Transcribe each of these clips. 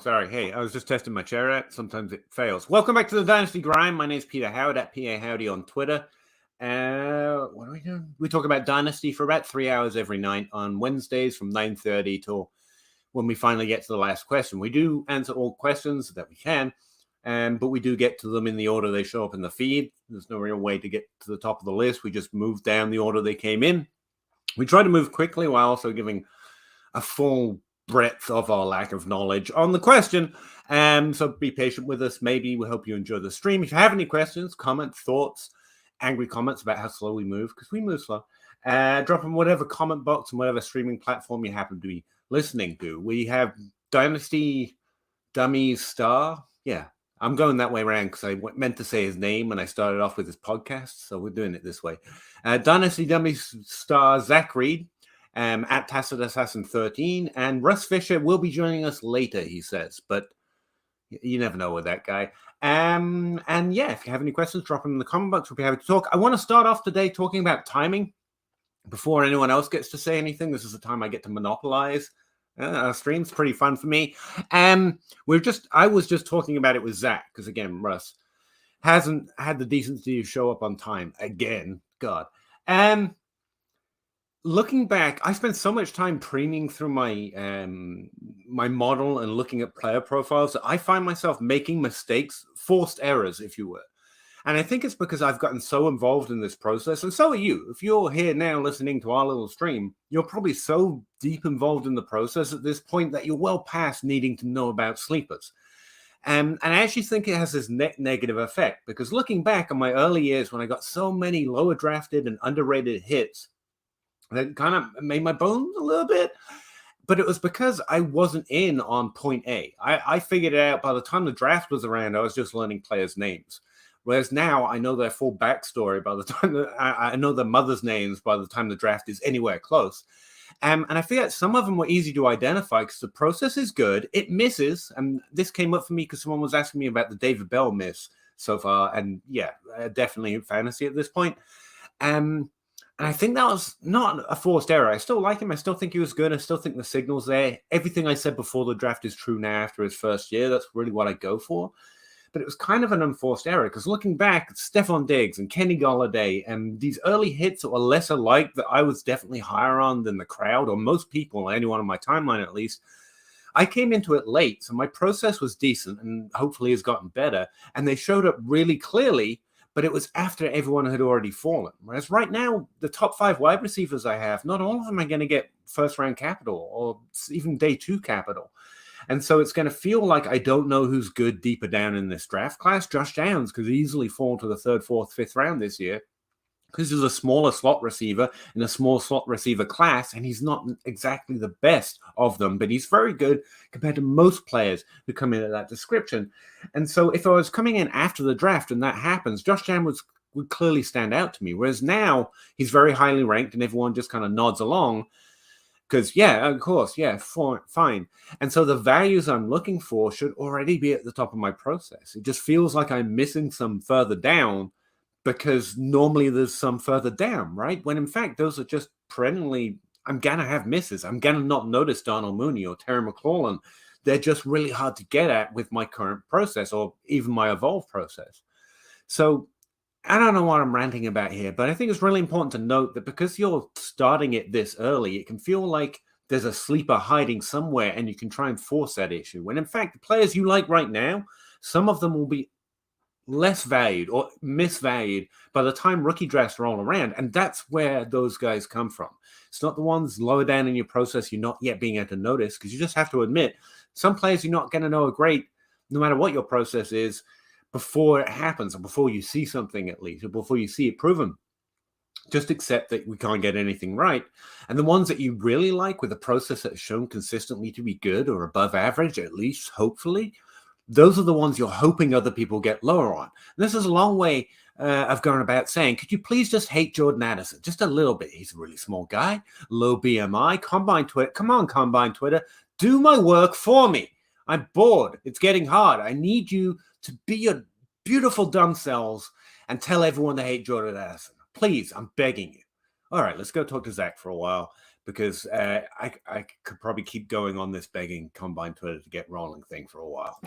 sorry. Hey, I was just testing my chair out. Sometimes it fails. Welcome back to the Dynasty Grind. My name's Peter Howard at PA Howdy on Twitter. What are we doing? We talk about Dynasty for about 3 hours every night on Wednesdays from 9:30 till when we finally get to the last question. We do answer all questions that we can, but we do get to them in the order they show up in the feed. There's no real way to get to the top of the list. We just move down the order they came in. We try to move quickly while also giving a full breadth of our lack of knowledge on the question. So be patient with us. Maybe we hope you enjoy the stream. If you have any questions, comments, thoughts, angry comments about how slow we move, because we move slow, drop them whatever comment box and whatever streaming platform you happen to be listening to. We have Dynasty Dummies Star. Yeah, I'm going that way around because I meant to say his name when I started off with his podcast, so we're doing it this way. Dynasty Dummies Star Zach Reed, at Tacit Assassin 13, and Russ Fisher will be joining us later, he says, but you never know with that guy. And yeah, if you have any questions, drop them in the comment box. We'll be happy to talk. I want to start off today talking about timing before anyone else gets to say anything. This is the time I get to monopolize. Our stream's pretty fun for me. I was just talking about it with Zach, because again, Russ hasn't had the decency to show up on time again. God. Looking back, I spent so much time preening through my my model and looking at player profiles that I find myself making mistakes, forced errors, if you will. And I think it's because I've gotten so involved in this process, and so are you. If you're here now listening to our little stream, you're probably so deep involved in the process at this point that you're well past needing to know about sleepers. And I actually think it has this net negative effect, because looking back on my early years when I got so many lower drafted and underrated hits, that kind of made my bones a little bit, but it was because I wasn't in on point A. I figured it out by the time the draft was around. I was just learning players' names. Whereas now I know their full backstory by the time I know their mother's names by the time the draft is anywhere close. And I feel like some of them were easy to identify because the process is good. It misses. And this came up for me because someone was asking me about the David Bell miss so far. And yeah, definitely fantasy at this point. And I think that was not a forced error. I still like him. I still think he was good. I still think the signal's there. Everything I said before the draft is true now after his first year. That's really what I go for. But it was kind of an unforced error because looking back, Stephon Diggs and Kenny Golladay and these early hits that were lesser liked that I was definitely higher on than the crowd or most people, anyone on my timeline at least, I came into it late. So my process was decent and hopefully has gotten better. And they showed up really clearly, but it was after everyone had already fallen. Whereas right now, the top 5 wide receivers I have, not all of them are going to get first-round capital or even day 2 capital. And so it's going to feel like I don't know who's good deeper down in this draft class. Josh Downs could easily fall to the 3rd, 4th, 5th round this year because he's a smaller slot receiver in a small slot receiver class, and he's not exactly the best of them, but he's very good compared to most players who come in at that description. And so if I was coming in after the draft and that happens, Josh Downs would clearly stand out to me, whereas now he's very highly ranked and everyone just kind of nods along. Because, yeah, of course, yeah, fine. And so the values I'm looking for should already be at the top of my process. It just feels like I'm missing some further down because normally there's some further down, right? When in fact, those are just perennially, I'm going to have misses. I'm going to not notice Donald Mooney or Terry McLaurin. They're just really hard to get at with my current process or even my evolved process. So I don't know what I'm ranting about here, but I think it's really important to note that because you're starting it this early, it can feel like there's a sleeper hiding somewhere and you can try and force that issue. When in fact, the players you like right now, some of them will be less valued or misvalued by the time rookie drafts roll around. And that's where those guys come from. It's not the ones lower down in your process you're not yet being able to notice, because you just have to admit some players you're not going to know are great no matter what your process is before it happens, or before you see something at least, or before you see it proven. Just accept that we can't get anything right. And the ones that you really like with a process that's shown consistently to be good or above average, at least, hopefully, those are the ones you're hoping other people get lower on. And this is a long way of going about saying, could you please just hate Jordan Addison? Just a little bit. He's a really small guy, low BMI, Combine Twitter. Come on, Combine Twitter. Do my work for me. I'm bored. It's getting hard. I need you to be your beautiful dumb selves and tell everyone they hate Jordan Addison. Please, I'm begging you. All right, let's go talk to Zach for a while because I could probably keep going on this begging Combine Twitter to get rolling thing for a while.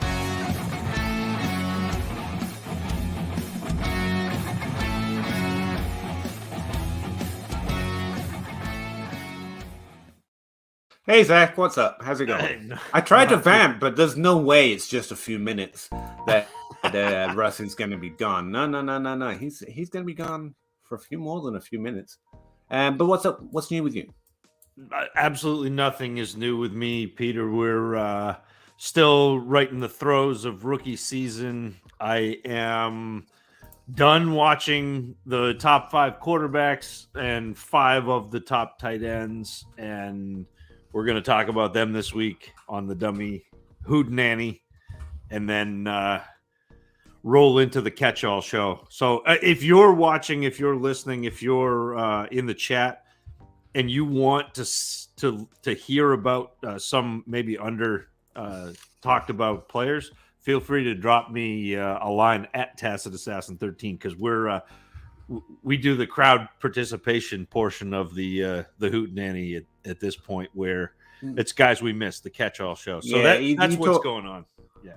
Hey, Zach, what's up? How's it going? I tried to vamp, but there's no way it's just a few minutes that Russ is going to be gone. No. He's going to be gone for a few more than a few minutes. But what's up? What's new with you? Absolutely nothing is new with me, Peter. We're still right in the throes of rookie season. I am done watching the top 5 quarterbacks and 5 of the top tight ends, and we're going to talk about them this week on the Dummy Hootenanny, and then roll into the catch-all show. So if you're watching, if you're listening, if you're in the chat and you want to hear about some maybe under talked about players, feel free to drop me a line at Tacit Assassin 13, because we do the crowd participation portion of the Hootenanny at this point, where it's guys we missed, the catch-all show. So that's what's going on. Yeah.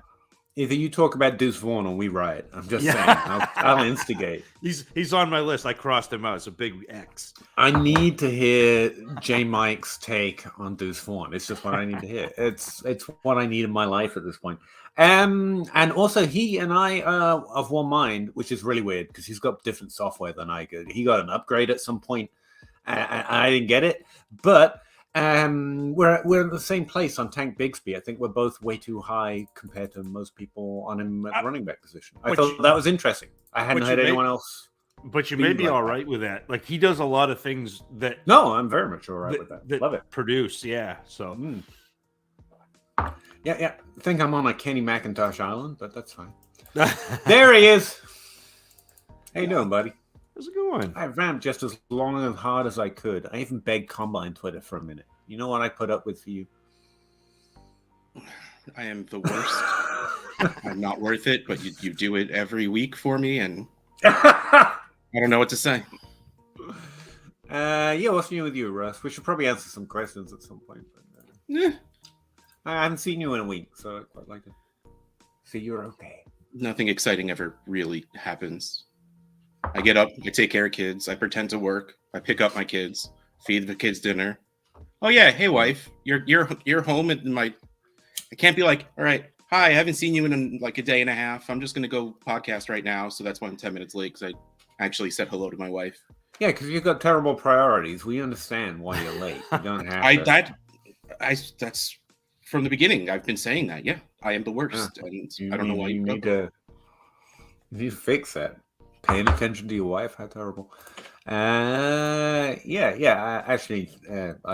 Either you talk about Deuce Vaughn or we riot. I'm just saying. I'll instigate. He's on my list. I crossed him out. It's a big X. I need to hear J. Mike's take on Deuce Vaughn. It's just what I need to hear. It's what I need in my life at this point. And also, he and I are of one mind, which is really weird because he's got different software than I did. He got an upgrade at some point, and I didn't get it. But we're in the same place on Tank Bigsby. I think we're both way too high compared to most people on him at running back position. I thought that was interesting. I hadn't heard anyone else. But you may be all right with that. Like, he does a lot of things that. No, I'm very much all right with that. Love it. Produce, yeah. So. Yeah. I think I'm on a Kenny McIntosh island, but that's fine. There he is. How you doing, buddy? How's it going? I ramped just as long and hard as I could. I even begged Combine Twitter for a minute. You know what I put up with for you? I am the worst. I'm not worth it, but you do it every week for me, and I don't know what to say. What's new with you, Russ? We should probably answer some questions at some point. But, I haven't seen you in a week, so I'd quite like to see you're okay. Nothing exciting ever really happens. I get up, I take care of kids, I pretend to work, I pick up my kids, feed the kids dinner. Oh yeah, hey wife, you're home, and I can't be like, all right, hi, I haven't seen you in like a day and a half. I'm just gonna go podcast right now, so that's why I'm 10 minutes late, because I actually said hello to my wife. Yeah, because you've got terrible priorities. We understand why you're late. You don't have that's from the beginning. I've been saying that. Yeah, I am the worst, and I don't know why you need to fix that. Paying attention to your wife, how terrible. I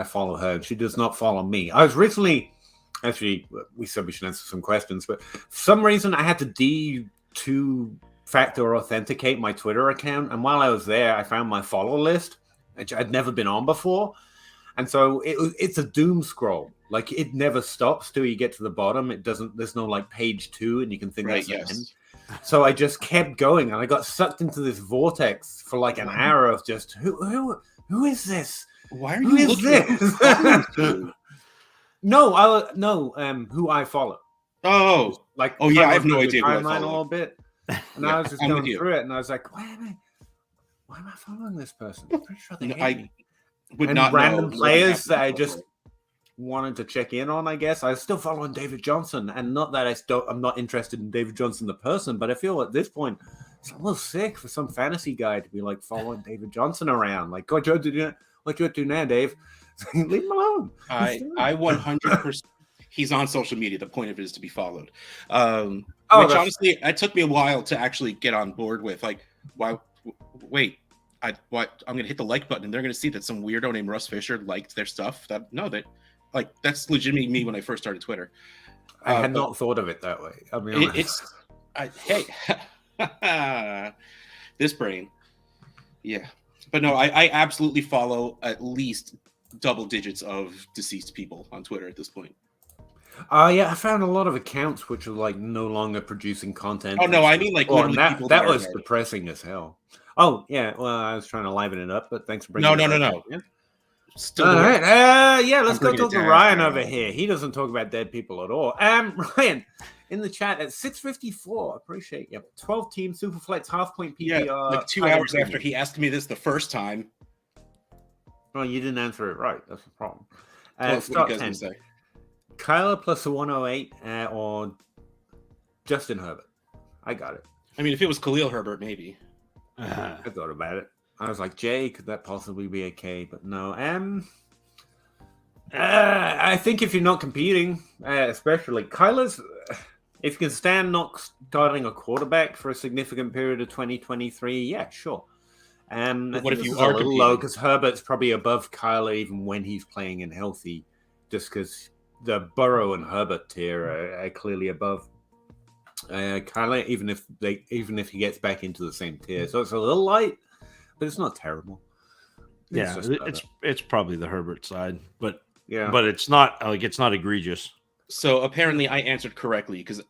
follow her. She does not follow me. I was recently, we said we should answer some questions, but for some reason I had to two-factor authenticate my Twitter account, and while I was there, I found my follow list, which I'd never been on before, and so it's a doom scroll. Like, it never stops till you get to the bottom. There's no like page 2, and you can think that's the end. So I just kept going, and I got sucked into this vortex for like an hour of just who is this? Why are you looking this? Who I follow. Oh, I have no idea who I follow. A little bit, and I was just going through it, and I was like, why am I following this person? I'm pretty sure they hate me. Would and not random know players that I just wanted to check in on, I guess. I was still following David Johnson, and not that I'm not interested in David Johnson the person, but I feel at this point it's a little sick for some fantasy guy to be like following David Johnson around. Like, what you do now, Dave? Leave him alone. I 100%. He's on social media. The point of it is to be followed. Which honestly, it took me a while to actually get on board with. Like, why? Wait. I'm going to hit the like button, and they're going to see that some weirdo named Russ Fisher liked their stuff. That's legitimately me when I first started Twitter. I had not thought of it that way. I mean, this brain. Yeah. But no, I absolutely follow at least double digits of deceased people on Twitter at this point. I found a lot of accounts which are like no longer producing content. Oh no, I mean like literally people that was depressing as hell. Oh yeah, well I was trying to liven it up, but thanks for bringing No. Yeah? Still All doing right. it. Yeah, let's I'm go bringing talk it to down. Ryan over here. He doesn't talk about dead people at all. Ryan, in the chat at 6:54. Appreciate you. 12-team Superflex half-point PPR. Yeah, like 2 tight end hours after premium. he asked me this the first time. Well, you didn't answer it right. That's the problem. What Start do you 10. guys say? Kyler plus a 108 or Justin Herbert. I got it. I mean, if it was Khalil Herbert, maybe. I thought about it. I was like, Jay, could that possibly be okay? But no. I think if you're not competing, especially Kyler's, if you can stand not starting a quarterback for a significant period of 2023, yeah, sure. But I what think if you this is are a little competing? low because Herbert's probably above Kyler even when he's playing and healthy, just because the Burrow and Herbert tier are clearly above Kyler, even if he gets back into the same tier. So it's a little light, but it's not terrible. Yeah, it's probably the Herbert side, but yeah, but it's not egregious. So apparently, I answered correctly because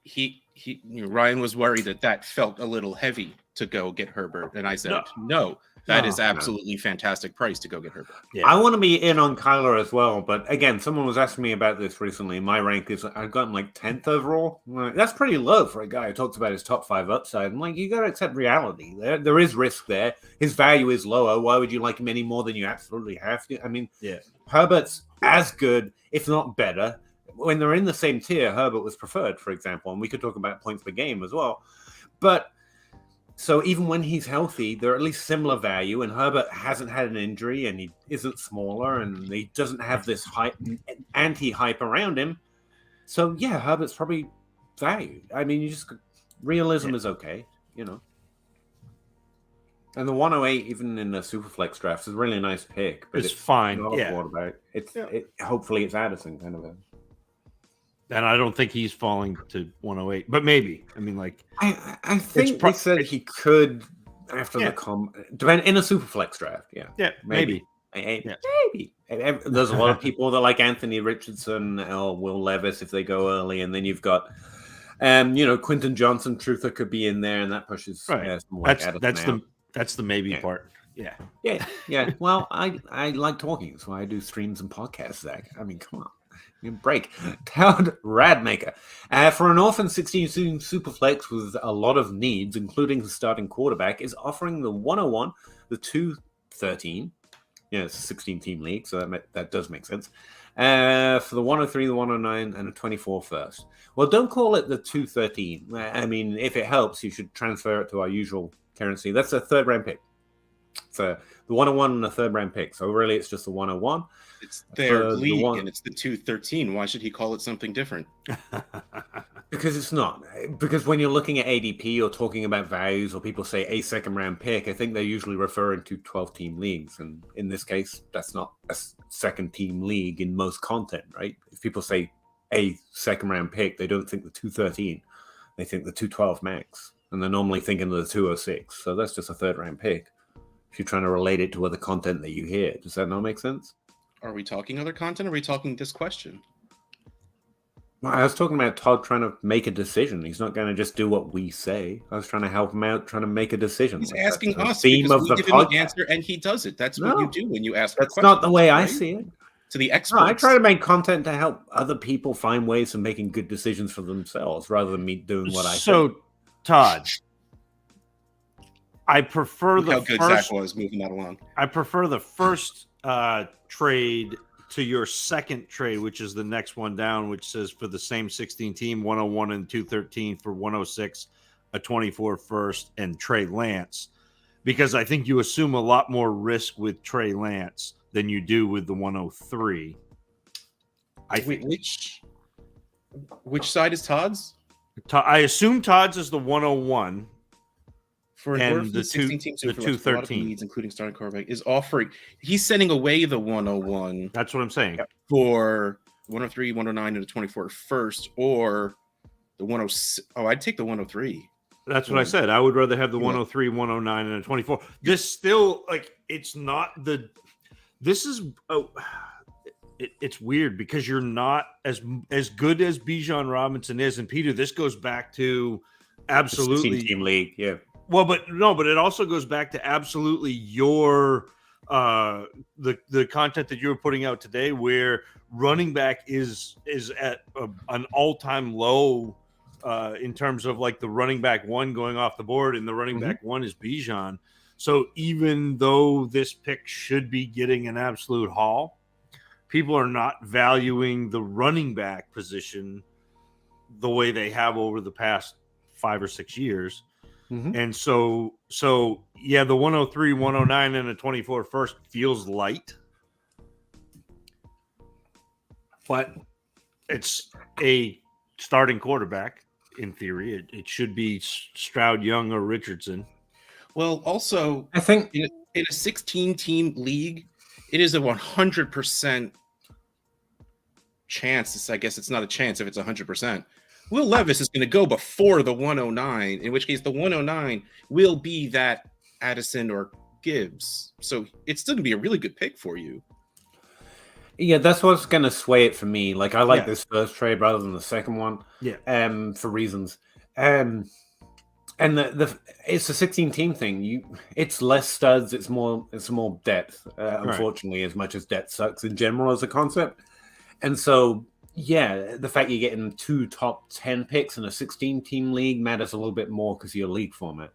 Ryan was worried that felt a little heavy to go get Herbert, and I said no. That is absolutely fantastic price to go get Herbert. Yeah. I want to be in on Kyler as well, but again, someone was asking me about this recently. My rank is I've gotten like 10th overall. That's pretty low for a guy who talks about his top 5 upside. I'm like, you got to accept reality. There is risk there. His value is lower. Why would you like him any more than you absolutely have to? I mean, yeah, Herbert's as good, if not better. When they're in the same tier, Herbert was preferred, for example, and we could talk about points per game as well. But so even when he's healthy, they're at least similar value, and Herbert hasn't had an injury, and he isn't smaller, and he doesn't have this anti-hype around him. So yeah, Herbert's probably valued. I mean, realism is okay, you know. And the 108, even in the Superflex draft, is a really nice pick. But it's fine. Not a quarterback. Hopefully it's Addison kind of a. And I don't think he's falling to 108, but maybe. I mean, like I think they said he could after the in a Superflex draft. Yeah, maybe. Maybe. There's a lot of people that like Anthony Richardson or Will Levis if they go early, and then you've got, Quentin Johnson, Truther could be in there, and that pushes. Right. That's the maybe part. Yeah. Well, I like talking. That's why I do streams and podcasts, Zach. I mean, come on. Break. Todd Radmaker. For an orphan 16 Superflex with a lot of needs, including the starting quarterback, is offering the 101, the 213. Yeah, it's a 16-team league, so that does make sense. For the 103, the 109, and a 24 first. Well, don't call it the 213. I mean, if it helps, you should transfer it to our usual currency. That's a third-round pick. So the 101 and a third-round pick. So really, it's just the 101. It's their league, and it's the 213. Why should he call it something different? Because it's not. Because when you're looking at ADP or talking about values, or people say a second-round pick, I think they're usually referring to 12-team leagues. And in this case, that's not a second-team league in most content, right? If people say a second-round pick, they don't think the 213. They think the 212 max. And they're normally thinking of the 206. So that's just a third-round pick. If you're trying to relate it to other content that you hear. Does that not make sense? Are we talking other content? Or are we talking this question? Well, I was talking about Todd trying to make a decision. He's not going to just do what we say. I was trying to help him out, trying to make a decision. He's asking us theme of the give him an answer, and he does it. That's what you do when you ask. That's not the way I see it. To the experts. No, I try to make content to help other people find ways of making good decisions for themselves, rather than me doing what I say. So, Todd, I prefer how good Zach was moving that along. I prefer the first trade to your second trade, which is the next one down, which says for the same 16 team, 101 and 213 for 106, a 24 first, and Trey Lance, because I think you assume a lot more risk with Trey Lance than you do with the 103. I think. Which side is Todd's? I assume Todd's is the 101. And the 213 needs, including starting quarterback, is offering. He's sending away the 101. That's what I'm saying. For 103, 109, and a 24 first, or the 106. Oh, I'd take the 103. That's what I said. I would rather have the 103, 109, and a 24. This still, it's not the. This is. It's weird because you're not as good as Bijan Robinson is, and Peter. This goes back to absolutely 16-team league, yeah. Well, but it also goes back to absolutely your the content that you were putting out today, where running back is at an all-time low in terms of like the running back one going off the board, and the running back one is Bijan. So even though this pick should be getting an absolute haul, people are not valuing the running back position the way they have over the past 5 or 6 years. And so yeah, the 103, 109, and a 24 first feels light, but it's a starting quarterback in theory. It should be Stroud, Young, or Richardson. Well, also, I think in a 16-team league, it is a 100% chance. I guess it's not a chance if it's 100%. Will Levis is going to go before the 109, in which case the 109 will be that Addison or Gibbs. So it's still going to be a really good pick for you. Yeah, that's what's going to sway it for me. Like, I like this first trade rather than the second one. Yeah. For reasons. And it's a 16-team thing. It's less studs. It's more depth. Unfortunately, as much as depth sucks in general as a concept. And so, yeah, the fact you're getting 2 top 10 picks in a 16-team league matters a little bit more because of your league format.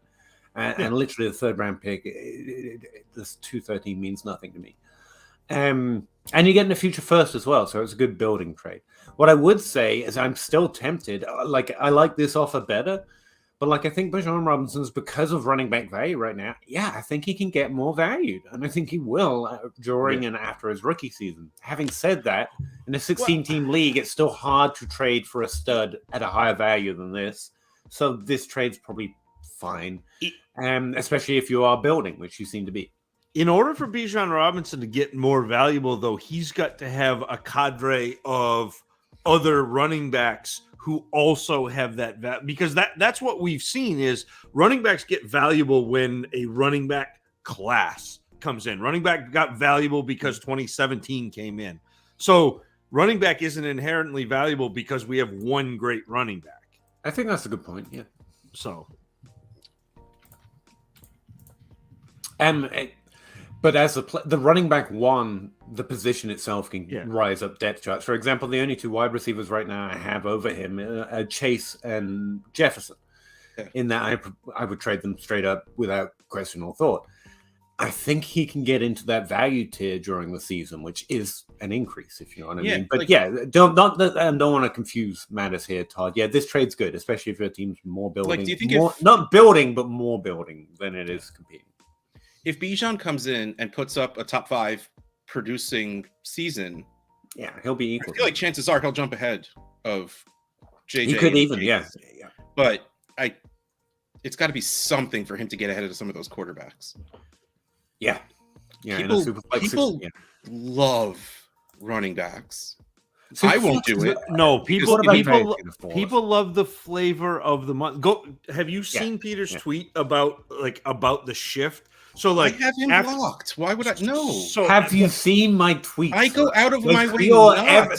And literally the 3rd round pick, this 213 means nothing to me. And you're getting a future first as well, so it's a good building trade. What I would say is I'm still tempted. Like, I like this offer better, but like, I think Bijan Robinson's, because of running back value right now, I think he can get more valued, and I think he will during and after his rookie season. Having said that, in a 16-team league, it's still hard to trade for a stud at a higher value than this. So this trade's probably fine, especially if you are building, which you seem to be. In order for Bijan Robinson to get more valuable, though, he's got to have a cadre of other running backs who also have that value, because that's what we've seen is running backs get valuable when a running back class comes in. Running back got valuable because 2017 came in. So running back isn't inherently valuable because we have one great running back. I think that's a good point. Yeah. So. But as the running back one, the position itself can rise up depth charts. For example, the only 2 wide receivers right now I have over him are Chase and Jefferson. Yeah. In that, I would trade them straight up without question or thought. I think he can get into that value tier during the season, which is an increase, if you know what I mean. But don't want to confuse matters here, Todd. Yeah, this trade's good, especially if your team's more building. Like, do you think not building, but more building than it is competing? If Bijan comes in and puts up a top 5 producing season, he'll be equal. I feel like chances are he'll jump ahead of JJ. He could even, But it's got to be something for him to get ahead of some of those quarterbacks. Yeah. People love running backs. So I won't do it. No, people love the flavor of the month. Have you seen Peter's tweet about the shift? So like, I have him blocked. Why would I? No. So have you seen my tweets? I go out of my way.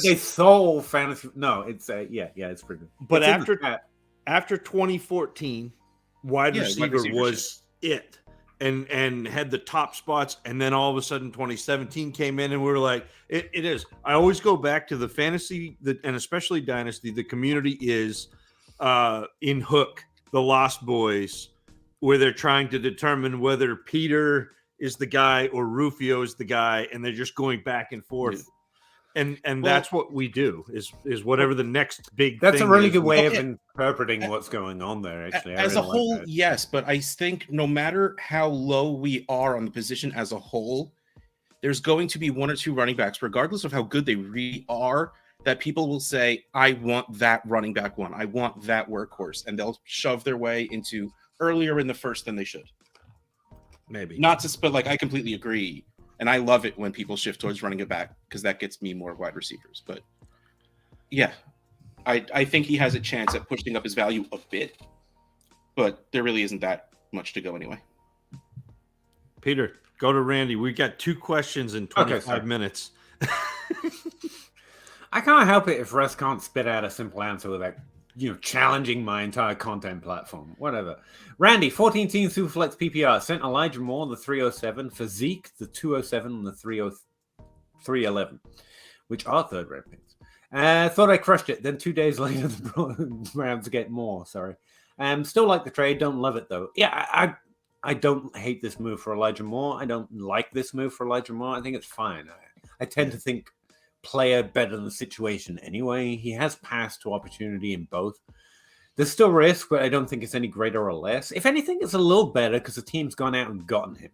They soul fantasy. No, it's it's pretty good. But after 2014, wide receiver was it, and had the top spots, and then all of a sudden 2017 came in, and we were like, it is. I always go back to the fantasy, and especially Dynasty. The community is in Hook, the Lost Boys, where they're trying to determine whether Peter is the guy or Rufio is the guy, and they're just going back and forth. And that's what we do is whatever the next big that's thing a really is. good way of interpreting what's going on there, actually. As a whole, yes, but I think no matter how low we are on the position as a whole, there's going to be 1 or 2 running backs, regardless of how good they really are, that people will say, I want that running back one. I want that workhorse. And they'll shove their way into earlier in the first than they should. Maybe. But I completely agree. And I love it when people shift towards running it back because that gets me more wide receivers. But yeah, I think he has a chance at pushing up his value a bit, but there really isn't that much to go anyway. Peter, go to Randy. We got 2 questions in 25 minutes. I can't help it if Russ can't spit out a simple answer without challenging my entire content platform. Whatever. Randy, 14-team Superflex PPR sent Elijah Moore the 307 for Zeke the 207 and the 311, which are third round picks. Thought I crushed it. Then 2 days later, the Browns get more. Sorry. Still like the trade. Don't love it though. Yeah, I don't hate this move for Elijah Moore. I don't like this move for Elijah Moore. I think it's fine. I tend to think player better than the situation anyway. He has pass to opportunity in both. There's still risk, but I don't think it's any greater or less. If anything, it's a little better because the team's gone out and gotten him,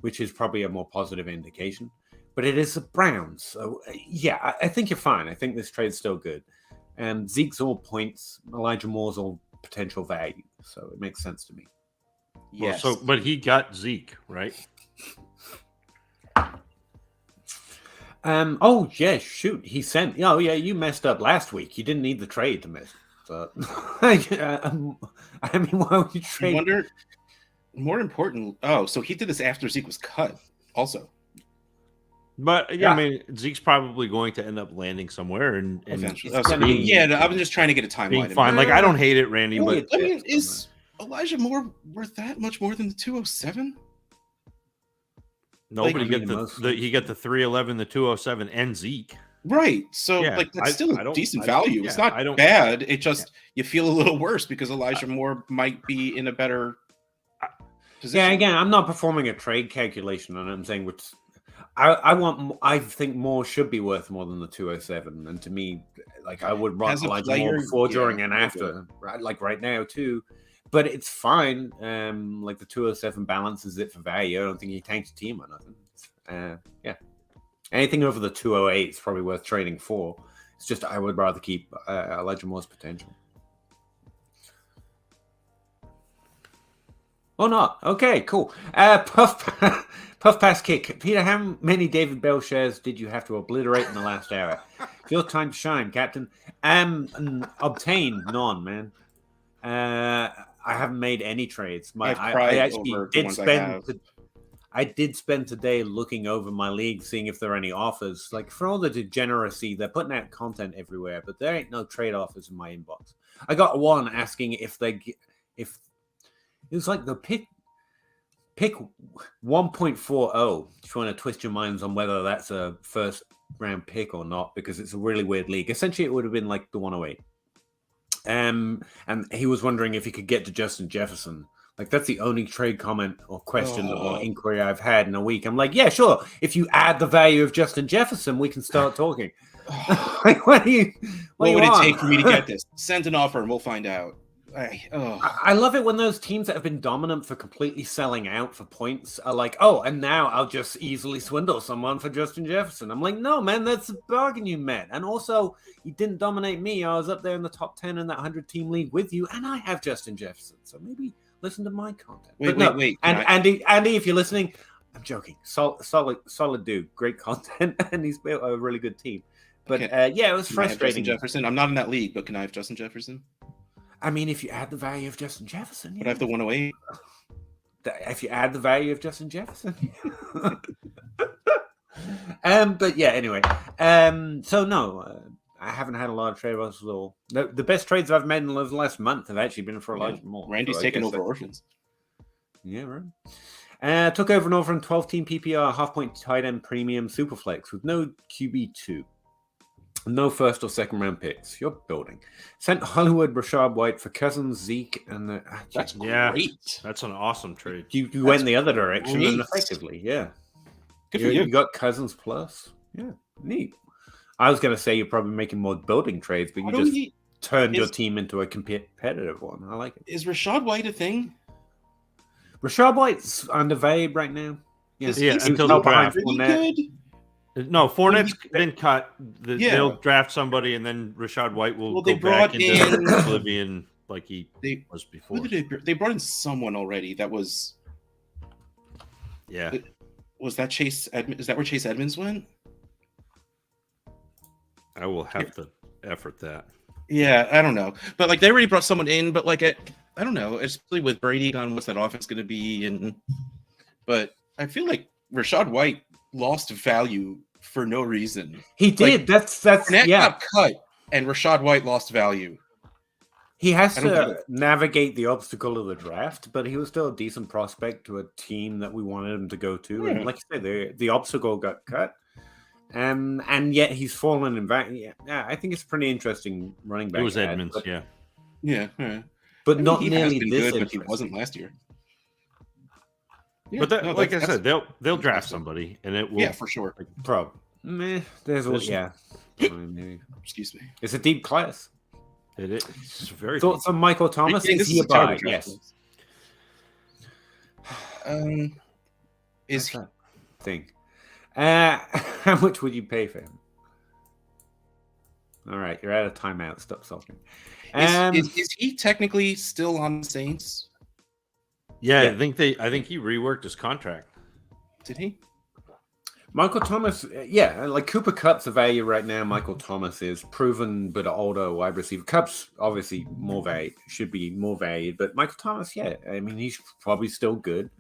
which is probably a more positive indication. But it is the Browns. So, yeah, I think you're fine. I think this trade's still good. Zeke's all points. Elijah Moore's all potential value. So it makes sense to me. Yes. Well, but he got Zeke, right? Oh, yeah, shoot. He sent... Oh, yeah, you messed up last week. You didn't need the trade to miss. So, I mean, why would you trade? I wonder, more important... Oh, so he did this after Zeke was cut also. But, yeah, I mean, Zeke's probably going to end up landing somewhere. And eventually. I was just trying to get a timeline. Fine. Like, I don't hate it, Randy. But I mean, is Elijah Moore worth that much more than the 207? Nobody he got the 311, the 207, and Zeke. Right. So that's still a decent value. It's not bad. It just you feel a little worse because Elijah Moore might be in a better position. Yeah, again, I'm not performing a trade calculation and I'm saying which I think Moore should be worth more than the 207. And to me, like I would run Elijah Moore before, during, and after. Right, like right now too. But it's fine. Like the 207 balances it for value. I don't think he tanks a team or nothing. Yeah. Anything over the 208 is probably worth trading for. It's just I would rather keep Elijah Moore's potential. Or not. Okay, cool. Puff pass kick. Peter, how many David Bell shares did you have to obliterate in the last hour? It's your time to shine, Captain. Obtain none, man. I haven't made any trades. I actually did spend. I did spend today looking over my league, seeing if there are any offers. Like for all the degeneracy, they're putting out content everywhere, but there ain't no trade offers in my inbox. I got one asking if it was like the pick 1.40. If you want to twist your minds on whether that's a first round pick or not, because it's a really weird league. Essentially, it would have been like the 108. And he was wondering if he could get to Justin Jefferson. Like that's the only trade comment or question or inquiry I've had in a week. I'm like, yeah, sure. If you add the value of Justin Jefferson, we can start talking. Like, what would it take for me to get this? Send an offer and we'll find out. I love it when those teams that have been dominant for completely selling out for points are like, oh, and now I'll just easily swindle someone for Justin Jefferson. I'm like, no, man, that's the bargain you met. And also, you didn't dominate me. I was up there in the top 10 in that 100-team league with you, and I have Justin Jefferson. So maybe listen to my content. Wait. And Andy, if you're listening, I'm joking. Solid dude, great content, and he's built a really good team. But it was frustrating. Jefferson, I'm not in that league, but can I have Justin Jefferson? I mean, if you add the value of Justin Jefferson, but I have the 108. If you add the value of Justin Jefferson, but yeah, anyway, so no, I haven't had a lot of trade offers at all. The best trades I've made in the last month have actually been for Elijah Moore. Randy's taken over orphans. Yeah, right. Took over an orphan 12-team PPR, half-point tight end premium Superflex with no QB2. No first or second round picks. You're building. Sent Hollywood Rashad White for Cousins, Zeke, and that's great. That's an awesome trade. You went in the other direction and effectively, yeah. Good for you. You got Cousins plus. Yeah, neat. I was going to say you're probably making more building trades, but you just turned your team into a competitive one. I like it. Is Rashad White a thing? Rashad White's undervalued right now. Yeah, until the draft. Good. No, Fournette's been cut. They'll draft somebody, and then Rashad White will go back into oblivion like he was before. They brought in someone already that was... Yeah. Was that Chase Edmonds? Is that where Chase Edmonds went? I will have to effort that. Yeah, I don't know. But like they already brought someone in, but like I don't know, especially with Brady gone, what's that offense going to be? But I feel like Rashad White lost value for no reason. He did. That's Fournette got cut, and Rashad White lost value. He has I don't get to navigate the obstacle of the draft, but he was still a decent prospect to a team that we wanted him to go to. Yeah. And like you said, the obstacle got cut. And yet he's fallen in value. Yeah, I think it's pretty interesting running back. It was ad, Edmonds, but, yeah. Yeah. but I mean, not he has nearly been this good, but he interesting. wasn't last year. Yeah, But that, no, like I that's- said, they'll draft impressive. somebody, and it will. Yeah, for sure. Prob. Meh, there's a, There's- yeah. Maybe. Excuse me. It's a deep class. It is it's very. Thoughts on Michael Thomas? I think Is this he is a terrible buy? draft Yes. class. Is That's that thing. How much would you pay for him? All right, you're out of timeout. Stop sulking. is he technically still on the Saints? Yeah, Yeah. I think he reworked his contract. Did he? Michael Thomas, yeah, like Cooper Cup's a value right now. Michael Thomas is proven but older wide receiver. Cup's obviously more valued, should be more valued, but Michael Thomas, yeah, I mean, he's probably still good,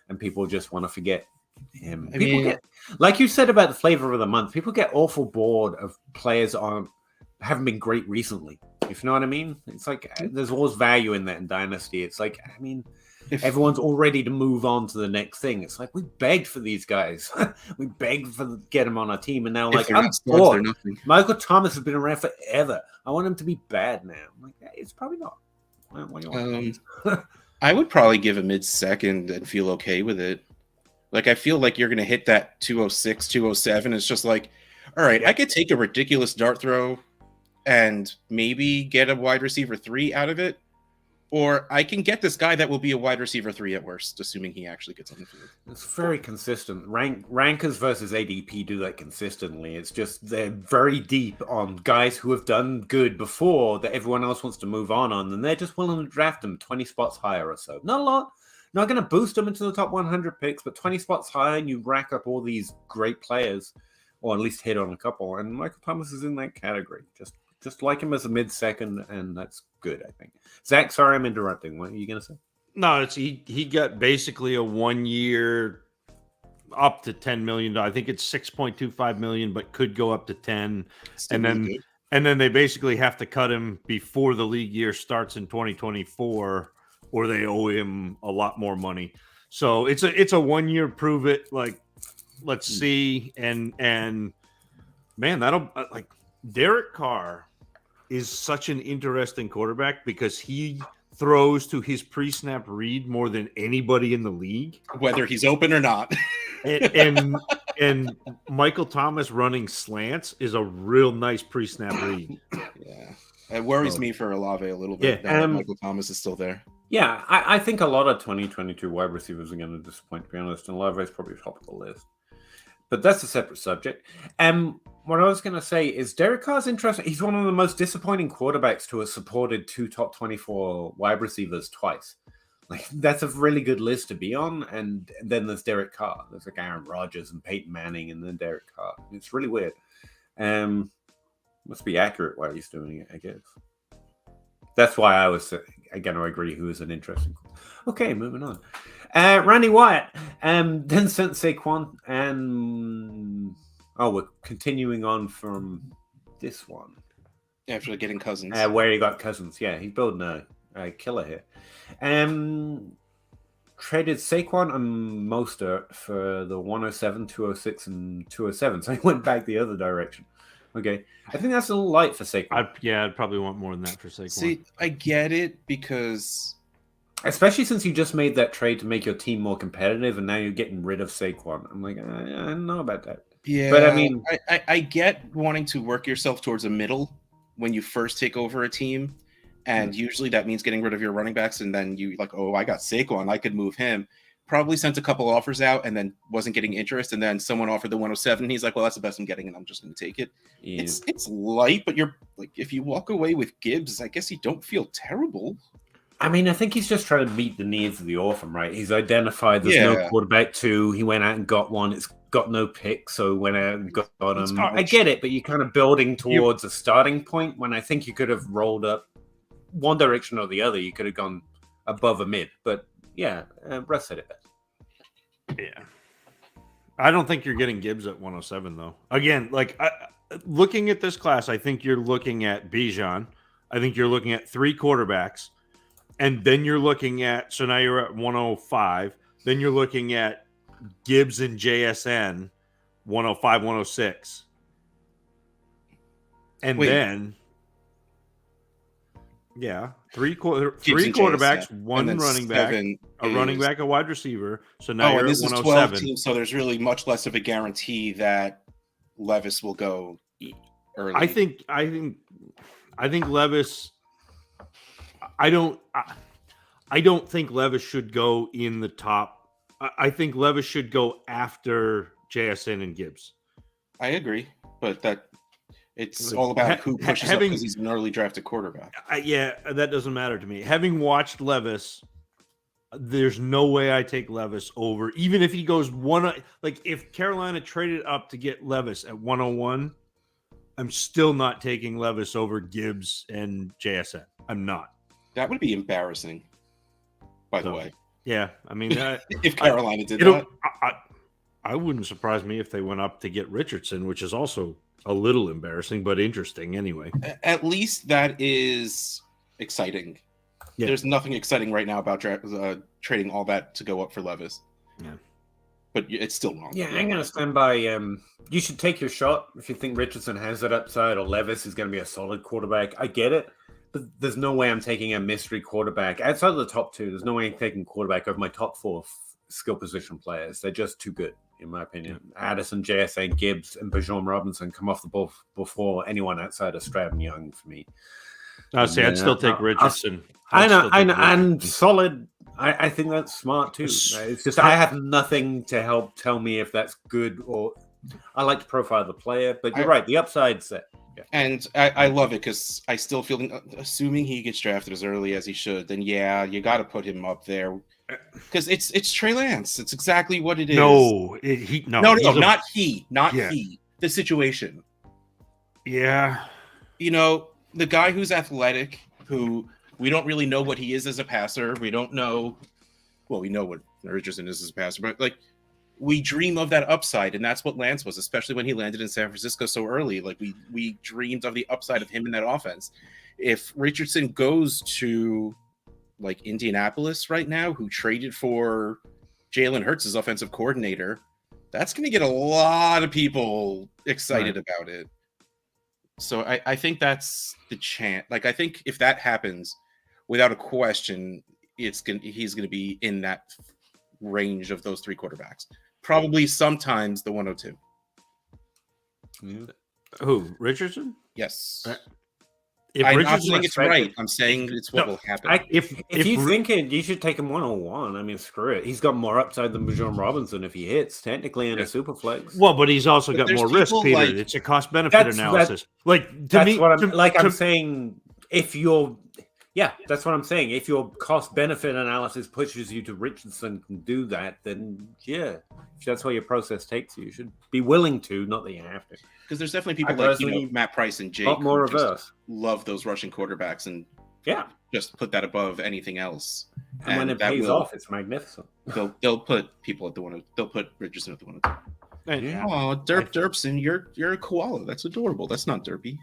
and people just want to forget him. People get, like you said about the flavor of the month, people get awful bored of players haven't been great recently. If you know what I mean? It's like there's always value in that in Dynasty. It's like, I mean, everyone's all ready to move on to the next thing. It's like we begged for these guys. We begged for get them on our team, and now like I'm bored. Michael Thomas has been around forever. I want him to be bad now. I'm like, hey, it's probably not. What do you want? I would probably give a mid-second and feel okay with it. Like I feel like you're gonna hit that 206, 207. It's just like, all right, I could take a ridiculous dart throw and maybe get a wide receiver 3 out of it. Or I can get this guy that will be a wide receiver 3 at worst, assuming he actually gets on the field. It's very consistent. Rankers versus ADP do that consistently. It's just they're very deep on guys who have done good before that everyone else wants to move on, and they're just willing to draft them 20 spots higher or so. Not a lot. Not going to boost them into the top 100 picks, but 20 spots higher, and you rack up all these great players, or at least hit on a couple. And Michael Thomas is in that category. Just like him as a mid-second, and that's good, I think. Zach, sorry I'm interrupting. What are you going to say? No, it's he got basically a 1 year up to $10 million. I think it's 6.25 million, but could go up to 10. Still really And then they basically have to cut him before the league year starts in 2024, or they owe him a lot more money. So it's a 1 year prove it. Like, let's see. And man, that'll like Derek Carr is such an interesting quarterback because he throws to his pre-snap read more than anybody in the league, whether he's open or not. and Michael Thomas running slants is a real nice pre-snap read. Yeah, it worries me for Olave a little bit. Yeah, That Michael Thomas is still there. Yeah, I think a lot of 2022 wide receivers are going to disappoint, to be honest, and Olave is probably top of the list. But that's a separate subject. What I was going to say is Derek Carr's interesting. He's one of the most disappointing quarterbacks to have supported 2 top 24 wide receivers twice. Like that's a really good list to be on. And then there's Derek Carr. There's like Aaron Rodgers and Peyton Manning, and then Derek Carr. It's really weird. Must be accurate while he's doing it, I guess. That's why I was going to agree who is an interesting. Okay, moving on. Randy Wyatt, then sent Saquon, and we're continuing on from this one. After getting Cousins. Where he got Cousins. Yeah, he's building a killer here. Traded Saquon and Mostert for the 107, 206, and 207. So he went back the other direction. Okay. I think that's a little light for Saquon. I'd probably want more than that for Saquon. See, I get it because... Especially since you just made that trade to make your team more competitive, and now you're getting rid of Saquon. I'm like, I don't know about that. Yeah, but I mean, I get wanting to work yourself towards a middle when you first take over a team, and usually that means getting rid of your running backs, and then you like, I got Saquon, I could move him. Probably sent a couple offers out, and then wasn't getting interest, and then someone offered the 107, and he's like, well, that's the best I'm getting, and I'm just going to take it. Yeah. It's light, but you're like, if you walk away with Gibbs, I guess you don't feel terrible. I mean, I think he's just trying to meet the needs of the orphan, right? He's identified there's no quarterback 2. He went out and got one. It's got no pick, so went out and got him. I get it, but you're kind of building towards a starting point when I think you could have rolled up one direction or the other. You could have gone above a mid. But yeah, Russ said it best. Yeah. I don't think you're getting Gibbs at 107, though. Again, like looking at this class, I think you're looking at Bijan. I think you're looking at 3 quarterbacks, and then you're looking at, so now you're at 105. Then you're looking at Gibbs and JSN, 105, 106. And Wait. then, three quarterbacks, one running back, a running back, a wide receiver. So now you're at 107. This is 12 teams, so there's really much less of a guarantee that Levis will go early. I think Levis. I don't think Levis should go in the top. I think Levis should go after JSN and Gibbs. I agree, but it's all about who pushes up because he's an early drafted quarterback. That doesn't matter to me. Having watched Levis, there's no way I take Levis over, even if he goes if Carolina traded up to get Levis at 101, I'm still not taking Levis over Gibbs and JSN. I'm not. That would be embarrassing, by the way. Yeah, I mean, if Carolina did that, I wouldn't surprise me if they went up to get Richardson, which is also a little embarrassing, but interesting anyway. At least that is exciting. Yeah. There's nothing exciting right now about trading all that to go up for Levis. Yeah, but it's still wrong. Yeah, I'm going to stand by. You should take your shot if you think Richardson has that upside or Levis is going to be a solid quarterback. I get it. But there's no way I'm taking a mystery quarterback outside of the top 2. There's no way I'm taking quarterback over my top 4 skill position players. They're just too good, in my opinion. Addison, JSA, Gibbs, and Bijan Robinson come off the ball before anyone outside of Stroud and Young for me. I'd still take Richardson. I know, and solid. I think that's smart too. It's just I have nothing to help tell me if that's good or. I like to profile the player, but you're right. The upside's set. Yeah. And I love it because I still feel, assuming he gets drafted as early as he should, then you got to put him up there because it's Trey Lance. It's exactly what it is. No, not he. The situation. Yeah, the guy who's athletic, who we don't really know what he is as a passer. We don't know. Well, we know what Richardson is as a passer, but we dream of that upside, and that's what Lance was, especially when he landed in San Francisco so early. We dreamed of the upside of him in that offense. If Richardson goes to Indianapolis right now, who traded for Jalen Hurts as offensive coordinator, that's going to get a lot of people excited about it. So I think that's the chance. I think if that happens, without a question, he's going to be in that range of those 3 quarterbacks. Probably sometimes the 102. Who? Richardson? Yes. I'm not saying it's right. I'm saying it's what will happen. If you think it, you should take him 101. I mean, screw it. He's got more upside than Bijan Robinson if he hits, technically, in a Superflex. Well, but he's also got more risk, Peter. It's a cost-benefit analysis. I'm saying if you're... Yeah, that's what I'm saying. If your cost-benefit analysis pushes you to Richardson can do that, then if that's where your process takes you, you should be willing to, not that you have to. Because there's definitely people Matt Price and Jake more reverse. Love those rushing quarterbacks and just put that above anything else. And when it pays off, it's magnificent. They'll put people at the 102. They'll put Richardson at the 102. Oh, Derpson, you're a koala. That's adorable. That's not derpy.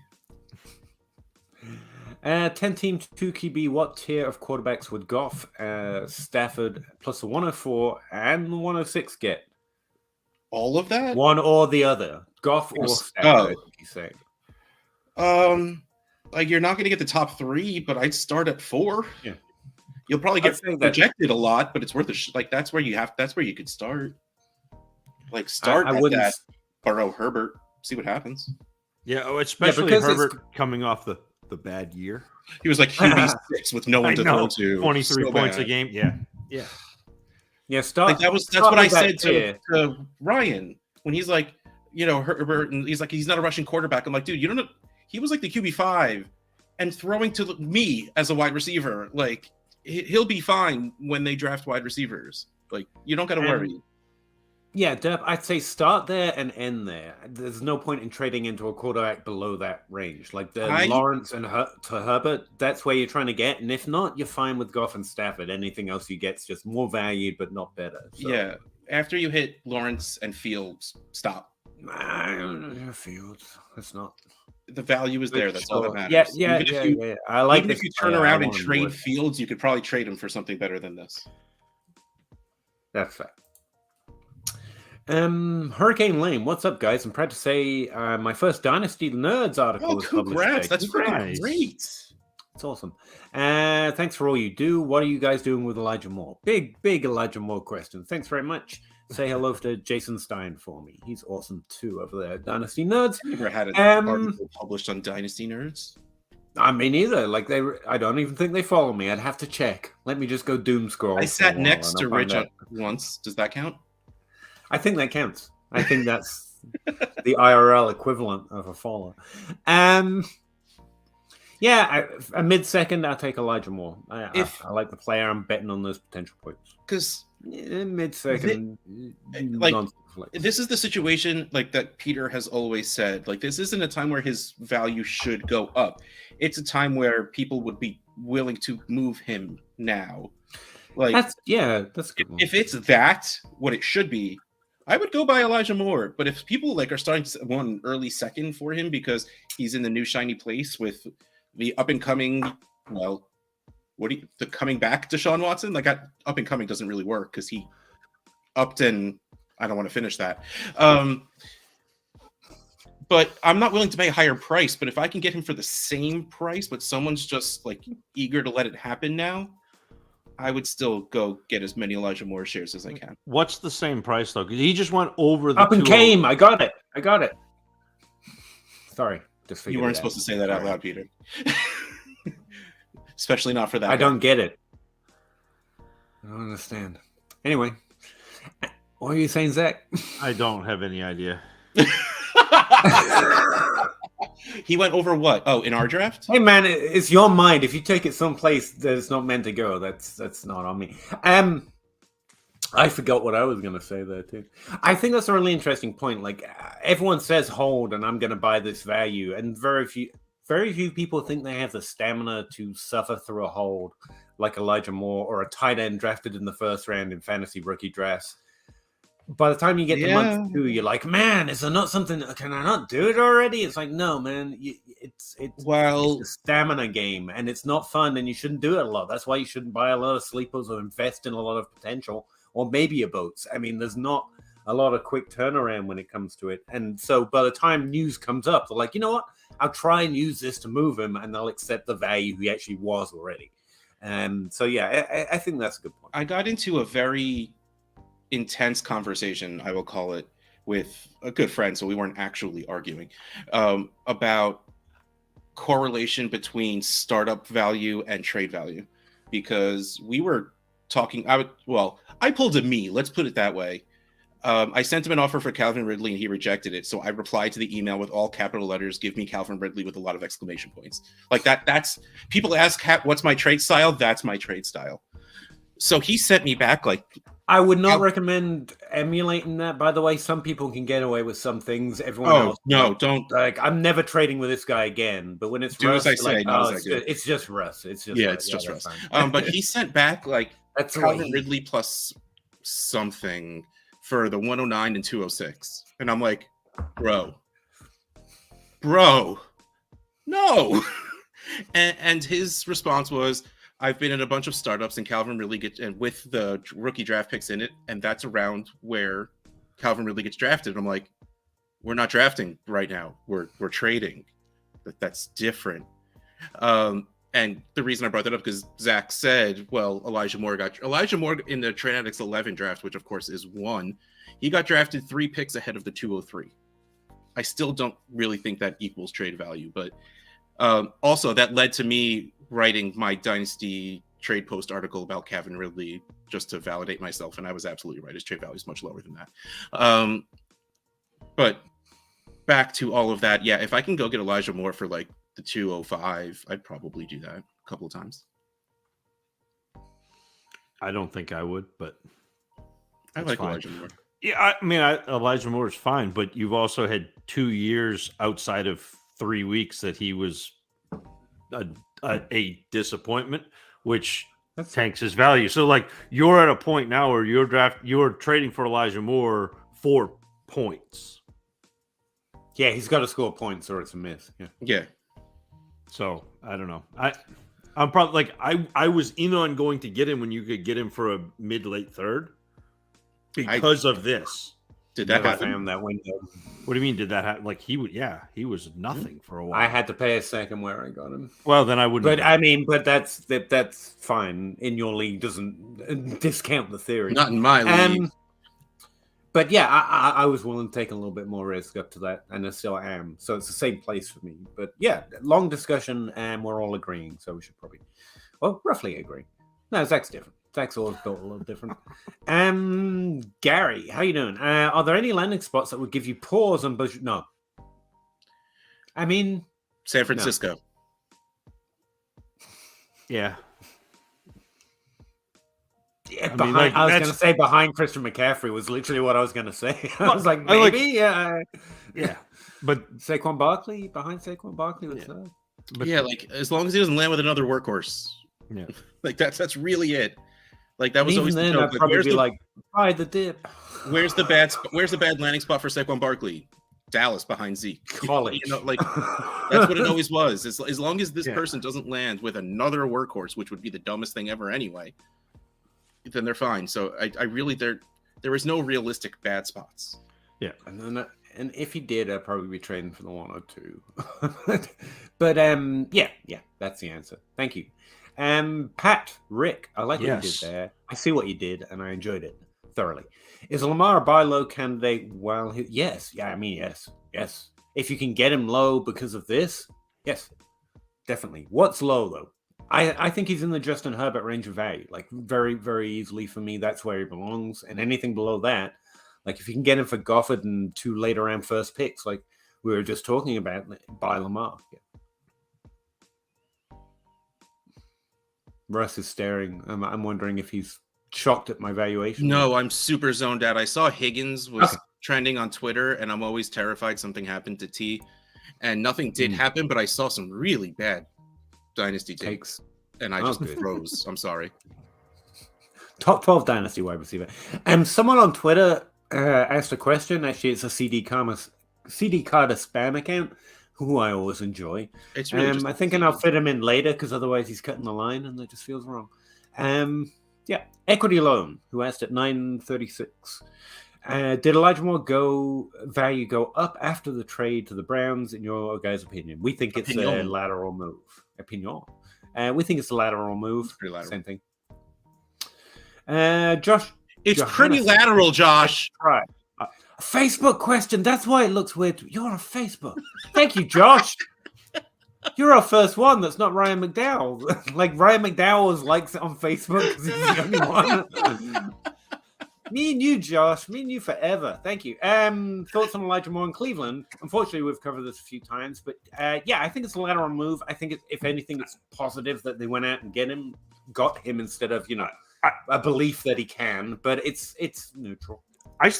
10-team 2 QB. What tier of quarterbacks would Goff, Stafford, plus the 104 and the 106 get? All of that? One or the other. Goff or Stafford, I think he's saying. You're not going to get the top 3, but I'd start at 4. Yeah. You'll probably get rejected a lot, but it's worth that's where you could start. Start at that Burrow Herbert, see what happens. Yeah, especially Herbert coming off the bad year. He was QB6 with no one to throw to. 23 points a game. Yeah. That's what I said to Ryan when he's Herbert, and he's not a rushing quarterback. I'm like, dude, you don't know. He was the QB5 and throwing to me as a wide receiver. He'll be fine when they draft wide receivers. You don't got to worry. Yeah, Derp, I'd say start there and end there. There's no point in trading into a quarterback below that range. Lawrence and to Herbert, that's where you're trying to get. And if not, you're fine with Goff and Stafford. Anything else you get's just more valued, but not better. So. Yeah, after you hit Lawrence and Fields, stop. Fields, that's not. the value is there. That's all that Sure. matters. Yeah. I like Even this if you turn player. I around and want him trade more. Fields, you could probably trade him for something better than this. That's fair. Hurricane Lane, what's up, guys? I'm proud to say my first Dynasty Nerds article was published congrats! today. That's freaking Nice. great. It's awesome. Thanks for all you do. What are you guys doing with Elijah Moore? Big Elijah Moore question. Thanks very much. Say hello to Jason Stein for me. He's awesome too over there at Dynasty Nerds. I never had an article published on Dynasty Nerds. I mean, either. Like I don't even think they follow me. I'd have to check. Let me just go doom scroll. I sat next to Rich once. Does that count? I think that counts. I think that's the IRL equivalent of a follow. Yeah, a mid-second, I'll take Elijah Moore. I like the player. I'm betting on those potential points. Because mid-second, this is the situation like that Peter has always said. Like, this isn't a time where his value should go up. It's a time where people would be willing to move him now. Like, that's a good one. If it's what it should be, I would go by Elijah Moore. But if people like are starting to want an early second for him because he's in the new shiny place with the up and coming, the coming back to Deshaun Watson, like up and coming doesn't really work because he upped and I don't want to finish that. But I'm not willing to pay a higher price. But if I can get him for the same price, but someone's just like eager to let it happen now, I would still go get as many Elijah Moore shares as I can. What's the same price though? Because he just went over the up and came. I got it. Sorry, you weren't supposed to say that out loud, Peter. Especially not for that. I don't get it. I don't understand. Anyway, what are you saying, Zach? I don't have any idea. He went over what? Oh, in our draft? Hey man, it's your mind. If you take it someplace that it's not meant to go, that's not on me. I forgot what I was going to say there too. I think that's a really interesting point. Like everyone says hold, and I'm going to buy this value, and very few people think they have the stamina to suffer through a hold, like Elijah Moore or a tight end drafted in the first round in fantasy rookie drafts. By the time you get to month 2, you're like, man, is there not something? Can I not do it already? It's like, no, man, it's a stamina game, and it's not fun, and you shouldn't do it a lot. That's why you shouldn't buy a lot of sleepers or invest in a lot of potential, or maybe a boats. I mean, there's not a lot of quick turnaround when it comes to it. And so by the time news comes up, they're like, you know what? I'll try and use this to move him, and they'll accept the value he actually was already. So yeah, I think that's a good point. I got into a very intense conversation, I will call it, with a good friend, so we weren't actually arguing, about correlation between startup value and trade value, because we were talking. I pulled a me. Let's put it that way. I sent him an offer for Calvin Ridley, and he rejected it. So I replied to the email with all capital letters, "Give me Calvin Ridley," with a lot of exclamation points. Like that. That's people ask, "What's my trade style?" That's my trade style. So he sent me back like. I would not recommend emulating that. By the way, some people can get away with some things. Everyone else, don't. Like, I'm never trading with this guy again. But when it's do Russ, as I say, it's just Russ. It's just it's just Russ. But he sent back like that's Calvin Ridley plus something for the 109 and 206, and I'm like, bro, no. and his response was, I've been in a bunch of startups, and Calvin Ridley and with the rookie draft picks in it, and that's around where Calvin Ridley gets drafted. And I'm like, we're not drafting right now. We're trading. That's different. And the reason I brought that up because Zach said, well, Elijah Moore in the Trade Addicts 11 draft, which of course is 1. He got drafted 3 picks ahead of the 203. I still don't really think that equals trade value, but also that led to me writing my Dynasty trade post article about Calvin Ridley just to validate myself, and I was absolutely right. His trade value is much lower than that. But back to all of that, yeah, if I can go get Elijah Moore for like the 205, I'd probably do that a couple of times. I don't think I would, but I like Elijah Moore. Yeah, I mean, Elijah Moore is fine, but you've also had 2 years outside of 3 weeks that he was a disappointment, which tanks his value. So, like, you're at a point now where you're trading for Elijah Moore for points. Yeah, he's got to score points or it's a miss. Yeah. Yeah. So I don't know. I'm probably like I was in on going to get him when you could get him for a mid-late third because of this. Did that Never happen? found that window. What do you mean? Did that happen? Like he was nothing for a while. I had to pay a second where I got him. Well, then I wouldn't. But I mean, but that's fine. In your league doesn't discount the theory. Not in my league. But yeah, I was willing to take a little bit more risk up to that, and I still am. So it's the same place for me. But yeah, long discussion, and we're all agreeing. So we should probably, well, roughly agree. No, Zach's different. Zach's always built a little different. Gary, how you doing? Are there any landing spots that would give you pause on budget? No. I mean, San Francisco. No. Yeah. Yeah, I mean, like, I was going to say behind Christian McCaffrey was literally what I was going to say. I was like, I maybe, yeah. But Saquon Barkley, behind Saquon Barkley was But, yeah, like as long as he doesn't land with another workhorse. Yeah. Like that's really it. Like that was even always then, the I'd joke. Like, probably be like, buy the dip. Where's the bad landing spot for Saquon Barkley? Dallas behind Zeke. College. You know, like that's what it always was. As long as this person doesn't land with another workhorse, which would be the dumbest thing ever anyway, then they're fine. So I really there is no realistic bad spots. Yeah. And if he did, I'd probably be trading for the 102. But yeah, that's the answer. Thank you. Pat, Rick, I like what you did there. I see what you did, and I enjoyed it thoroughly. Is Lamar a buy low candidate? Well, yes. Yeah, I mean, yes. If you can get him low because of this, yes, definitely. What's low, though? I think he's in the Justin Herbert range of value, like very, very easily for me. That's where he belongs. And anything below that, like if you can get him for Goffard and 2 later round first picks, like we were just talking about, buy Lamar. Yeah. Russ is staring. I'm wondering if he's shocked at my valuation. No, I'm super zoned out. I saw Higgins was trending on Twitter, and I'm always terrified something happened to T. And nothing did happen, but I saw some really bad Dynasty takes, and I just froze. I'm sorry. Top 12 Dynasty wide receiver. Someone on Twitter asked a question. Actually, it's a CD Carter spam account, who I always enjoy. It's really I think I'll fit him in later because otherwise he's cutting the line and that just feels wrong. Equity Loan, who asked at 936. Did Elijah Moore value go up after the trade to the Browns, in your guys' opinion? We think it's a lateral move. Opinion. We think it's a lateral move. Pretty lateral. Same thing. Josh. It's pretty lateral, Josh. Right. Facebook question. That's why it looks weird. You're on Facebook. Thank you, Josh. You're our first one that's not Ryan McDowell. Like Ryan McDowell was likes it on Facebook because he's the only one. Me and you, Josh. Me and you forever. Thank you. Thoughts on Elijah Moore in Cleveland? Unfortunately, we've covered this a few times, but yeah, I think it's a lateral move. I think if anything, it's positive that they went out and got him instead of a belief that he can. But it's neutral. I'm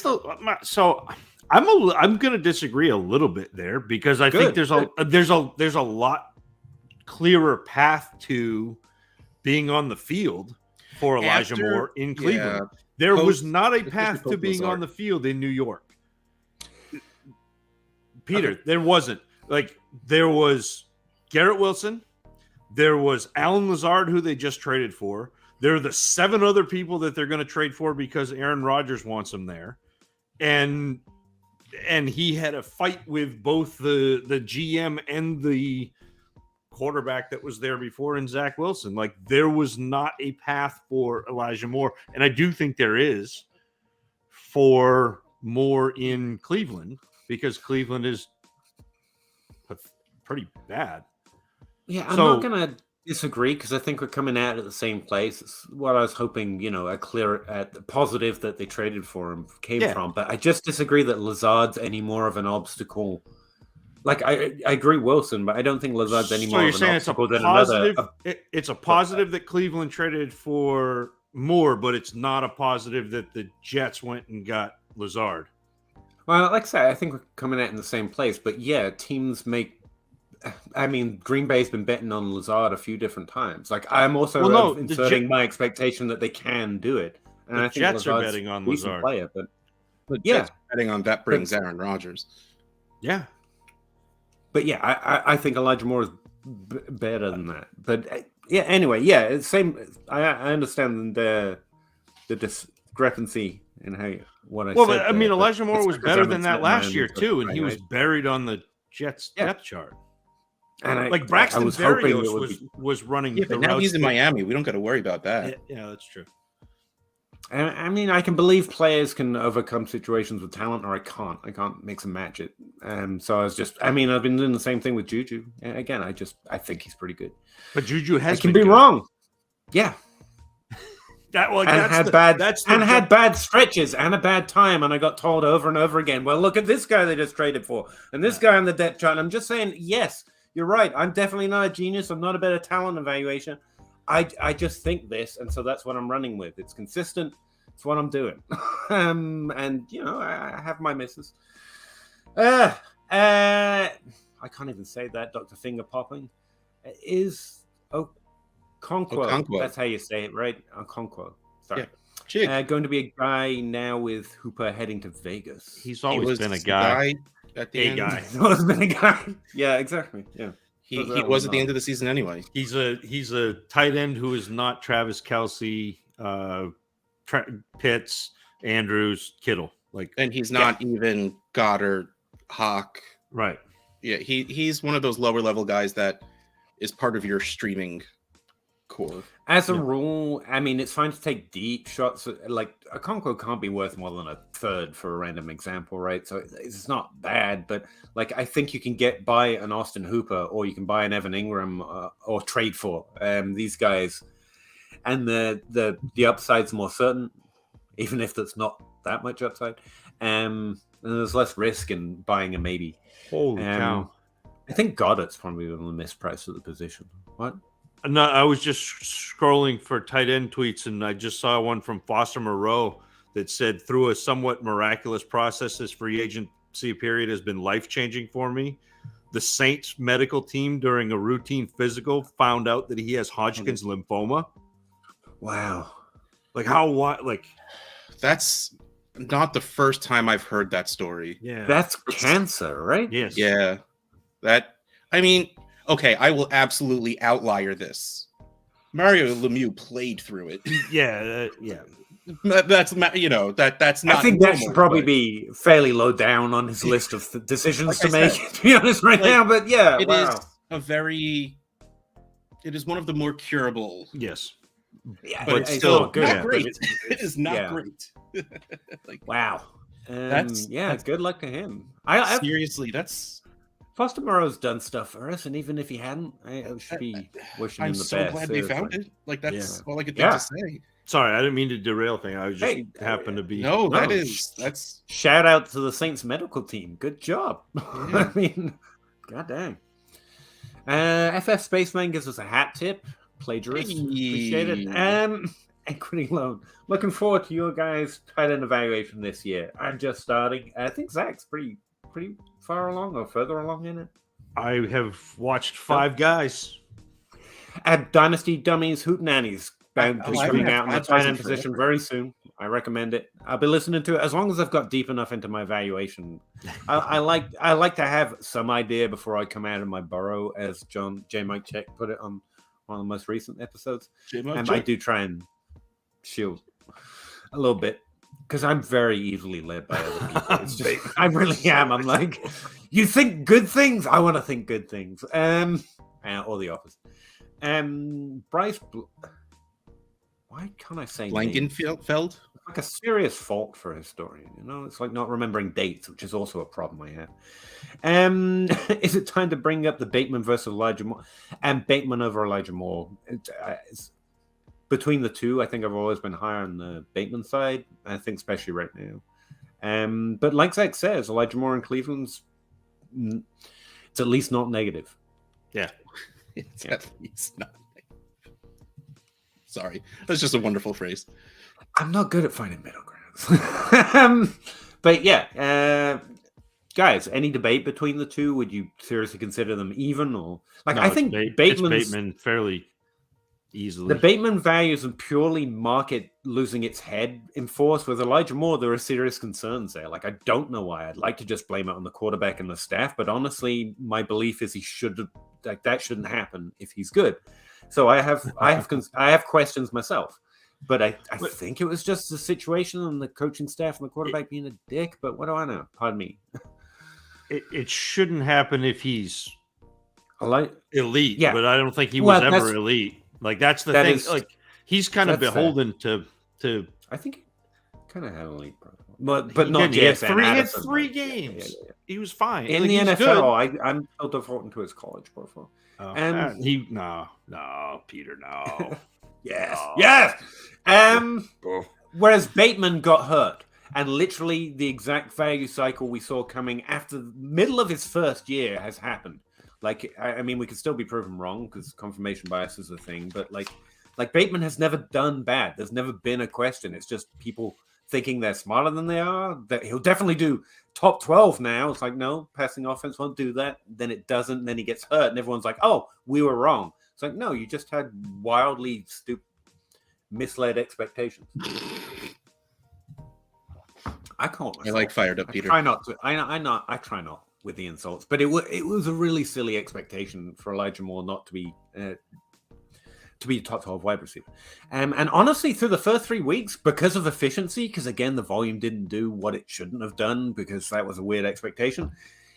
going to disagree a little bit there because I think there's a lot clearer path to being on the field for Elijah Moore in Cleveland. Yeah. There was not a path to being on the field in New York. Peter, there wasn't. Like, there was Garrett Wilson. There was Alan Lazard, who they just traded for. There are the 7 other people that they're going to trade for because Aaron Rodgers wants them there. And he had a fight with both the GM and the quarterback that was there before in Zach Wilson. Like, there was not a path for Elijah Moore. And I do think there is for Moore in Cleveland because Cleveland is pretty bad. Yeah, I'm not going to disagree because I think we're coming out at the same place. It's what I was hoping, a clear positive that they traded for him came from. But I just disagree that Lazard's any more of an obstacle. Like, I agree Wilson, but I don't think Lazard's any more of an obstacle than another. It's a positive that Cleveland traded for Moore, but it's not a positive that the Jets went and got Lazard. Well, like I said, I think we're coming out in the same place. But yeah, teams make... I mean, Green Bay's been betting on Lazard a few different times. Like, I'm also inserting my expectation that they can do it. And I think Jets are Lazard's betting on a decent Lazard. player, but Jets betting on that brings Aaron Rodgers. Yeah. but yeah, I think Elijah Moore is better than that. But yeah, anyway, yeah, it's same. I understand the discrepancy in what I said. Well, I mean, there, but Elijah Moore it's was because better I'm than that upset last man year and too, and stuff, he was right? buried on the Jets depth chart. And Like Braxton was hoping it Berrios would be. was running Yeah, the but now routes he's in that- Miami. We don't got to worry about that. Yeah, that's true. I mean, I can believe players can overcome situations with talent, or I can't. I can't mix and match it. So I was just. I mean, I've been doing the same thing with Juju. Again, I think he's pretty good. But Juju has I can been be good. wrong. Yeah, had bad stretches and a bad time, and I got told over and over again, well, look at this guy they just traded for, and this guy on the depth chart. And I'm just saying, yes, you're right. I'm definitely not a genius. I'm not a better talent evaluation. I just think this, and so that's what I'm running with. It's consistent. It's what I'm doing. And I have my misses. I can't even say that. Dr. Finger Popping is Okonkwo. That's how you say it, right? Okonkwo. Sorry. Yeah. Going to be a guy now with Hooper heading to Vegas. He's always been a guy. At the end. Guy. He's always been a guy. Yeah, exactly. Yeah. He was at the end of the season anyway. He's a tight end who is not Travis Kelce, Pitts, Andrews, Kittle. And he's not even Goddard, Hawk. Right. Yeah, he's one of those lower level guys that is part of your streaming core. As a rule, I mean, it's fine to take deep shots. Like a Okonkwo can't be worth more than a third for a random example, right? So it's not bad, but I think you can get by an Austin Hooper, or you can buy an Evan Ingram, or trade for these guys, and the upside's more certain, even if that's not that much upside. And there's less risk in buying a maybe. Holy cow! I think Goddard's probably one of the mispriced of the position. What? No, I was just scrolling for tight end tweets, and I just saw one from Foster Moreau that said, through a somewhat miraculous process, this free agency period has been life-changing for me. The Saints medical team, during a routine physical, found out that he has Hodgkin's lymphoma. Wow. That's not the first time I've heard that story. Yeah. That's cancer, right? Yes. Yeah. Okay, I will absolutely outlier this. Mario Lemieux played through it. Yeah. That's not. I think that should probably be fairly low down on his list of decisions to make. To be honest, now, but yeah, it is one of the more curable. Yes. Yeah, but it's still not good. not great. It is not great. Wow. That's good luck to him. Seriously, that's. Foster Moreau's done stuff for us, and even if he hadn't, I should be wishing him the best. I'm so glad they found it. That's all I could think to say. Sorry, I didn't mean to derail thing. I was just happened to be. No, that's shout out to the Saints medical team. Good job. Yeah. I mean, god dang. FF Spaceman gives us a hat tip. Plagiarist. Appreciate it. Equity loan. Looking forward to your guys' tight end evaluation this year. I'm just starting. I think Zach's pretty far along or further along in it. I have watched 5 guys. At Dynasty Dummies Hootenannies. Coming out in the tight end position very soon. I recommend it. I'll be listening to it as long as I've got deep enough into my evaluation. I like to have some idea before I come out of my burrow, as J. Mike Check put it on one of the most recent episodes. I do try and shield a little bit because I'm very easily led by other people. It's just, I really am. I'm like, you think good things? I want to think good things. Or the opposite. Bryce. Why can't I say Blankenfeld? Like a serious fault for a historian, It's like not remembering dates, which is also a problem I have. Is it time to bring up the Bateman versus Elijah Moore? And Bateman over Elijah Moore. It's between the two, I think I've always been higher on the Bateman side. I think especially right now. But like Zach says, Elijah Moore in Cleveland's it's at least not negative. Yeah. It's at least not. Sorry, that's just a wonderful phrase. I'm not good at finding middle grounds. But yeah, guys, any debate between the two? Would you seriously consider them even, or I think Bateman fairly easily. The Bateman values and purely market losing its head in force. With Elijah Moore, there are serious concerns there. Like, I don't know why. I'd like to just blame it on the quarterback and the staff, but honestly, my belief is he should have, like, that shouldn't happen if he's good. So I have questions myself, but I think it was just the situation and the coaching staff and the quarterback being a dick. But what do I know? Pardon me. It shouldn't happen if he's elite, yeah. But I don't think he was ever elite. Like, that's the thing. Is, like, he's kind of beholden to. I think he kind of had elite profile, but not. He had three games. Yeah. He was fine in the NFL. I'm still defaulting to his college profile. Oh, no, Peter, no. yes. Whereas Bateman got hurt, and literally the exact value cycle we saw coming after the middle of his first year has happened. Like, I mean, we could still be proven wrong because confirmation bias is a thing, but like Bateman has never done bad. There's never been a question. It's just people thinking they're smarter than they are. That he'll definitely do top 12 now. It's like, no, passing offense won't do that. Then it doesn't. Then he gets hurt, and everyone's like, oh, we were wrong. It's like, no, you just had wildly stupid, misled expectations. I can't. I like fired up, Peter. I try not to. I try not with the insults, but it was a really silly expectation for Elijah Moore not to be a top 12 wide receiver. And honestly, through the first 3 weeks, because of efficiency, because again, the volume didn't do what it shouldn't have done because that was a weird expectation,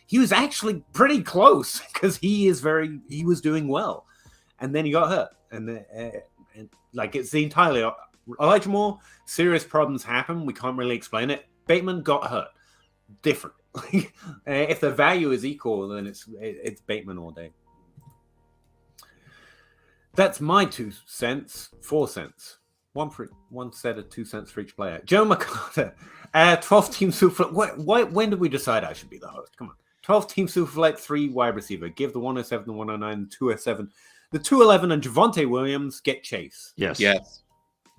he was actually pretty close because he was doing well. And then he got hurt. And like, it's the entirely... Elijah Moore, serious problems happen. We can't really explain it. Bateman got hurt. Different. If the value is equal, then it's Bateman all day. That's my 2 cents, 4 cents. One set of 2 cents for each player. Joe McCarter, 12-team Superflex. When did we decide I should be the host? Come on. 12-team Superflex, 3 wide receiver. Give the 107, the 109, the 207, the 211, and Javonte Williams get Chase. Yes.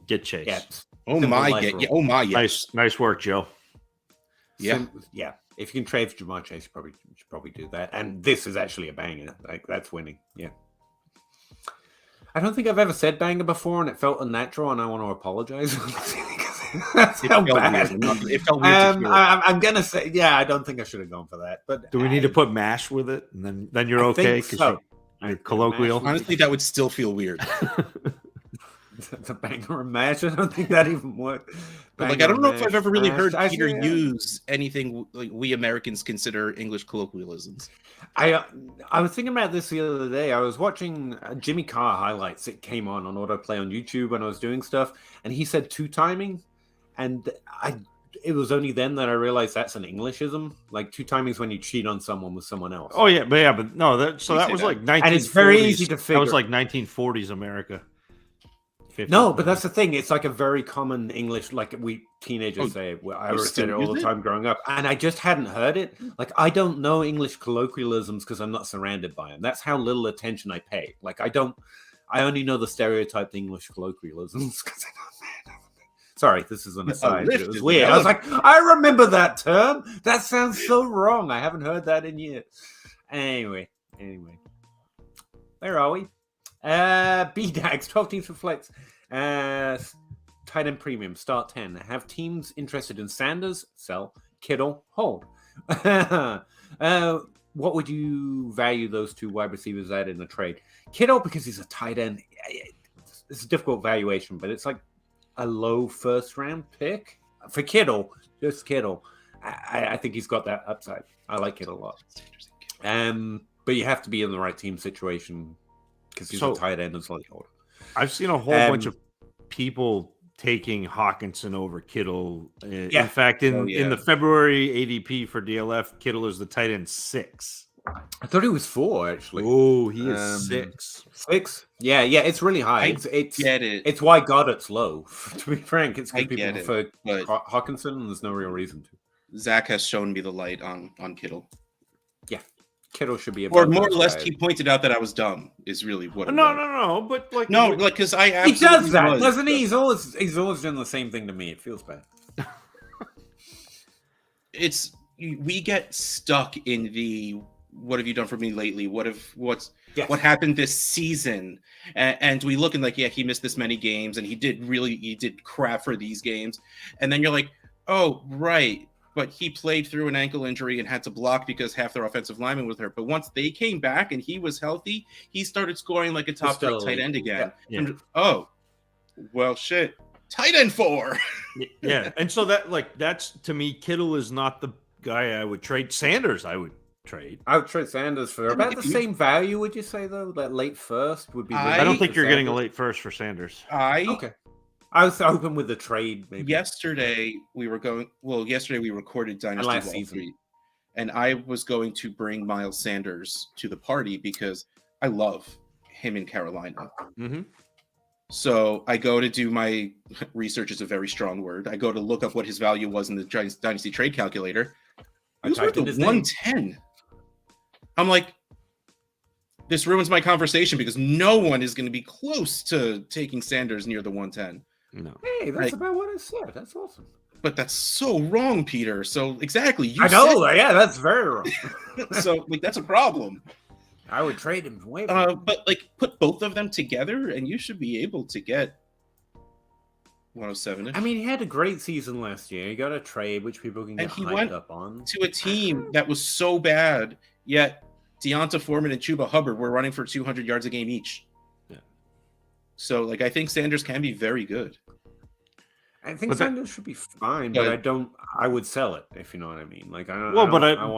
Get Chase. Yes. Oh my. Yes. Nice work, Joe. Yeah. Yeah. If you can trade for Jamar Chase, you should probably do that. And this is actually a banger. Like, that's winning. Yeah. I don't think I've ever said banger before, and it felt unnatural, and I want to apologize. That's how bad. It felt weird. I'm gonna say, yeah. I don't think I should have gone for that. But do we need to put mash with it, and then you're okay because you're colloquial? Honestly, that would still feel weird. The banger and mash. I don't think that even worked. Like, I don't know if I've ever really heard Peter use anything like we Americans consider English colloquialisms. I was thinking about this the other day. I was watching Jimmy Carr highlights. It came on autoplay on YouTube when I was doing stuff, and he said two timing, and it was only then that I realized that's an Englishism. Like, two timings when you cheat on someone with someone else. Oh yeah, but no, that was like 1940s. And it's very easy to figure. That was like 1940s America. No, but that's the thing. It's like a very common English, like we teenagers say. I said it all the time growing up, and I just hadn't heard it. Like, I don't know English colloquialisms because I'm not surrounded by them. That's how little attention I pay. Like, I only know the stereotyped English colloquialisms. Sorry, this is an aside. But it was weird. I was like, I remember that term. That sounds so wrong. I haven't heard that in years. Anyway, where are we? BDAGs, 12 teams for flex. Tight end premium, start 10. Have teams interested in Sanders? Sell. Kittle? Hold. What would you value those two wide receivers at in a trade? Kittle, because he's a tight end. It's a difficult valuation, but it's like a low first round pick. For Kittle, just Kittle. I think he's got that upside. I like Kittle a lot. But you have to be in the right team situation because he's a tight end and slightly older. I've seen a whole bunch of people taking Hawkinson over Kittle. In fact, in the February ADP for DLF, Kittle is the tight end 6. I thought he was 4, actually. Oh, he is 6. 6? Yeah, it's really high. It's why Goddard's low. To be frank, it's because people prefer Hawkinson, and there's no real reason to. Zach has shown me the light on Kittle. Yeah. Kittle should be or more or less he pointed out that I was dumb is really what it was. No, but because I absolutely he does that, doesn't he? He's always doing the same thing to me. It feels bad. We get stuck in the what have you done for me lately? What Yes. happened this season? And we look and like, yeah, he missed this many games and he did crap for these games. And then you're like, oh, right. But he played through an ankle injury and had to block because half their offensive lineman was hurt. But once they came back and he was healthy, he started scoring like a top 3 tight end again. Yeah. Oh, well, shit. Tight end 4. Yeah. And so that's to me, Kittle is not the guy I would trade. Sanders, I would trade. I would trade Sanders for about the same value, would you say, though? That late first would be. I don't think you're getting a late first for Sanders. Okay. I was hoping with the trade. Maybe. Yesterday we recorded Dynasty last Wall season. Street, and I was going to bring Miles Sanders to the party because I love him in Carolina. Mm-hmm. So I go to do my research, is a very strong word. I go to look up what his value was in the Dynasty trade calculator. He was worth 110. I'm like, this ruins my conversation because no one is going to be close to taking Sanders near the 110. No. Hey, that's about what I said. That's awesome. But that's so wrong, Peter. So exactly, I know. Yeah, that's very wrong. So like that's a problem. I would trade him way. But like put both of them together, and you should be able to get 107. I mean, he had a great season last year. He got a trade, which people can get And he hyped went up on. to a team that was so bad, yet Deonta Foreman and Chuba Hubbard were running for 200 yards a game each. Yeah. So like I think Sanders can be very good. I think Sanders should be fine, but I would sell it if you know what I mean. Like I don't. Well,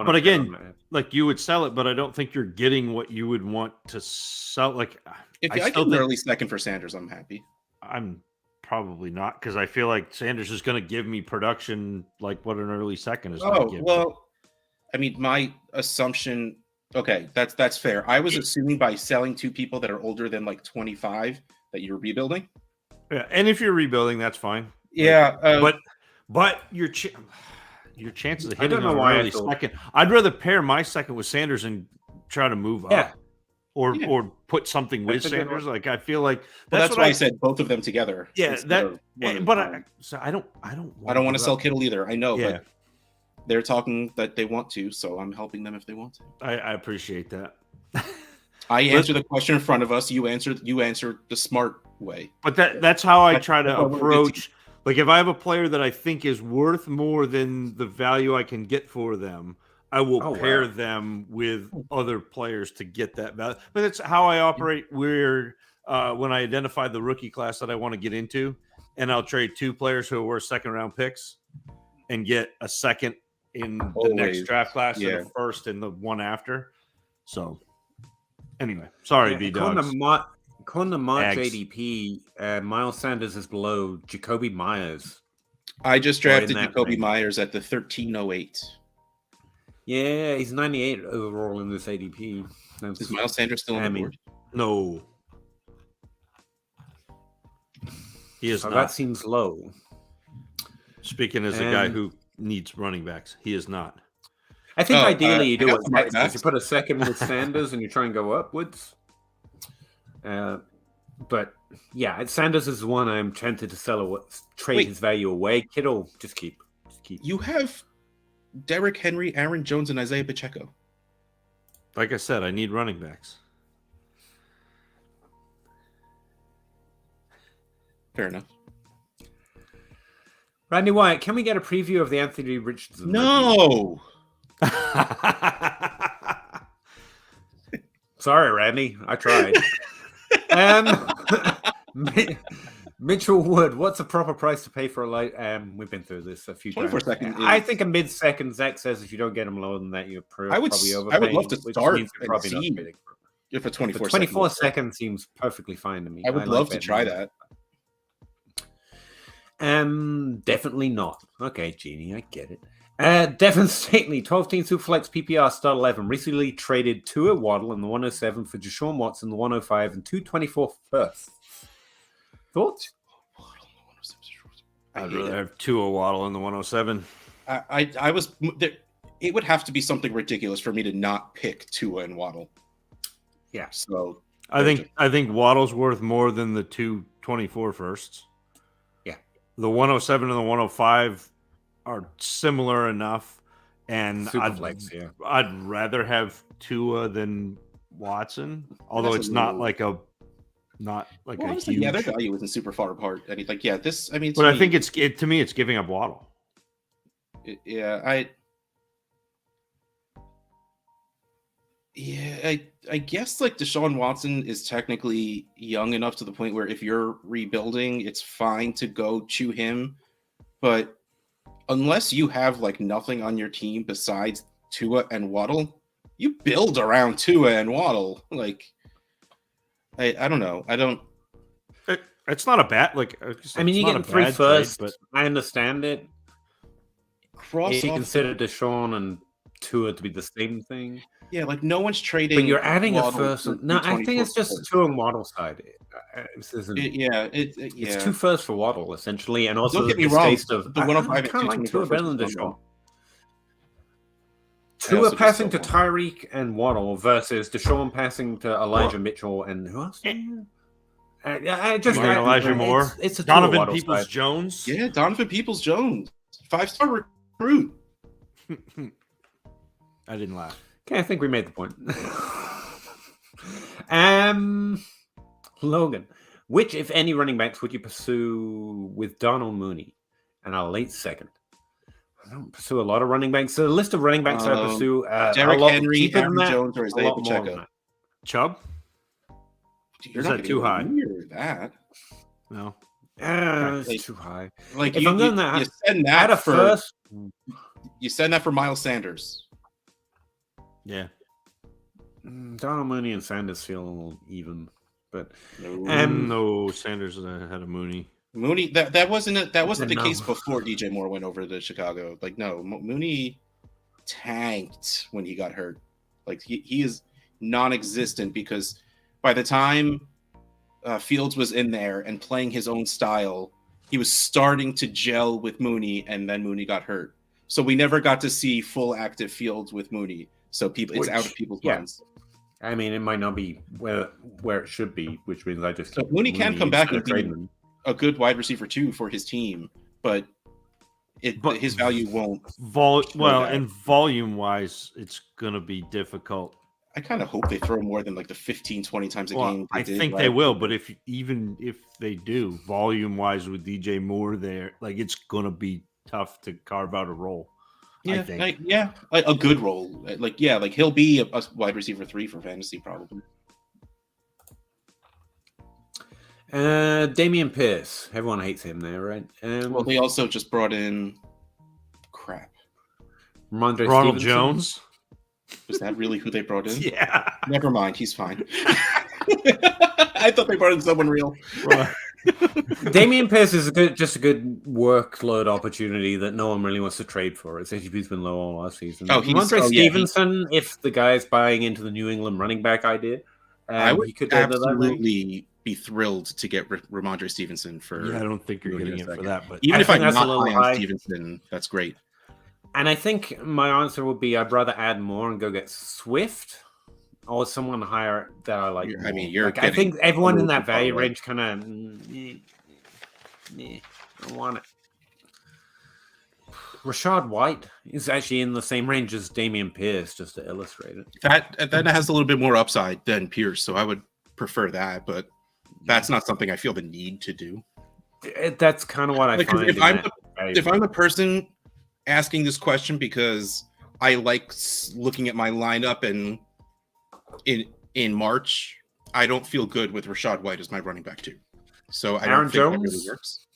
but again, like you would sell it, but I don't think you're getting what you would want to sell. Like if I get an early second for Sanders, I'm happy. I'm probably not because I feel like Sanders is going to give me production like what an early second is. Oh well, I mean my assumption. Okay, that's fair. I was assuming by selling 2 people that are older than like 25 that you're rebuilding. Yeah, and if you're rebuilding, that's fine. Yeah, but your chances of hitting know on why an early second. I'd rather pair my second with Sanders and try to move up, or put something with Sanders. Like I feel like that's why I said both of them together. Yeah, I don't want to sell Kittle either. I know, but they're talking that they want to, so I'm helping them if they want to. I appreciate that. I answer the question in front of us. You answer the smart way. But that's how I try to approach. Like if I have a player that I think is worth more than the value I can get for them, I will pair them with other players to get that value. But that's how I operate. When I identify the rookie class that I want to get into, and I'll trade 2 players who are worth second-round picks and get a second in the next draft class and a first in the one after. So anyway, sorry, B-Dogs. According to March ADP, Miles Sanders is below Jacoby Myers. I just drafted Jacoby Myers at the 1308. Yeah, he's 98 overall in this ADP. Is Miles Sanders still on the board? No. He is not. That seems low. Speaking as a guy who needs running backs, he is not. I think ideally you do it next. You put a second with Sanders and you try and go upwards. But yeah, Sanders is one I'm tempted to sell or trade his value away. Kittle, just keep. You have Derrick Henry, Aaron Jones, and Isaiah Pacheco. Like I said, I need running backs. Fair enough. Randy Wyatt, can we get a preview of the Anthony Richardson? No. Sorry, Randy. I tried. Mitchell Wood, what's a proper price to pay for a light? We've been through this a few times. 24 seconds. I think a mid-second. Zach says if you don't get him lower than that, you're probably overpaying. I would love to start and probably see if a 24 seconds seems perfectly fine to me. I would love to try that. Definitely not. Okay, Jeannie, I get it. Devin Stately, 12-team Superflex PPR start 11. Recently traded Tua Waddle in the 107 for Deshaun Watson in the 105 and 224 first. Thoughts? I'd rather have Tua Waddle in the 107. I was. It would have to be something ridiculous for me to not pick Tua and Waddle. Yeah. So I think Waddle's worth more than the 224 firsts. Yeah. The 107 and the 105 are similar enough, and Superflex, I'd rather have Tua than Watson, although That's it's a not little- like a honestly, huge. their value isn't super far apart. I mean, like, this. I mean, But I think to me, it's giving up Waddle. I guess like Deshaun Watson is technically young enough to the point where if you're rebuilding, it's fine to go chew him. But unless you have like nothing on your team besides Tua and Waddle, you build around Tua and Waddle. Like, I don't know. I don't. It's not a bad I mean, you're getting 3 firsts, but I understand it. Cross You off consider Deshaun and Tua to be the same thing. Yeah, like no one's trading. But you're adding a Waddle first. for No, I think it's 24 just Tua and Waddle side. It's 2 firsts for Waddle essentially, and also Don't get me this wrong. taste of The 105 I and kind of like 224 Tua better than firsts is Deshaun. I Tua also just passing to don't Tyreek and Waddle versus Deshaun passing to Elijah Mitchell and who else? I just Elijah Moore, It's a Donovan Waddle Peoples side. Jones. Yeah, Donovan Peoples-Jones, 5-star recruit. I didn't laugh. Okay, I think we made the point. Logan, which, if any, running backs would you pursue with Darnell Mooney and a late second? I don't pursue a lot of running backs. So the list of running backs I pursue Derrick a lot Henry, cheaper than Aaron that, Jones, or a Isaiah lot more than Pacheco. that. Chubb? You're Is not that too getting high? near that. No. It's Like- too high. Like If you, I'm doing you, that, you send Add that a for first. you send that for Miles Sanders. Yeah. Darnell Mooney and Sanders feel even, but No. No, Sanders ahead of Mooney. Mooney, that wasn't the No. case before DJ Moore went over to Chicago. Like, no, Mooney tanked when he got hurt. Like he is non-existent because by the time Fields was in there and playing his own style, he was starting to gel with Mooney, and then Mooney got hurt. So we never got to see full active Fields with Mooney. So it's out of people's minds. I mean, it might not be where it should be, which means I just So Mooney can come back and trade be him. a good wide receiver too for his team, but his value won't. And volume wise, it's gonna be difficult. I kind of hope they throw more than like the 15, 20 times a Well, game. I think they will, but if they do, volume wise with DJ Moore there, like it's gonna be tough to carve out a role. Yeah, I think. a good role. Like he'll be a wide receiver 3 for fantasy probably. Damian Pierce. Everyone hates him there, right? Well, they also just brought in crap. Ramondre Ronald Stevenson. Jones. Was that really who they brought in? Yeah. Never mind, he's fine. I thought they brought in someone real. Damian Pierce is just a good workload opportunity that no one really wants to trade for. It's ATP's been low all last season. Stevenson, if the guy's buying into the New England running back idea, I would he could go to that league. absolutely be thrilled to get Ramondre Stevenson for. Yeah, I don't think you're getting it for that, but Even if think I'm that's a not little high on high. Stevenson, that's great. And I think my answer would be I'd rather add more and go get Swift or someone higher that I like. I mean, more. I think everyone in that value range kind of. I don't want it. Rashad White is actually in the same range as Damian Pierce, just to illustrate it. That has a little bit more upside than Pierce, so I would prefer that, but that's not something I feel the need to do. That's kind of what I find. If I'm the person asking this question because I like looking at my lineup and in March, I don't feel good with Rashad White as my running back too. So I don't think that really works.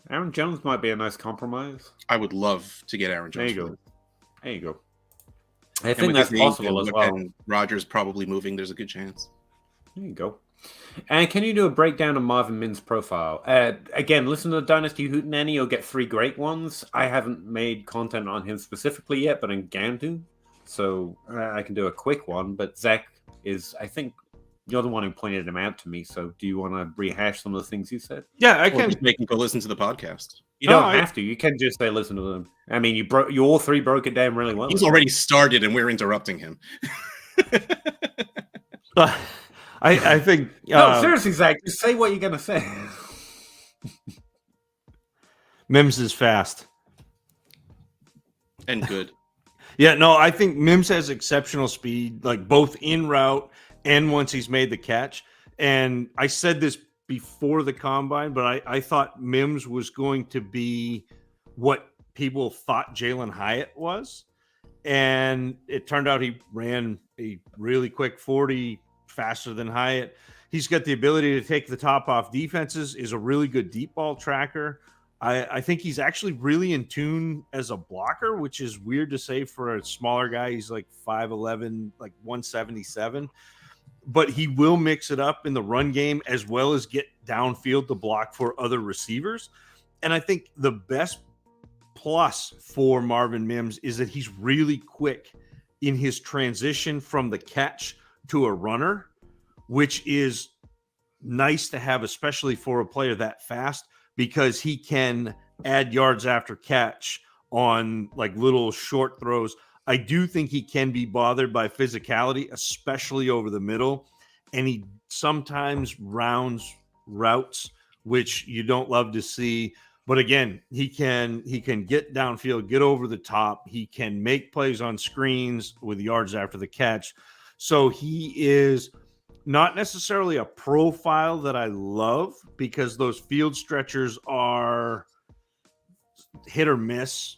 Aaron Jones might be a nice compromise. I would love to get Aaron Jones. There you go. I think that's possible as well. And Rodgers probably moving. There's a good chance. There you go. And can you do a breakdown of Marvin Minn's profile? Again, listen to the Dynasty Hootenanny. You'll get 3 great ones. I haven't made content on him specifically yet, but I'm going to. So I can do a quick one. But Zach is, I think, you're the one who pointed him out to me. So do you want to rehash some of the things you said? Yeah, I Or can. just make him go listen to the podcast. You don't have to. You can just say listen to them. I mean, you all 3 broke it down really well. He's already started, and we're interrupting him. I think. No, seriously, Zach, just say what you're going to say. Mims is fast. And good. Yeah, no, I think Mims has exceptional speed, like both in route and once he's made the catch. And I said this before the combine, but I thought Mims was going to be what people thought Jalen Hyatt was. And it turned out he ran a really quick 40 faster than Hyatt. He's got the ability to take the top off defenses, is a really good deep ball tracker. I think he's actually really in tune as a blocker, which is weird to say for a smaller guy. He's like 5'11", like 177. But he will mix it up in the run game as well as get downfield to block for other receivers. And I think the best plus for Marvin Mims is that he's really quick in his transition from the catch to a runner, which is nice to have, especially for a player that fast, because he can add yards after catch on like little short throws. I do think he can be bothered by physicality, especially over the middle. And he sometimes rounds routes, which you don't love to see. But again, he can get downfield, get over the top. He can make plays on screens with yards after the catch. So he is not necessarily a profile that I love because those field stretchers are hit or miss.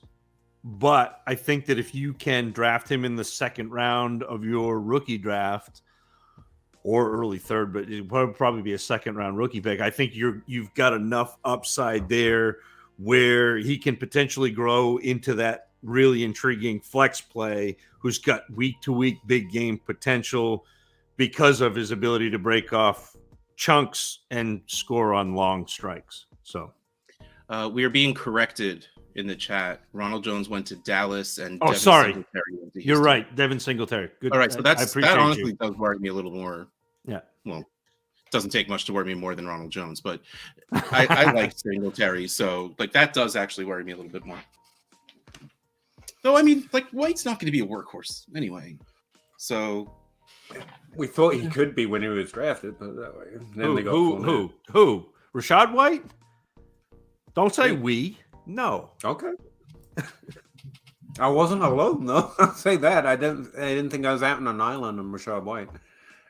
But I think that if you can draft him in the second round of your rookie draft or early third, but it would probably be a second round rookie pick, I think you've got enough upside there where he can potentially grow into that really intriguing flex play who's got week to week big game potential because of his ability to break off chunks and score on long strikes. So we are being corrected in the chat. Ronald Jones went to Dallas and Devin Singletary went to You're right, Devin Singletary. Good. All right, so that honestly does worry me a little more. Yeah. Well, it doesn't take much to worry me more than Ronald Jones, but I like Singletary, so like that does actually worry me a little bit more. Though I mean, like White's not going to be a workhorse anyway, so. We thought he could be when he was drafted, but that way. Then Who? Rashad White? Don't say we. No. Okay. I wasn't alone though. I'll say that. I didn't think I was out on an island on Rashad White.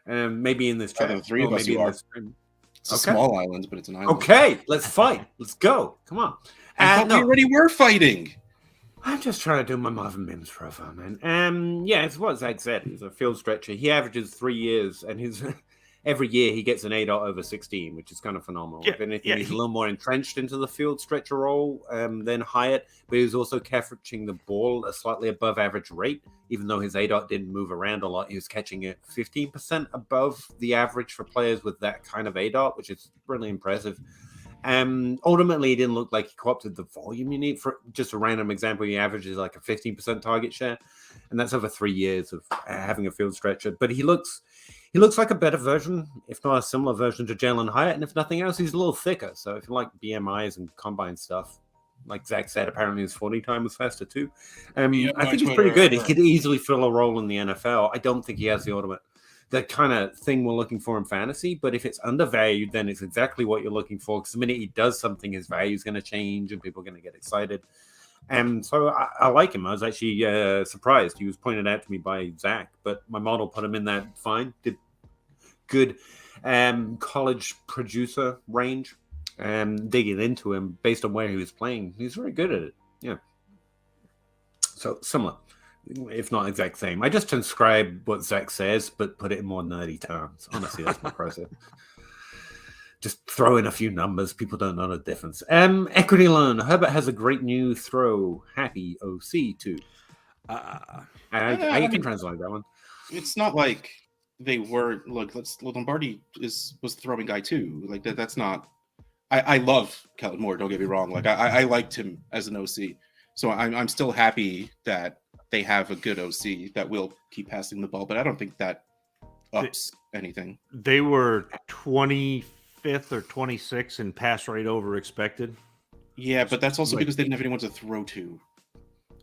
Maybe in this chat. The three of us are. It's a small island, but it's an island. Okay, let's fight. Let's go. Come on. We already were fighting. I'm just trying to do my Marvin Mims profile, man. Yeah, it's what Zach said. He's a field stretcher. He averages 3 years, and every year he gets an ADOT over 16, which is kind of phenomenal. If anything, he's a little more entrenched into the field stretcher role than Hyatt, but he was also catching the ball a slightly above average rate, even though his ADOT didn't move around a lot. He was catching it 15% above the average for players with that kind of ADOT, which is really impressive. Ultimately, it didn't look like he co-opted the volume you need. For just a random example, he averages like a 15% target share, and that's over 3 years of having a field stretcher. But he looks like a better version, if not a similar version to Jalen Hyatt, and if nothing else, he's a little thicker. So if you like BMIs and combine stuff, like Zach said, apparently his 40 time was faster too. I think he's pretty good. He could easily fill a role in the NFL. I don't think he has the kind of thing we're looking for in fantasy, but if it's undervalued, then it's exactly what you're looking for, because the minute he does something, his value is going to change and people are going to get excited. And so I like him. I was actually surprised. He was pointed out to me by Zach, but my model put him in that fine, did good college producer range. Digging into him based on where he was playing, he's very good at it. Yeah. So similar, if not exact same. I just transcribe what Zach says, but put it in more nerdy terms. Honestly, that's my process. Just throw in a few numbers. People don't know the difference. Equity loan. Herbert has a great new throw. Happy OC too. I can translate that one. It's not like they were. Look, Lombardi was the throwing guy too. Like that. That's not. I love Kellen Moore. Don't get me wrong. Like I liked him as an OC. So I'm still happy that they have a good OC that will keep passing the ball. But I don't think that ups anything. They were 25th or 26th in pass rate over expected. Yeah, but that's also because they didn't have anyone to throw to.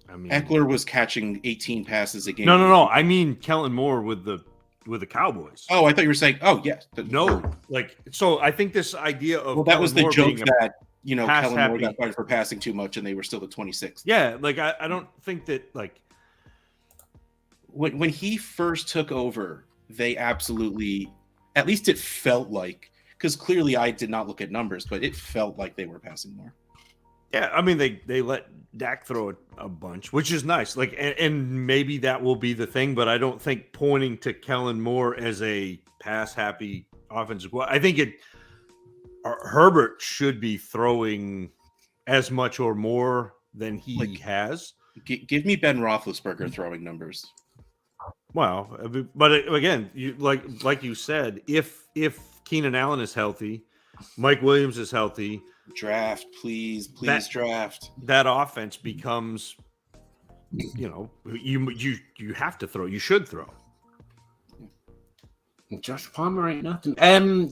I mean, Eckler was catching 18 passes a game. No. I mean, Kellen Moore with the Cowboys. Oh, I thought you were saying. Oh, yes. So I think this idea of that was the joke that Kellen Moore got fired for passing too much, and they were still the 26th. Yeah, like I don't think that when he first took over, they absolutely, at least it felt like, because clearly I did not look at numbers, but it felt like they were passing more. Yeah, I mean they let Dak throw a bunch, which is nice. Like, and maybe that will be the thing, but I don't think pointing to Kellen Moore as a pass happy offensive. I think Herbert should be throwing as much or more than he has. Give me Ben Roethlisberger throwing numbers. Well, but again, you like you said, if Keenan Allen is healthy, Mike Williams is healthy. Draft, please draft. That offense becomes, you have to throw. You should throw. Josh Palmer ain't nothing.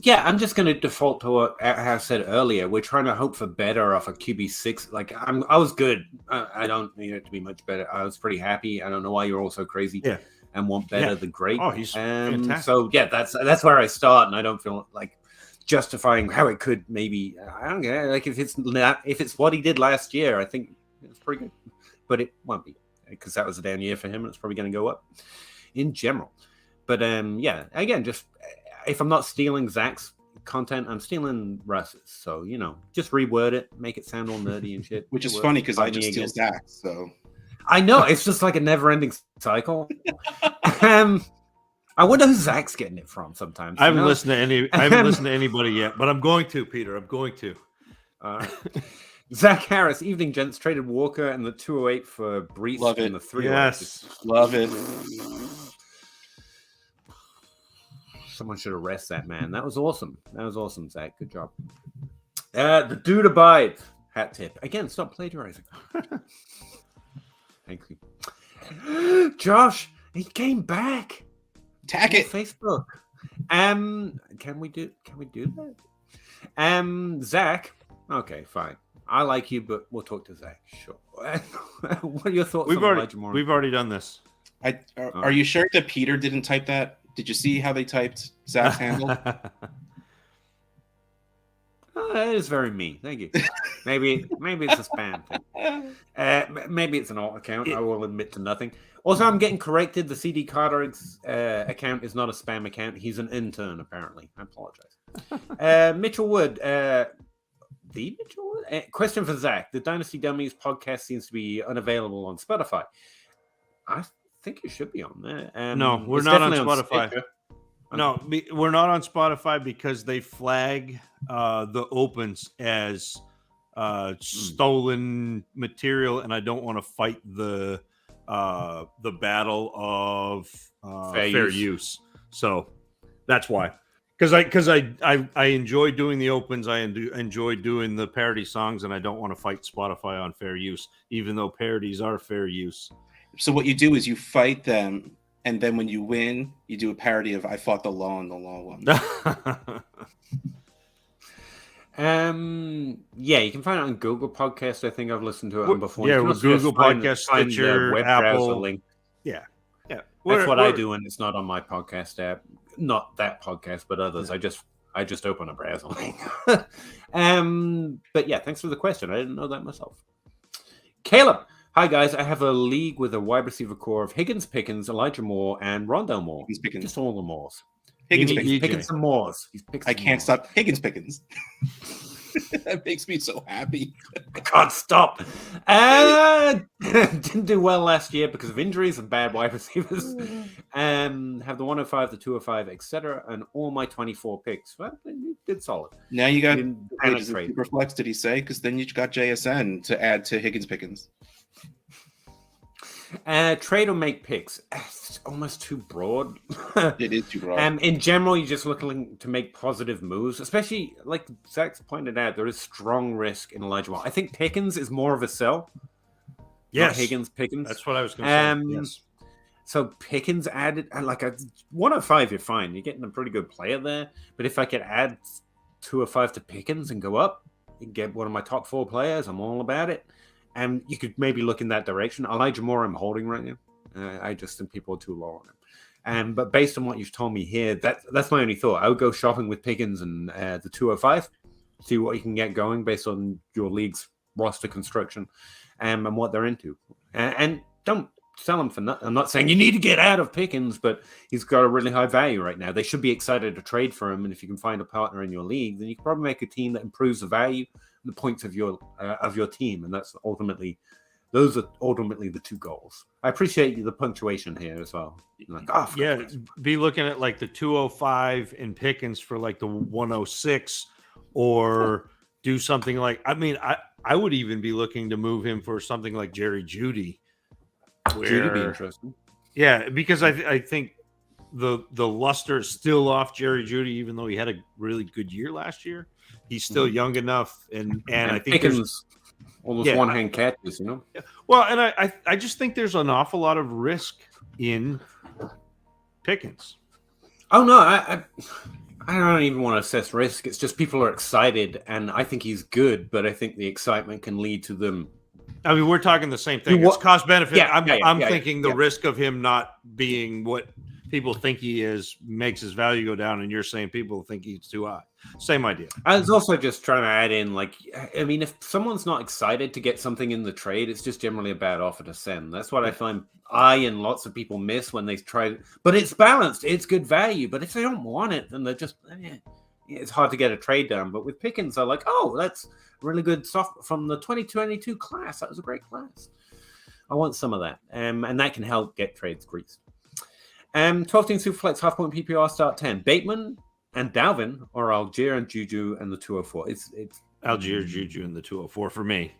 Yeah, I'm just going to default to what I said earlier. We're trying to hope for better off a QB6. Like I was good. I don't need it to be much better. I was pretty happy. I don't know why you're all so crazy and want better than great. Oh, he's fantastic. So yeah, that's where I start, and I don't feel like justifying how it could maybe. I don't care. Like if it's what he did last year, I think it's pretty good, but it won't be because that was a down year for him. And it's probably going to go up in general. But yeah, again, just if I'm not stealing Zach's content, I'm stealing Russ's. So just reword it, make it sound all nerdy and shit. Which is funny because I just steal Zach. So I know it's just like a never-ending cycle. I wonder who Zach's getting it from. Sometimes I haven't listened to anybody yet, but I'm going to, Peter. I'm going to. Zach Harris, evening gents, traded Walker and the 208 for Brees and the 308. Yes, love it. Someone should arrest that man. That was awesome. Zach. Good job. The dude abides. Hat tip. Again, stop plagiarizing. Thank you. Josh, he came back. Tack it. Facebook. Can we do that? Zach. Okay, fine. I like you, but we'll talk to Zach. Sure. What are your thoughts on Elijah Moore? We've already done this. Are you sure that Peter didn't type that? Did you see how they typed Zach's handle? That is very mean. Thank you. Maybe it's a spam thing. Maybe it's an alt account. I will admit to nothing. Also, I'm getting corrected. The CD Carter account is not a spam account. He's an intern, apparently. I apologize. Mitchell Wood. The Mitchell Wood? Question for Zach. The Dynasty Dummies podcast seems to be unavailable on Spotify. I think it should be on there. No, we're not on Spotify. No, we're not on Spotify because they flag the opens as stolen material, and I don't want to fight the battle of fair use. So that's why. Because I enjoy doing the opens, I enjoy doing the parody songs, and I don't want to fight Spotify on fair use, even though parodies are fair use. So what you do is you fight them, and then when you win, you do a parody of "I fought the law and the law won." Yeah, you can find it on Google Podcast. I think I've listened to it on before. Yeah, with Google Podcast, Stitcher, web Apple browser link. Yeah. That's what I do, and it's not on my podcast app. Not that podcast, but others. Yeah. I just open a browser link. But yeah, thanks for the question. I didn't know that myself. Caleb. Hi, guys. I have a league with a wide receiver core of Higgins, Pickens, Elijah Moore, and Rondell Moore. Just all the Moores. Higgins, Pickens, and Moores. I can't stop. Higgins, Pickens. That makes me so happy. I can't stop. Didn't do well last year because of injuries and bad wide receivers. Have the 105, the 205, etc., and all my 24 picks. Well, you did solid. Now you got Superflex, did he say? Because then you got JSN to add to Higgins, Pickens. Trade or make picks. It's almost too broad. It is too broad. In general, you're just looking to make positive moves, especially like Zach's pointed out, there is strong risk in Elijah Moore. I think Pickens is more of a sell. Yes. Higgins, Pickens. That's what I was going to say. Yes. So Pickens added, like a 105, you're fine. You're getting a pretty good player there. But if I could add 205 to Pickens and go up and get one of my top 4 players, I'm all about it. And you could maybe look in that direction. Elijah Moore, I'm holding right now. I just think people are too low on him. But based on what you've told me here, that's my only thought. I would go shopping with Pickens and the 205, see what you can get going based on your league's roster construction and what they're into. And don't sell him for nothing. I'm not saying you need to get out of Pickens, but he's got a really high value right now. They should be excited to trade for him, and if you can find a partner in your league, then you can probably make a team that improves the value and the points of your team, and those are ultimately the two goals. I appreciate the punctuation here as well. Be looking at like the 205 in Pickens for like the 106, or do something like, I would even be looking to move him for something like Jerry Jeudy. Jeudy would be interesting. Yeah, because I think the luster is still off Jerry Jeudy, even though he had a really good year last year. He's still young enough, and I think Pickens almost one-hand catches, Well, and I just think there's an awful lot of risk in Pickens. Oh no, I don't even want to assess risk. It's just people are excited, and I think he's good, but I think the excitement can lead to them. I mean, we're talking the same thing. It's cost benefit. Yeah, I'm thinking the risk of him not being what people think he is makes his value go down, and you're saying people think he's too high. Same idea. I was also just trying to add in, if someone's not excited to get something in the trade, it's just generally a bad offer to send. That's what I find I and lots of people miss when they try. But it's balanced. It's good value. But if they don't want it, then they're just, it's hard to get a trade done. But with Pickens, they're like, oh, that's really good stuff from the 2022 class. That was a great class. I want some of that. And that can help get trades greased. 12-team Superflex half-point PPR start 10. Bateman and Dalvin, or Algier and Juju and the 204. It's Algier, Juju, and the 204 for me.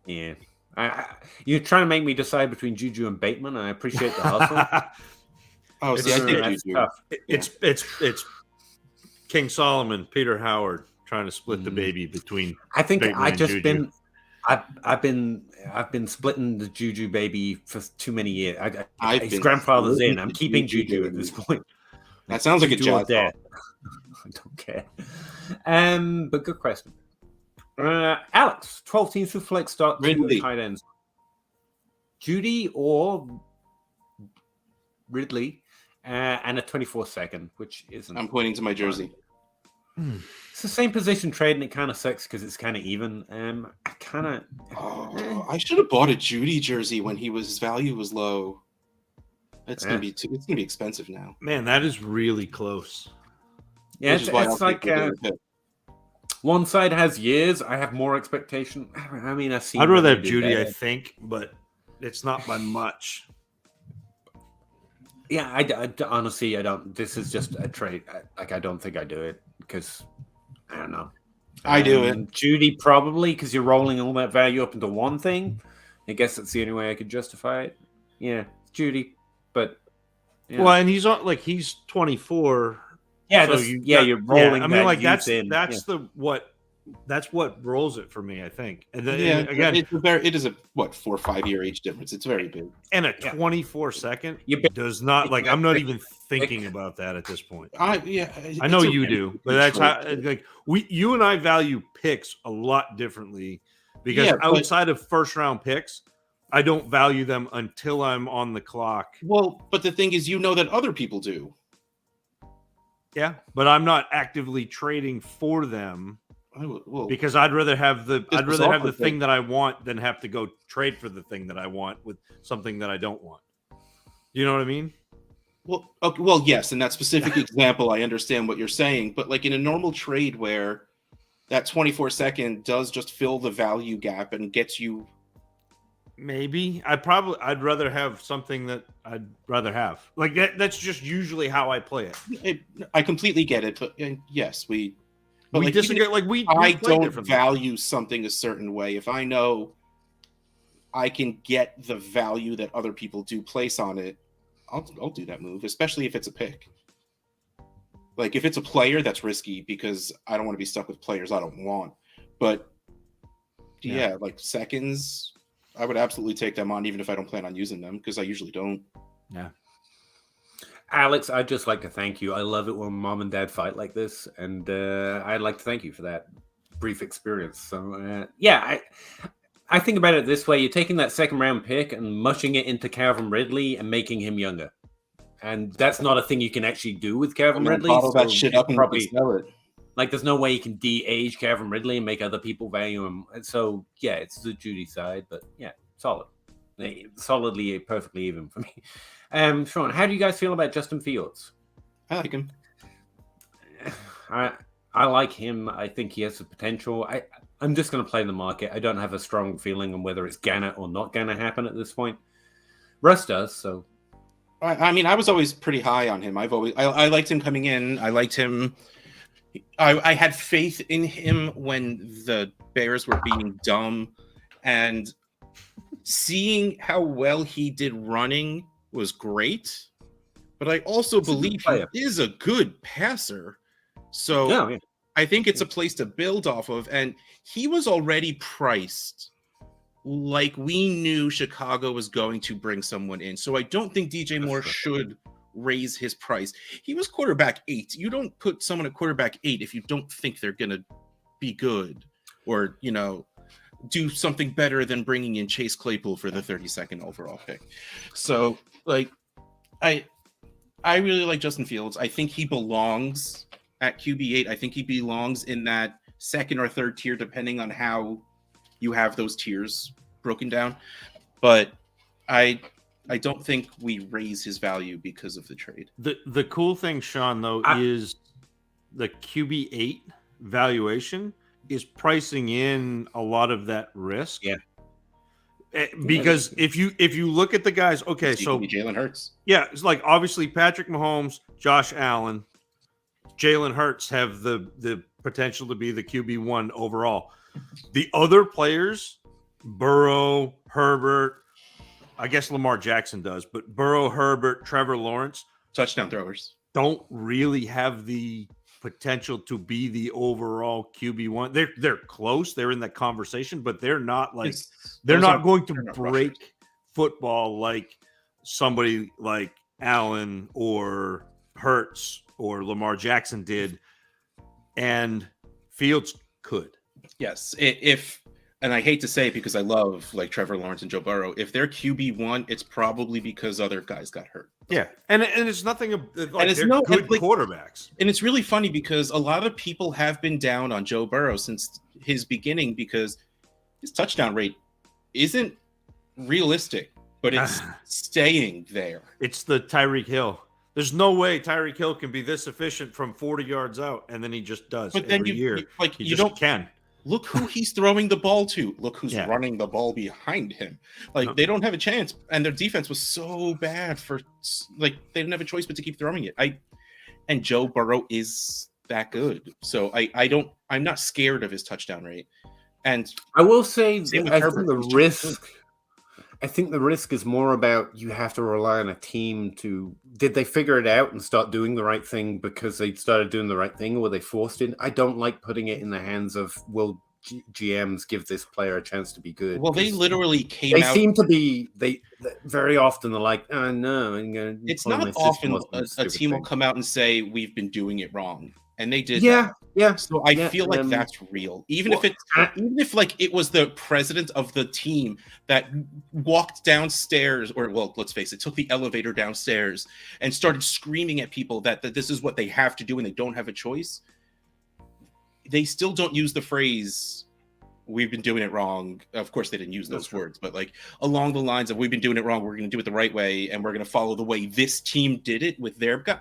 Yeah. You're trying to make me decide between Juju and Bateman, and I appreciate the hustle. I think Juju. It's King Solomon, Peter Howard trying to split the baby between. I think Bateman I've just Juju. I've been splitting the Juju baby for too many years. His been grandfather's in. I'm keeping Juju at this point. That sounds like a Juju or job. dead. I don't care. But good question. Alex, 12-team Superflex start Ridley. tight ends. Judy or Ridley, and a 24-second, which isn't. I'm pointing to my jersey. It's the same position trade, and it kind of sucks because it's kind of even. I should have bought a Judy jersey when his value was low. It's gonna be expensive now. Man, that is really close. Yeah, it's like one side has years. I have more expectation. I mean, I've seen. I'd rather have Judy, I think, but it's not by much. Yeah, I honestly, I don't. This is just a trade. I don't think I do it because I don't know. I do it. Judy probably because you're rolling all that value up into one thing. I guess that's the only way I could justify it. Yeah, Judy, but well, and he's 24. Yeah, so you're rolling. I mean, like that's what rolls it for me, I think. And then again, it is a 4 or 5 year age difference. It's very big. And a 24-second does not I'm not even thinking about that at this point. I know you do, but that's how you and I value picks a lot differently because outside of first round picks, I don't value them until I'm on the clock. Well, but the thing is, that other people do. Yeah, but I'm not actively trading for them because I'd rather have the thing that I want than have to go trade for the thing that I want with something that I don't want. You know what I mean? Well, okay, yes. In that specific example, I understand what you're saying, but like in a normal trade where that 24-second does just fill the value gap and gets you. Maybe I'd rather have something that I'd rather have. Like that's just usually how I play it. I completely get it, but yes, we disagree. I don't value something a certain way. If I know I can get the value that other people do place on it, I'll do that move, especially if it's a pick. Like if it's a player, that's risky because I don't want to be stuck with players I don't want. But yeah, like seconds, I would absolutely take them on even if I don't plan on using them because I usually don't. Yeah. Alex, I'd just like to thank you. I love it when mom and dad fight like this, and I'd like to thank you for that brief experience. So, I think about it this way. You're taking that second round pick and mushing it into Calvin Ridley and making him younger. And that's not a thing you can actually do with Calvin Ridley. Bottle that shit up and probably sell it. Like, there's no way you can de-age Calvin Ridley and make other people value him. And so, yeah, it's the Judy side, but yeah, solid. solidly, perfectly even for me. Sean, how do you guys feel about Justin Fields? I like him. I like him. I think he has the potential. I'm just going to play the market. I don't have a strong feeling on whether it's gonna or not gonna happen at this point. Russ does, so. I mean, I was always pretty high on him. I liked him coming in. I liked him. I had faith in him when the Bears were being dumb, and seeing how well he did running was great. But I also believe he is a good passer. So yeah. I think it's a place to build off of. And he was already priced like we knew Chicago was going to bring someone in. So I don't think DJ Moore should raise his price. He was quarterback 8. You don't put someone at quarterback 8 if you don't think they're going to be good or, do something better than bringing in Chase Claypool for the 32nd overall pick. So, I really like Justin Fields. I think he belongs at QB8. I think he belongs in that second or third tier, depending on how you have those tiers broken down. But I don't think we raise his value because of the trade. The cool thing, Sean, though, is the QB8 valuation is pricing in a lot of that risk. Yeah. Because if you look at the guys, okay, so Jalen Hurts. Yeah, it's like obviously Patrick Mahomes, Josh Allen, Jalen Hurts have the potential to be the QB1 overall. The other players, Burrow, Herbert, I guess Lamar Jackson does, but Burrow, Herbert, Trevor Lawrence, touchdown throwers, don't really have the potential to be the overall QB1. They're close. They're in that conversation, but they're not like they're not going to break football like somebody like Allen or Hurts or Lamar Jackson did, and Fields could. Yes, and I hate to say it because I love like Trevor Lawrence and Joe Burrow. If they're QB1, it's probably because other guys got hurt. Yeah, and it's nothing. Like, and it's they're good quarterbacks. And it's really funny because a lot of people have been down on Joe Burrow since his beginning because his touchdown rate isn't realistic, but it's staying there. It's the Tyreek Hill. There's no way Tyreek Hill can be this efficient from 40 yards out, and then he just does. But then you don't can. Look who he's throwing the ball to. Look who's running the ball behind him. They don't have a chance, and their defense was so bad they didn't have a choice but to keep throwing it. And Joe Burrow is that good, so I'm not scared of his touchdown rate. And I will say, I think the risk is more about you have to rely on a team to. Did they figure it out and start doing the right thing because they started doing the right thing, or were they forced in? I don't like putting it in the hands of GMs give this player a chance to be good. Well, they literally came They out. seem to be. They very often they're like, oh no, it's not often a team will come out and say we've been doing it wrong. And they did. Yeah. So I feel like that's real. Even if it was the president of the team that walked downstairs, or let's face it, took the elevator downstairs and started screaming at people that this is what they have to do and they don't have a choice. They still don't use the phrase "we've been doing it wrong." Of course, they didn't use those words, but along the lines of "we've been doing it wrong, we're going to do it the right way, and we're going to follow the way this team did it with their guy."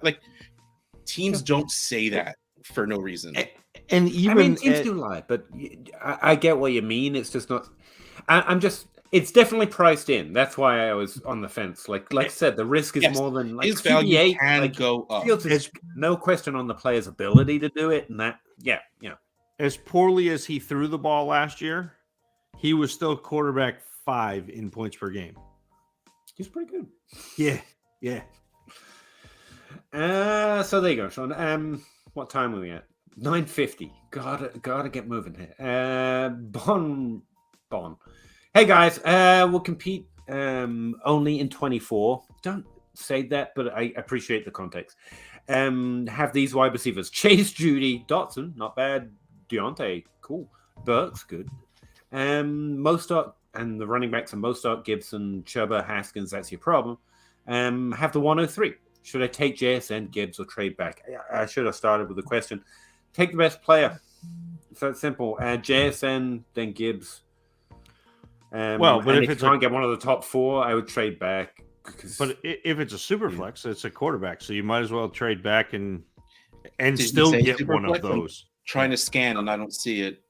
Teams don't say that for no reason. And even teams do lie, but I get what you mean. It's just not. It's definitely priced in. That's why I was on the fence. Like I said, the risk is more than his value can go up. There's no question on the player's ability to do it, and that as poorly as he threw the ball last year, he was still quarterback 5 in points per game. He's pretty good. Yeah. So there you go, Sean. What time are we at? 9:50. Gotta get moving here. Bon. Hey guys, we'll compete only in 24. Don't say that, but I appreciate the context. Have these wide receivers: Chase, Judy, Dotson, not bad. Deontay, cool. Burks, good. Mostert and the running backs are Mostert, Gibson, Chuba, Haskins. That's your problem. Have the 103. Should I take JSN, Gibbs, or trade back? I should have started with the question. Take the best player. So it's simple. JSN, then Gibbs. But and if you it's can't get one of the top 4, I would trade back. But if it's a super flex, it's a quarterback, so you might as well trade back and Did you still say get one of Superflex? I'm those. trying to scan and I don't see it.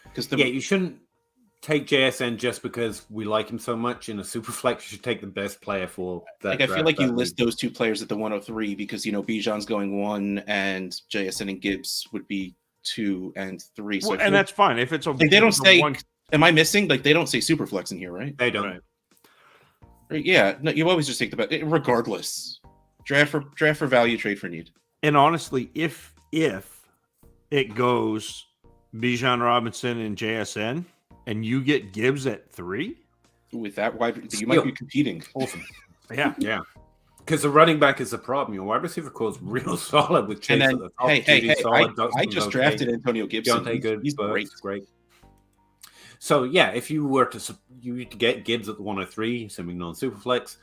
Because you shouldn't take JSN just because we like him so much. In a super flex, you should take the best player for that. Like, I feel like you list those 2 players at the 103 because Bijan's going 1 and JSN and Gibbs would be 2 and 3. So and that's fine if it's a. Like, they don't say. Am I missing? Like, they don't say Superflex in here, right? They don't. Right. Yeah. No, you always just take the best. Regardless, draft for value, trade for need. And honestly, if it goes Bijan Robinson and JSN, and you get Gibbs at 3, with that wide, you might be competing. Awesome. Yeah. Because the running back is the problem. Your wide receiver core is real solid with Chase at the top. Hey, I just drafted Antonio Gibson. He's great. So yeah, if you were to get Gibbs at the 103, assuming non-super flex,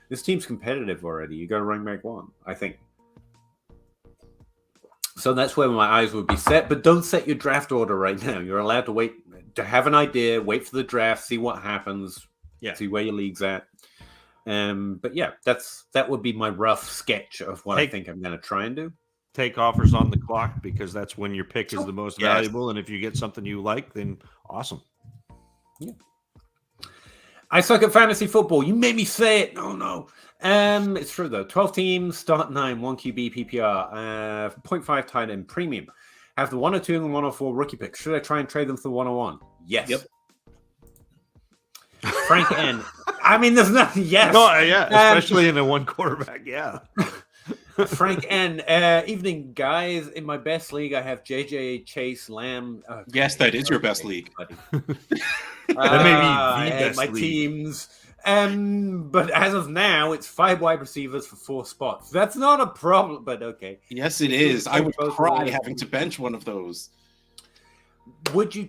this team's competitive already. You got to running back 1, I think. So that's where my eyes would be set. But don't set your draft order right now. You're allowed to wait to have an idea, wait for the draft, see what happens, see where your league's at. But yeah, that would be my rough sketch of what I think I'm going to try and do. Take offers on the clock because that's when your pick is the most valuable. And if you get something you like, then awesome. Yeah. I suck at fantasy football. You made me say it. No. It's true though. 12 teams, start 9, 1 QB PPR, 0.5 tight end premium. Have the 102 and 104 rookie picks. Should I try and trade them for the 101? Yes. Yep. Frank N. I mean, there's nothing. Yes. No, yeah, especially in a 1 quarterback. Yeah. Frank N. Evening, guys. In my best league, I have JJ, Chase, Lamb. Yes, that is your best league. That may be the best my league. Teams. But as of now, it's 5 wide receivers for 4 spots. That's not a problem, but okay. Yes, it is. I would cry having to bench one of those. Would you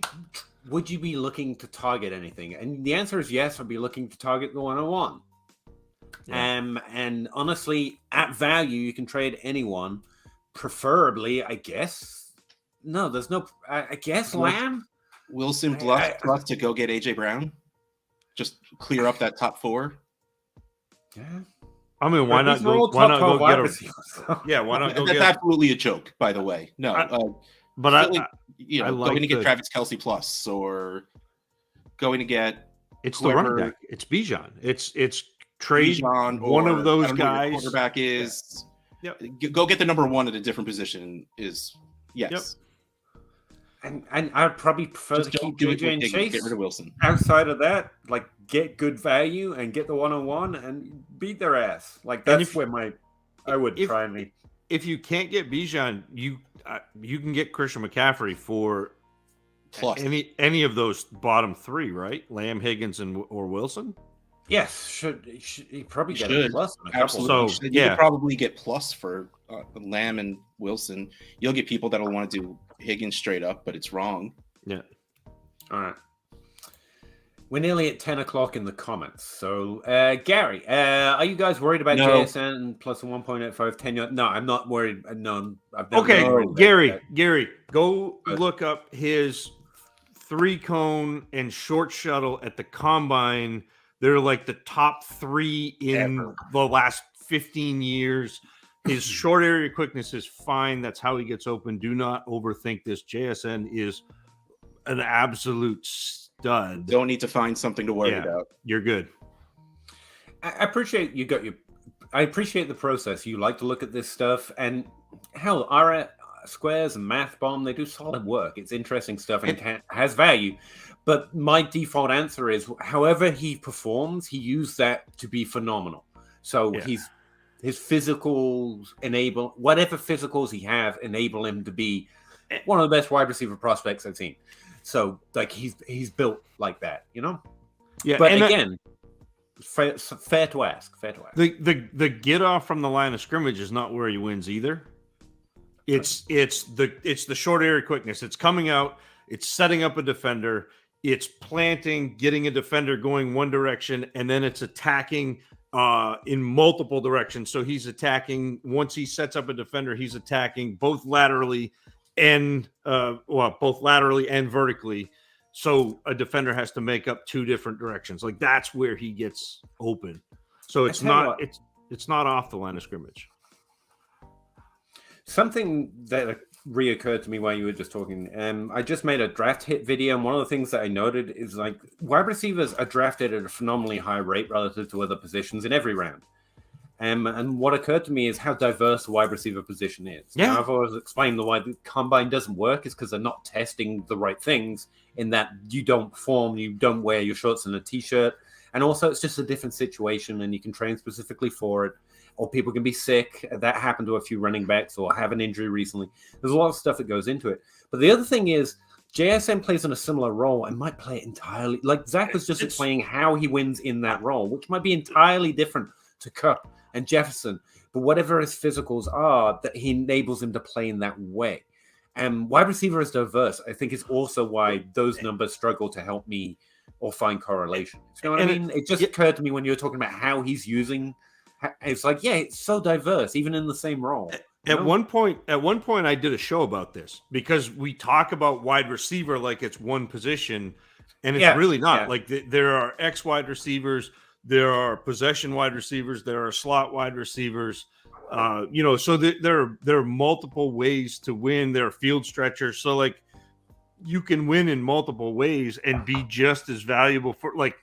be looking to target anything? And the answer is yes. I'd be looking to target the 101. Yeah. And honestly, at value, you can trade anyone. Preferably, I guess. No, there's no. I guess Lamb. Wilson plus to go get AJ Brown. Just clear up that top 4. Yeah. I mean, why not go get a? Yeah, why not go? That's absolutely a joke, by the way. No, going to get Travis Kelce plus or going to get. It's the running back. It's Bijan. It's trade Bijan one of those guys. Quarterback is. Yeah. Go get the number 1 at a different position. Is yes. Yep. And I'd probably prefer to keep JJ and Chase. Get rid of Wilson. Outside of that, like get good value and get the 101 and beat their ass. Like that's where I would try and lead. If you can't get Bijan, you can get Christian McCaffrey for plus any of those bottom 3, right? Lamb, Higgins, or Wilson. Yes, should he probably get a plus? Absolutely. So you could probably get plus for Lamb and Wilson. You'll get people that'll want to do Higgins straight up, but it's wrong. Yeah. All right. We're nearly at 10 o'clock in the comments. So, Gary, are you guys worried about JSN plus a 1.85 tenure? No, I'm not worried. No, Gary, go look up his 3-cone and short shuttle at the combine. They're like the top 3 in the last 15 years. His short area quickness is fine. That's how he gets open. Do not overthink this. JSN is an absolute stud. Don't need to find something to worry about. You're good. I appreciate I appreciate the process. You like to look at this stuff, and hell, our squares and math bomb, they do solid work. It's interesting stuff and has value. But my default answer is, however he performs, he used that to be phenomenal. So his physicals whatever physicals he have enable him to be one of the best wide receiver prospects I've seen. So like he's built like that, Yeah, but again, fair to ask. The get off from the line of scrimmage is not where he wins either. It's the short area quickness. It's coming out. It's setting up a defender. It's planting, getting a defender going one direction, and then it's attacking in multiple directions. So he's attacking once he sets up a defender. He's attacking both laterally and vertically. So a defender has to make up two different directions. Like that's where he gets open. So it's not off the line of scrimmage. Something that reoccurred to me while you were just talking. I just made a draft hit video, and one of the things that I noted is like wide receivers are drafted at a phenomenally high rate relative to other positions in every round. And what occurred to me is how diverse the wide receiver position is. Yeah. Now, I've always explained the why the combine doesn't work is because they're not testing the right things in that you don't perform, you don't wear your shorts and a t-shirt. And also it's just a different situation and you can train specifically for it. Or people can be sick. That happened to a few running backs or have an injury recently. There's a lot of stuff that goes into it. But the other thing is JSN plays in a similar role and might play it entirely. Like Zach was just explaining how he wins in that role, which might be entirely different to Cup and Jefferson, but whatever his physicals are, that he enables him to play in that way. And wide receiver is diverse. I think is also why those numbers struggle to help me or find correlation. You know what I mean? It just occurred to me when you were talking about how he's using. It's like, yeah, it's so diverse, even in the same role. At one point, I did a show about this because we talk about wide receiver like it's one position, and it's really not. Yeah. Like there are X wide receivers. There are possession wide receivers. There are slot wide receivers. So there are multiple ways to win. There are field stretchers. So like you can win in multiple ways and be just as valuable for like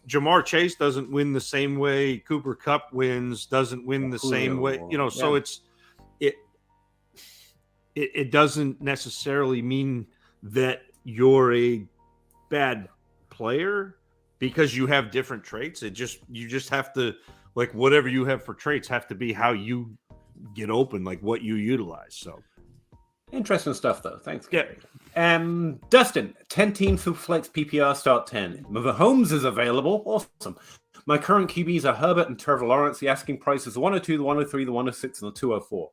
Jamar Chase doesn't win the same way Cooper Kupp doesn't win the same way. So it doesn't necessarily mean that you're a bad player. Because you have different traits, you just have to like whatever you have for traits have to be how you get open, like what you utilize. So interesting stuff, though. Thanks. Yeah. Dustin, 10-team Superflex PPR start 10. Mahomes is available. Awesome. My current QBs are Herbert and Trevor Lawrence. The asking price is the 102, the 103, the 106, and the 204.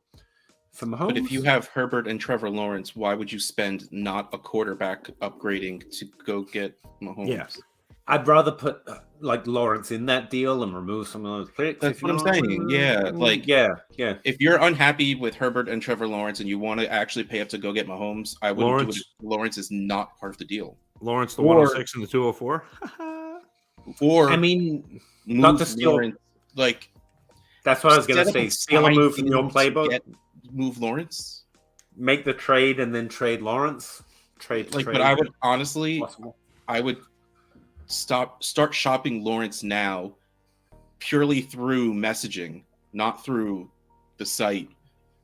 For Mahomes, but if you have Herbert and Trevor Lawrence, why would you spend not a quarterback upgrading to go get Mahomes? Yeah. I'd rather put like Lawrence in that deal and remove some of those picks. That's what I'm saying. Yeah, like yeah. If you're unhappy with Herbert and Trevor Lawrence and you want to actually pay up to go get Mahomes, I wouldn't do it. Lawrence is not part of the deal. Lawrence, the 106 and the 204. Or I mean, not to steal. Lawrence, like that's what I was going to say. Steal a move from your playbook. Move Lawrence. Make the trade and then trade Lawrence. Trade. But I would honestly, I would start shopping Lawrence now purely through messaging, not through the site,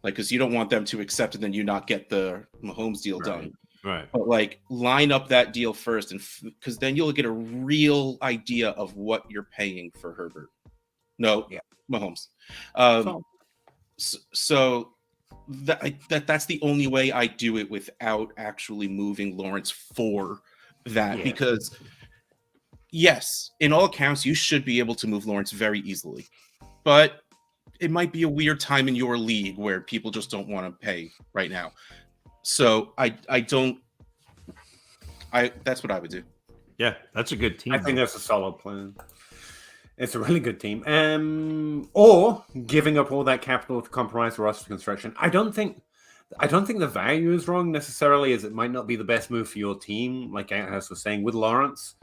like because you don't want them to accept and then you not get the Mahomes deal done, right? But like line up that deal first, and because then you'll get a real idea of what you're paying for Herbert. Mahomes. So that's the only way I do it without actually moving Lawrence for that, because yes, in all accounts, you should be able to move Lawrence very easily. But it might be a weird time in your league where people just don't want to pay right now. So that's what I would do. Yeah, that's a good team. I think that's a solid plan. It's a really good team. Or giving up all that capital to compromise roster construction. I don't think the value is wrong necessarily, as it might not be the best move for your team. Like Ant was saying, with Lawrence,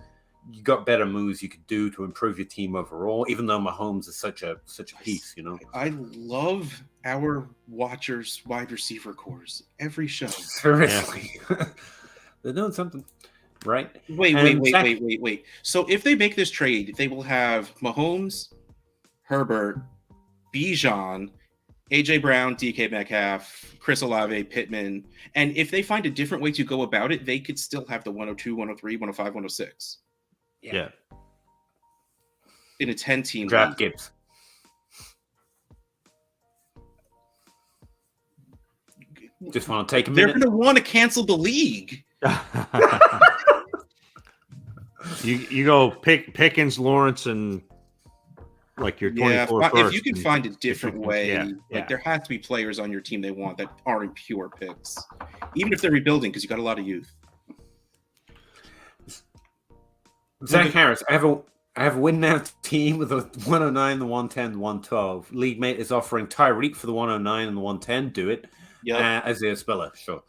you got better moves you could do to improve your team overall, even though Mahomes is such a piece, I love our watchers' wide receiver cores every show. Seriously. They're doing something, right? Wait. So if they make this trade, they will have Mahomes, Herbert, Bijan, AJ Brown, DK Metcalf, Chris Olave, Pittman. And if they find a different way to go about it, they could still have the 102, 103, 105, 106. Yeah. In a 10-team draft Gibbs. Just want to take a minute. They're going to want to cancel the league. You go Pickens, Lawrence, and like your 24 first. If you can find a different way, there has to be players on your team they want that aren't pure picks, even if they're rebuilding, because you got a lot of youth. Zach Harris, I have a win now team with the 109, the 110, the 112. League mate is offering Tyreek for the 109 and the 110. Do it. Yeah. Isaiah Spiller, sure.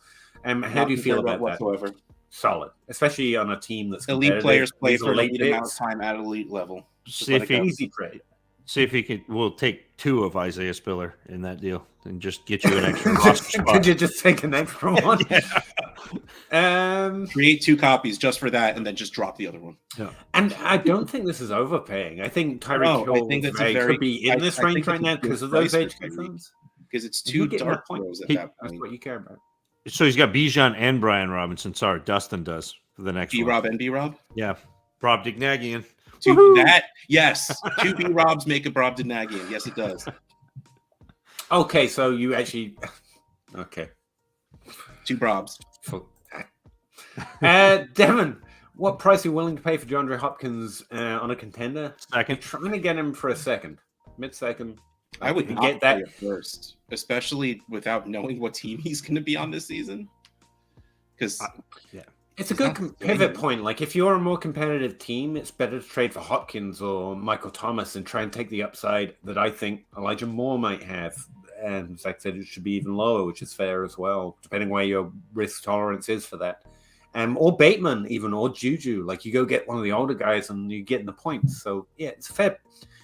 How do you feel about that? solid, especially on a team that's elite players play These are for an late elite amount of picks. time at elite level. See if he, Easy trade. see if he could. We'll take 2 of Isaiah Spiller in that deal and just get you an extra roster spot. Could you just take an extra one? Create 2 copies just for that, and then just drop the other one. Yeah. And I don't think this is overpaying. I think Tyreek No, I think Hill that's a very- could be in this I range think right it's a now good because of those price for HQ Tyreek. phones. Because it's You 2 get dark that point. throws at He- that That's point. what you care about. So he's got Bijan and Brian Robinson. Sorry, Dustin does for the next one. B-Rob and B-Rob? Yeah, Rob Dignagian. 2 that, yes. 2 B-Robs make a Rob Dinagian. Yes, it does. Okay, so you actually okay. 2 Brobs. Devin, what price are you willing to pay for DeAndre Hopkins on a contender? Second. You're trying to get him for a second, mid-second. I would not get that. pay it first, especially without knowing what team he's going to be on this season. Because It's a good pivot point. Like, if you're a more competitive team, it's better to trade for Hopkins or Michael Thomas and try and take the upside that I think Elijah Moore might have. And like I said, it should be even lower, which is fair as well, depending where your risk tolerance is for that. Or Bateman, even, or Juju. Like, you go get one of the older guys and you get in the points. So, yeah, it's fair.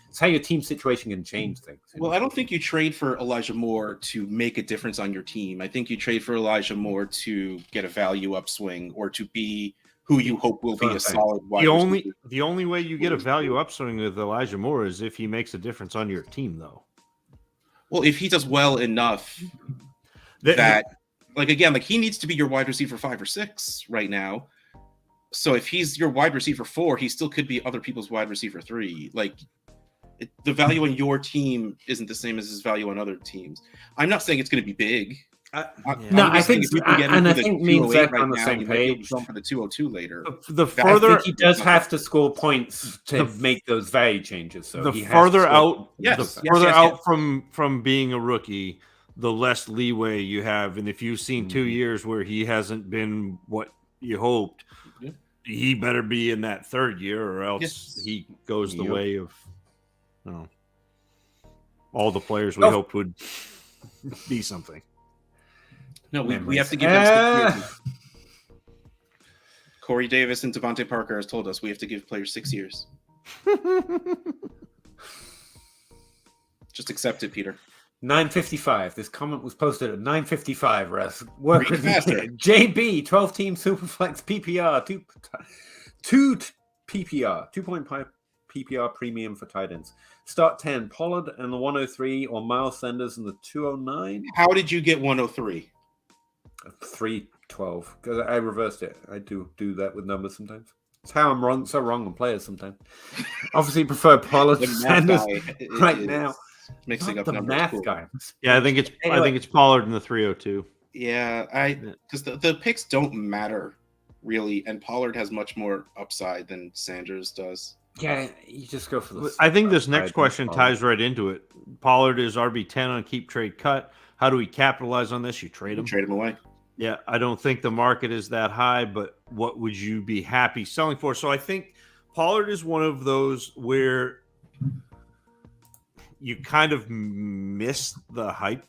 It's how your team situation can change things. well, I don't think you trade for Elijah Moore to make a difference on your team. I think you trade for Elijah Moore to get a value upswing or to be who you hope will be a solid wide receiver. The only way you get a value upswing with Elijah Moore is if he makes a difference on your team, though. Well, if he does well enough that, like, again, like, he needs to be your wide receiver 5 or 6 right now. So if he's your wide receiver 4, he still could be other people's wide receiver 3. Like, the value on your team isn't the same as his value on other teams. I'm not saying it's going to be big. I think, if you can get and I the think me and 208 Zach right on the now, same you might be able to page. jump for the 202 later. The I further think he does have to score points to make those value changes. So the he has further to out, Yes, the yes, further yes, out yes. from being a rookie, the less leeway you have. And if you've seen 2 years where he hasn't been what you hoped, Yeah. he better be in that 3rd year, or else Yes. he goes the Yep. way of all the players we hoped would be something. No, we Memories. have to give them 6 years. Corey Davis and Devontae Parker has told us we have to give players 6 years. Just accept it, Peter. 9:55. This comment was posted at 9:55. Russ, work Read with me. faster. JB 12-team Superflex PPR 2 PPR 2.5 PPR premium for tight ends. Start 10 Pollard and the 103 or Miles Sanders and the 209. How did you get 103? 312 because I reversed it. I do that with numbers sometimes. It's how I'm wrong, so wrong on players sometimes. Obviously, prefer Pollard The to math Sanders guy right is now. mixing Not up the numbers. math Cool. guy. Yeah, I think it's Pollard in the 302. Yeah, because the picks don't matter really, and Pollard has much more upside than Sanders does. Yeah, you just go for the. I think this next upside question with Pollard. ties right into it. Pollard is RB10 on keep trade cut. How do we capitalize on this? You trade him. Trade him away. Yeah, I don't think the market is that high, but what would you be happy selling for? So I think Pollard is one of those where you kind of miss the hype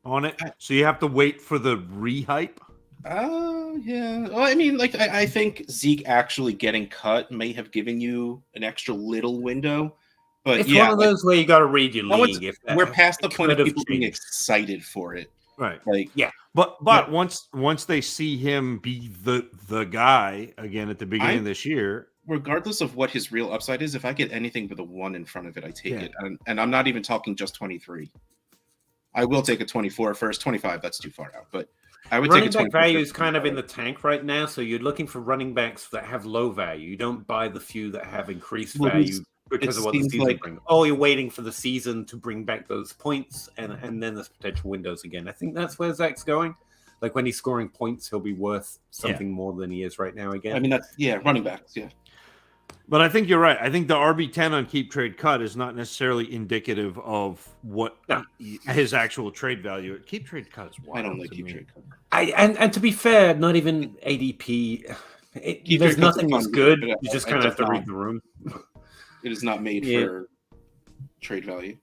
on it. So you have to wait for the re-hype. Oh, yeah. Well, I mean, like, I think Zeke actually getting cut may have given you an extra little window. But It's yeah, one of those where you got to read your no one's- league. we're past the point of could have people being changed. excited for it. Right. Like, But once they see him be the guy again at the beginning of this year, regardless of what his real upside is, if I get anything with a 1 in front of it, I take it. And I'm not even talking just 23. I will take a 24 first. 25, that's too far out. But I would running take a back 24 value first. is kind of in the tank right now, so you're looking for running backs that have low value. You don't buy the few that have increased Well, value because it of what the seems season like- brings. Oh, you're waiting for the season to bring back those points, and then there's potential windows again. I think that's where Zach's going. Like when he's scoring points, he'll be worth something more than he is right now again. I mean, that's, running backs, yeah. but I think you're right. I think the RB10 on keep trade cut is not necessarily indicative of what his actual trade value. Keep trade cut is wild. I don't like to keep me. trade cut. And to be fair, not even ADP. Keep There's trade cut's nothing a that's fun good. read, but You just it kind of have does to not- read the room. It is not made Yeah. for trade value.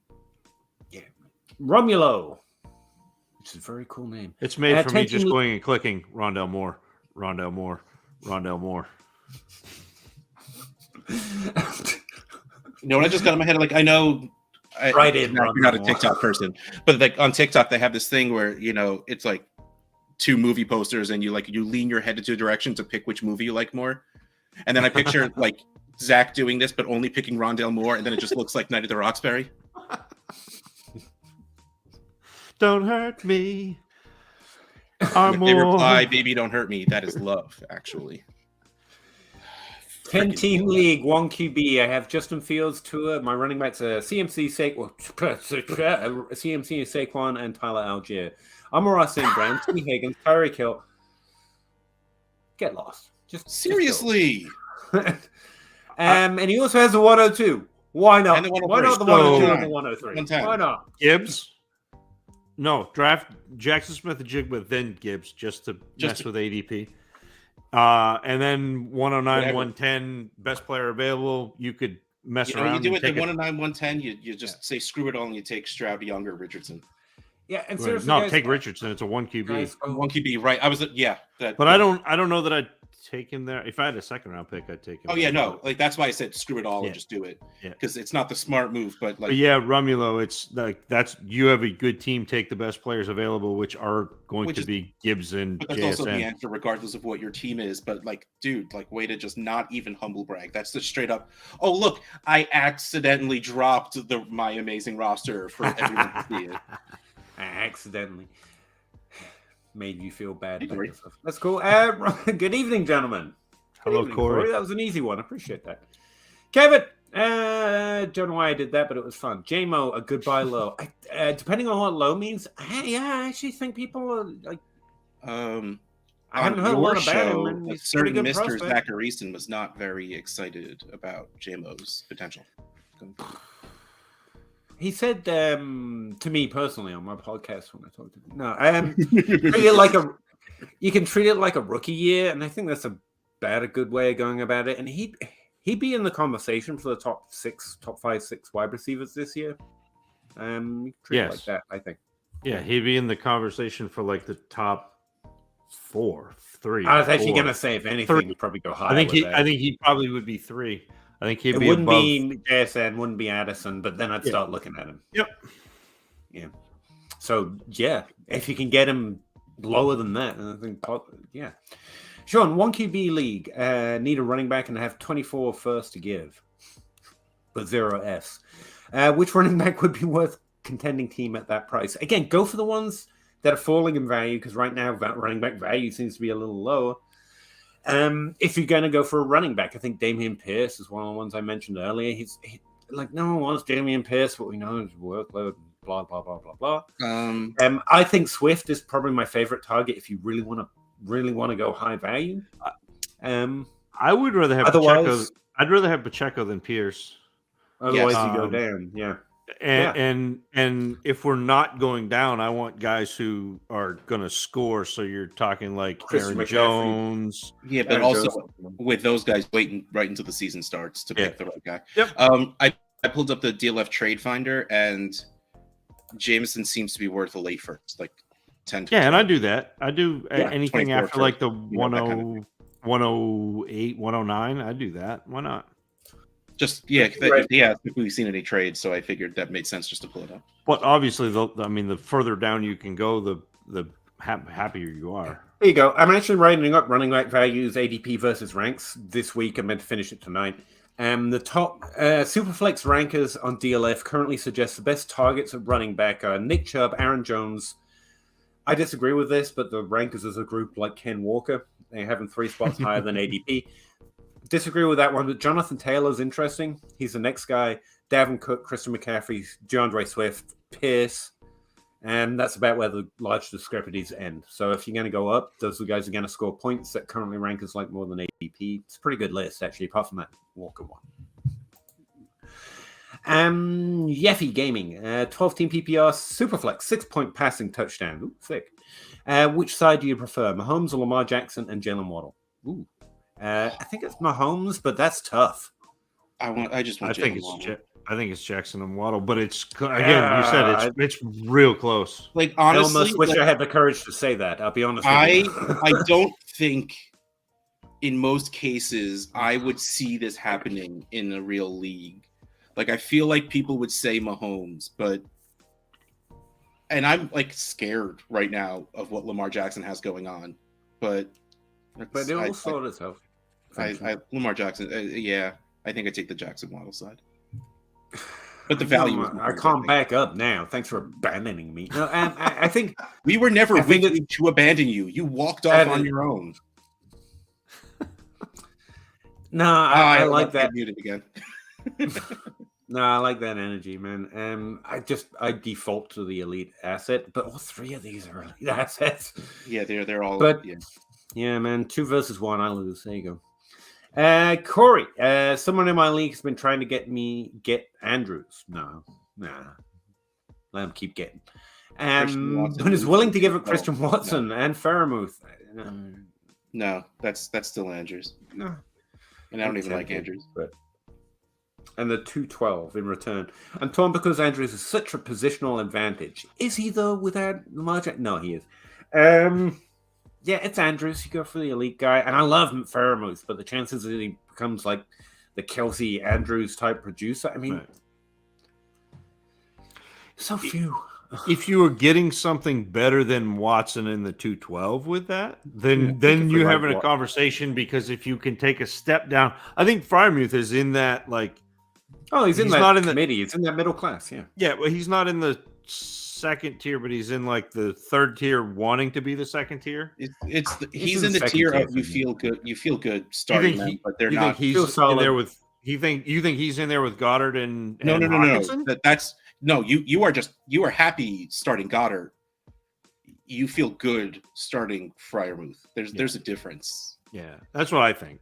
Romulo, which is a very cool name. It's made for me Attention- just going and clicking Rondell Moore Rondale Moore. Rondale Moore. You know what I just got in my head? Like, I know you're not a TikTok person, but like on TikTok they have this thing where, you know, it's like 2 movie posters and you lean your head into a direction to pick which movie you like more. And then I picture like Zach doing this, but only picking Rondale Moore, and then it just looks like Night at the Roxbury. Don't hurt me. If they reply, "Baby, don't hurt me," that is love, actually. 10-team league, 1 QB. I have Justin Fields, Tua. My running backs are CMC Saquon and Tyler Algier. Amon-Ra St. Brown, T. Higgins, Tyreek Hill. Get lost. Just seriously. And he also has a 102. Why not? Why not the 102 and the 103? 110. Why not? Gibbs? No, draft Jackson Smith-Njigba, then Gibbs, just to mess with ADP. And then 109, 110, best player available. You could mess around. You do it the 109, 110. You just say screw it all, and you take Stroud, Younger, Richardson. Yeah, and seriously, no, take Richardson. It's a 1 QB. Guys, 1 QB, right? I was but I don't know that I'd take him there. If I had a 2nd round pick, I'd take him. Oh yeah, no, like that's why I said screw it all and just do it. Yeah, because it's not the smart move, but like. But yeah, Romulo, it's like you have a good team. Take the best players available, which are going to be Gibbs and but that's JSN. Also the answer, regardless of what your team is. But like, dude, like, way to just not even humble brag. That's just straight up. Oh look, I accidentally dropped my amazing roster for everyone to see it. I accidentally made you feel bad about yourself. That's cool. Good evening, gentlemen. Hello, evening, Corey. That was an easy one. I appreciate that. Kevin, don't know why I did that, but it was fun. JMO, a goodbye low. Depending on what low means, I actually think people are like. I haven't heard a lot about him. A certain Mr. Zacharyson was not very excited about JMO's potential. He said to me personally on my podcast when I talked to him, treat it like you can treat it like a rookie year, and I think that's a good way of going about it. And he'd be in the conversation for the top 5, 6 wide receivers this year. Treat it like that, I think. Yeah, he'd be in the conversation for like the top 4, 3. I was actually gonna say, if anything, he'd probably go higher. I think he probably would be 3. I think he'd be wouldn't above. Be JSN, wouldn't be Addison, but then I'd start looking at him. Yep. Yeah. So yeah, if you can get him lower than that, I think Sean, 1 QB league, need a running back and have 24 first to give, but 0 Fs. Which running back would be worth contending team at that price? Again, go for the ones that are falling in value, because right now running back value seems to be a little lower. If you're going to go for a running back, I think Damian Pierce is one of the ones I mentioned earlier. He's like, no one wants Damian Pierce, but we know his workload, blah, blah, blah, blah, blah. I think Swift is probably my favorite target if you really want to go high value. I would rather have Pacheco. I'd rather have Pacheco than Pierce. Otherwise, you go down. Yeah. And if we're not going down, I want guys who are going to score. So you're talking like Aaron Jones. Yeah, but also with those guys waiting right until the season starts to pick the right guy. Yep. I pulled up the DLF Trade Finder, and Jameson seems to be worth a late first, like 10. And I do that. I do anything after like the 10, 108, 109. I do that. Why not? Just if we've seen any trades, so I figured that made sense just to pull it up. But obviously, the further down you can go, the happier you are. There you go. I'm actually writing up running back values ADP versus ranks this week. I'm meant to finish it tonight. The top Superflex rankers on DLF currently suggest the best targets at running back are Nick Chubb, Aaron Jones. I disagree with this, but the rankers as a group like Ken Walker, they have him 3 spots higher than ADP. Disagree with that one, but Jonathan Taylor's interesting. He's the next guy. Davin Cook, Christian McCaffrey, DeAndre Swift, Pierce, and that's about where the large discrepancies end. So if you're going to go up, those are the guys are going to score points that currently rank as like more than ADP. It's a pretty good list, actually, apart from that Walker one. Yeffy Gaming, 12-team PPR, Superflex, 6-point passing touchdown. Ooh, thick. Which side do you prefer, Mahomes or Lamar Jackson and Jalen Waddle? Ooh. I think it's Mahomes, but that's tough. I think it's Jackson and Waddle, but it's again. You said it's real close. Like honestly, I almost wish I had the courage to say that. I'll be honest. I don't think in most cases, I would see this happening in a real league. Like, I feel like people would say Mahomes, and I'm like scared right now of what Lamar Jackson has going on. But it will sort itself. Lamar Jackson, yeah, I think I take the Jackson Waddle side. But the value, I can't back up now. Thanks for abandoning me. No, I think we were never willing to abandon you. You walked off on your own. No, I like that. Muted again. No, I like that energy, man. I default to the elite asset, but all three of these are elite assets. Yeah, they're all. But yeah, man, 2 versus 1, I lose. There you go. Corey, someone in my league has been trying to get Andrews. No, nah, let him keep getting. But is willing to give it Christian Watson and Fairmouth. No, that's still Andrews. No. And I don't even like Andrews. And the 212 in return. I'm torn because Andrews is such a positional advantage. Is he, though, without Lamar Jackson? No, he is. Yeah, it's Andrews. You go for the elite guy. And I love Fairmouth, but the chances that he becomes like the Kelsey Andrews type producer, I mean, so few. If you were getting something better than Watson in the 212 with that, then you're having a conversation, because if you can take a step down, I think Freiermuth is in that, like, he's not in the committee. It's in that middle class, yeah. Yeah, well, he's not in the second tier, but he's in like the third tier, wanting to be the second tier. He's in the tier of you feel good starting them, but they're not. He's in there with. You think he's in there with Goddard and no. You are happy starting Goddard. You feel good starting Freiermuth. There's a difference. Yeah, that's what I think.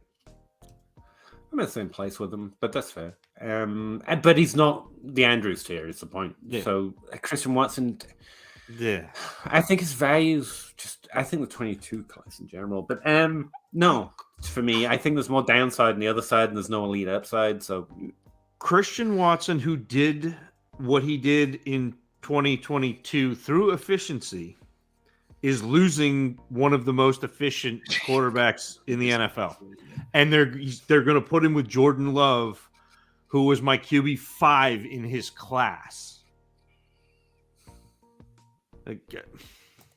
I'm in the same place with him, but that's fair. But he's not the Andrews tier, is the point. Yeah. So Christian Watson, I think his value's I think the 22 class in general. But no, for me, I think there's more downside on the other side, and there's no elite upside. So Christian Watson, who did what he did in 2022 through efficiency, is losing one of the most efficient quarterbacks in the NFL. And they're going to put him with Jordan Love, who was my QB5 in his class.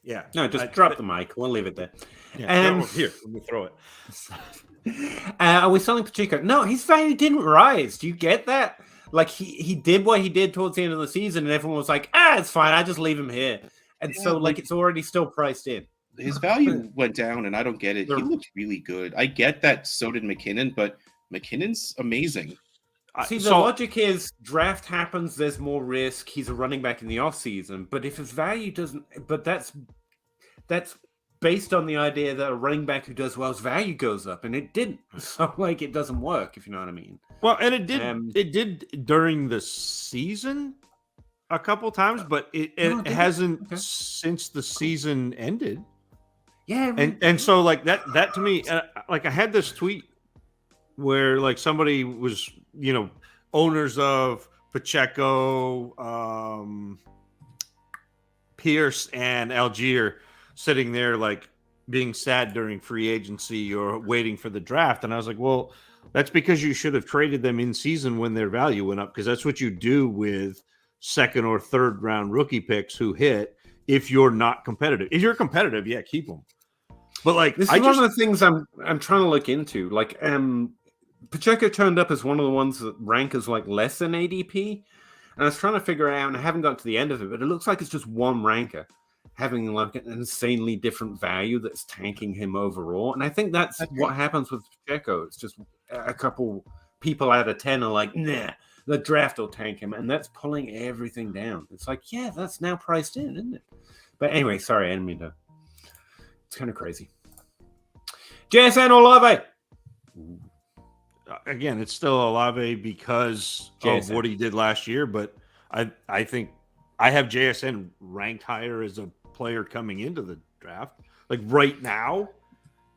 Yeah. No, just drop the mic. We'll leave it there. Yeah, here, let me throw it. Are we selling Pacheco? No, his value didn't rise. Do you get that? Like, he did what he did towards the end of the season, and everyone was like, it's fine. I just leave him here. And so, like, it's already still priced in. His value went down, and I don't get it. He looked really good. I get that so did McKinnon, but McKinnon's amazing. See, the logic is draft happens, there's more risk. He's a running back in the offseason. But if his value doesn't... But that's based on the idea that a running back who does well, his value goes up, and it didn't. So, like, it doesn't work, if you know what I mean. Well, and it did. It did during the season a couple times, but it hasn't since the season ended. Yeah, and so like that to me, like I had this tweet where like somebody was, owners of Pacheco, Pierce, and Algier sitting there like being sad during free agency or waiting for the draft, and I was like, well, that's because you should have traded them in season when their value went up, because that's what you do with second or third round rookie picks who hit if you're not competitive. If you're competitive, keep them. But like this is one of the things I'm trying to look into. Like Pacheco turned up as one of the ones that rank as like less than ADP. And I was trying to figure out, and I haven't gotten to the end of it, but it looks like it's just one ranker having like an insanely different value that's tanking him overall. And I think that's what happens with Pacheco. It's just a couple people out of 10 are like, nah, the draft will tank him. And that's pulling everything down. It's like, that's now priced in, isn't it? But anyway, sorry, I didn't mean to. It's kind of crazy. JSN Olave. Again, it's still Olave because of what he did last year, but I think I have JSN ranked higher as a player coming into the draft. Like right now,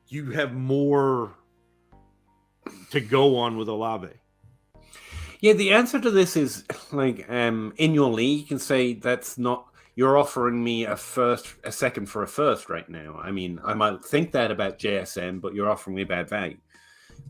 you have more to go on with Olave. Yeah, the answer to this is like in your league, you can say that's not. you're offering me a second for a first right now. I mean, I might think that about JSN, but you're offering me bad value.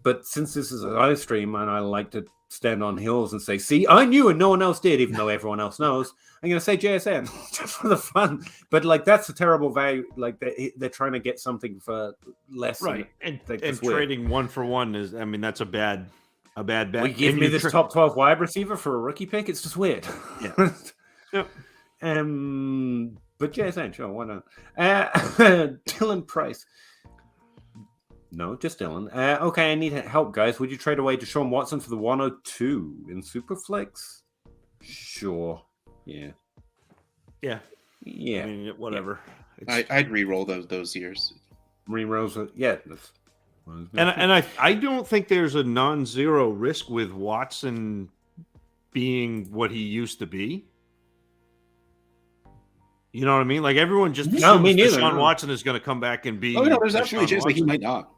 But since this is a live stream and I like to stand on hills and say, see, I knew and no one else did, even though everyone else knows, I'm going to say JSN just for the fun. But like, that's a terrible value. Like they're trying to get something for less. Right. And trading 1 for 1 is, I mean, that's a bad bet. Will you give me this top 12 wide receiver for a rookie pick? It's just weird. Yeah. Yep. But JSN, sure, why not? Dylan Price. No, just Dylan. Okay, I need help, guys. Would you trade away Deshaun Watson for the 102 in Superflex? Sure. Yeah. Yeah. Yeah. I mean, whatever. Yeah. I'd re-roll those years. Re-rolls, yeah. And I don't think there's a non-zero risk with Watson being what he used to be. You know what I mean? Like everyone just assumes Deshaun Watson is going to come back and be. Oh no, there's actually a chance that he might not.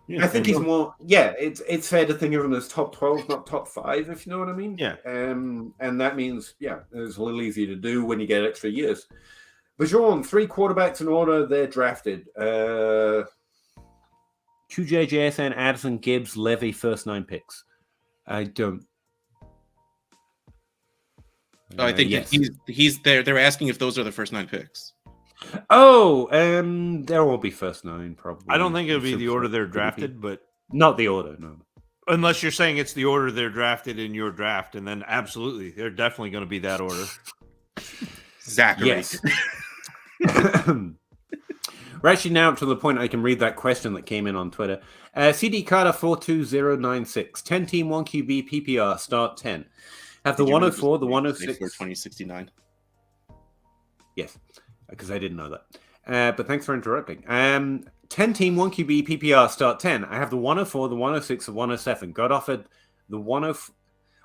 Yeah, I think he's more. Yeah, it's fair to think of him as top 12, not top 5, if you know what I mean. Yeah. And that means, it's a little easier to do when you get extra years. Bajon, 3 quarterbacks in order. They're drafted. QJ, JSN, Addison, Gibbs, Levy, first 9 picks. I don't. Oh, I think he's there. They're asking if those are the first 9 picks. Oh, there will be first 9 probably. I don't think it'll be the order they're drafted, but not the order, no. Unless you're saying it's the order they're drafted in your draft, and then absolutely, they're definitely going to be that order. Zachary. Yes. We're actually now up to the point I can read that question that came in on Twitter. CD Carter 42096, 10 team 1 QB PPR start 10. Have the 104, the 106. 2069. Yes, because I didn't know that. But thanks for interrupting. 10 team 1 QB PPR start 10. I have the 104, the 106, the 107. Got offered the 104,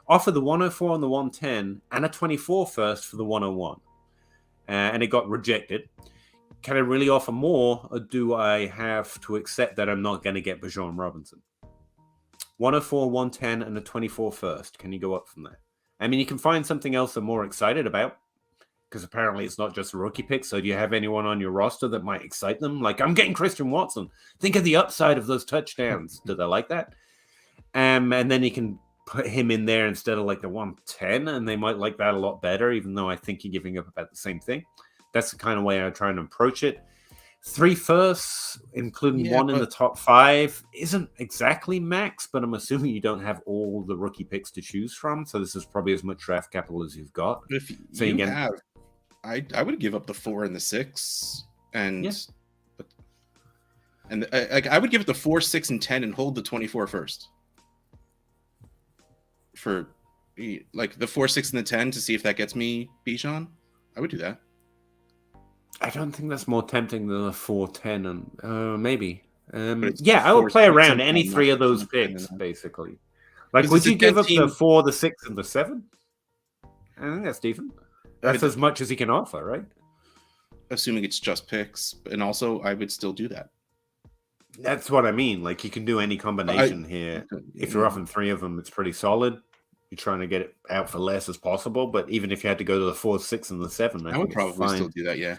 offered the 104 and the 110 and a 24 first for the 101. And it got rejected. Can I really offer more, or do I have to accept that I'm not going to get Bijan Robinson? 104, 110, and a 24 first. Can you go up from there? I mean, you can find something else they're more excited about, because apparently it's not just a rookie pick. So do you have anyone on your roster that might excite them? Like, I'm getting Christian Watson. Think of the upside of those touchdowns. Do they like that? And then you can put him in there instead of like the 110, and they might like that a lot better, even though I think you're giving up about the same thing. That's the kind of way I try and approach it. 3 firsts, including 1 in the top 5, isn't exactly max, but I'm assuming you don't have all the rookie picks to choose from. So this is probably as much draft capital as you've got. If you have, I would give up the 4 and the 6, and I would give it the 4, 6, and 10, and hold the 24 first. For like the 4, 6, and the 10 to see if that gets me Bijan. I would do that. I don't think that's more tempting than a 4, 10, and maybe. I would play around any 3 of those picks, basically. Like, would you give up the 4, the 6, and the 7? I think that's decent. That's as much as he can offer, right? Assuming it's just picks, and also I would still do that. That's what I mean. Like, you can do any combination here. If you're offering 3 of them, it's pretty solid. You're trying to get it out for less as possible, but even if you had to go to the 4, 6, and the 7, I would probably still do that. Yeah.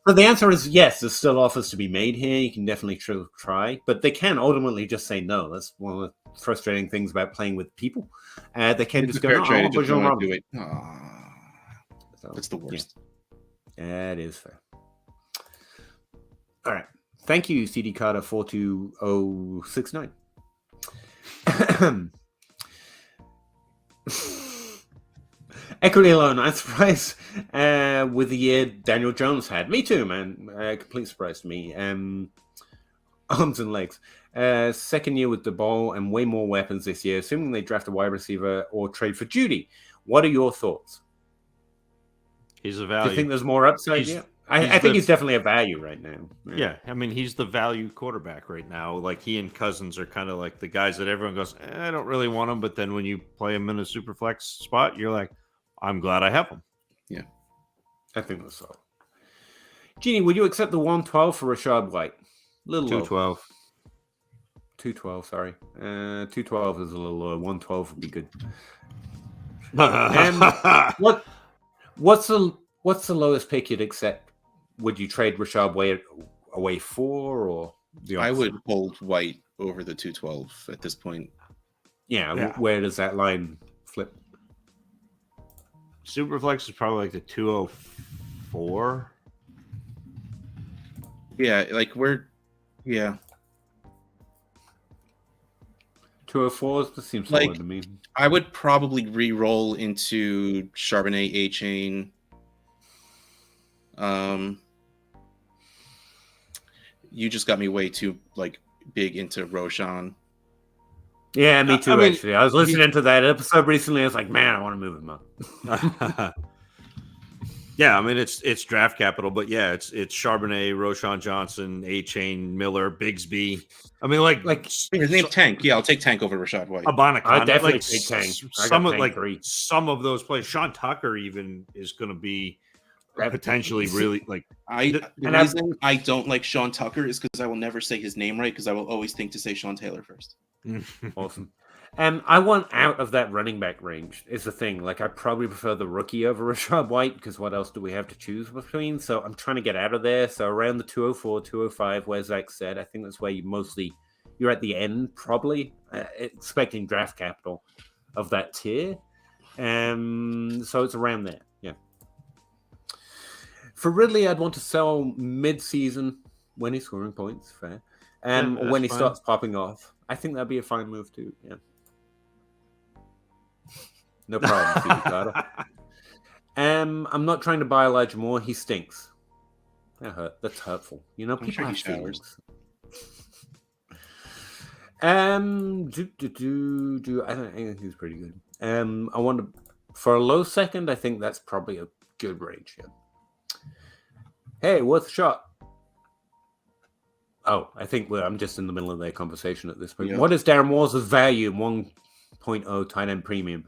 So the answer is yes. There's still offers to be made here. You can definitely try, but they can ultimately just say no. That's one of the frustrating things about playing with people. They can just go, no, do it. So, that's the worst. Yeah, it is fair. All right. Thank you, CD Carter 42069. Equity alone, I'm surprised with the year Daniel Jones had. Me too, man. Complete surprise to me. Arms and legs. Second year with the ball and way more weapons this year, assuming they draft a wide receiver or trade for Judy. What are your thoughts? He's a value. Do you think there's more upside here? I think he's definitely a value right now. Yeah, I mean, he's the value quarterback right now. Like, he and Cousins are kind of like the guys that everyone goes, I don't really want them. But then when you play him in a super flex spot, you're like, I'm glad I have him. Yeah, I think that's so. Jeannie, would you accept the 112 for Rashad White? Little 212. Low. 212, sorry. 212 is a little low. 112 would be good. What's the lowest pick you'd accept? Would you trade Rashad White away for, or the opposite? I would hold White over the 212 at this point. Yeah. Where does that line flip? Superflex is probably like the 204. Yeah, like yeah. 204s, that seems Like, solid to me. I would probably re-roll into Charbonnet, A-Chain. You just got me way too big into Roshan. Yeah, me too. Actually, I was listening to that episode recently. I was like, man, I want to move him up. Yeah, I mean it's draft capital, but yeah, it's Charbonnet, Roshan Johnson, A-Chain, Miller, Bigsby. I mean, like his name's Tank. Yeah, I'll take Tank over Rashad White. I definitely take Tank. Some of those plays. Sean Tucker even is going to be potentially really like. The reason I don't like Sean Tucker is because I will never say his name right because I will always think to say Sean Taylor first. Awesome. I want out of that running back range is the thing. Like, I probably prefer the rookie over Rashad White because what else do we have to choose between? So I'm trying to get out of there. So around the 204, 205, where Zach said, I think that's where you're at the end, probably expecting draft capital of that tier. So it's around there. Yeah. For Ridley, I'd want to sell mid-season when he's scoring points. Fair. Or when he starts popping off. I think that'd be a fine move too. Yeah. No problem, Phoebe Carter. I'm not trying to buy Elijah Moore. He stinks. That's hurtful. You know, people have feelings. I think he's pretty good. I want to, for a low second, I think that's probably a good range. Yeah. Hey, worth a shot. Oh, I think I'm just in the middle of their conversation at this point. Yeah. What is Darren Walls' value in 1.0 tight end premium?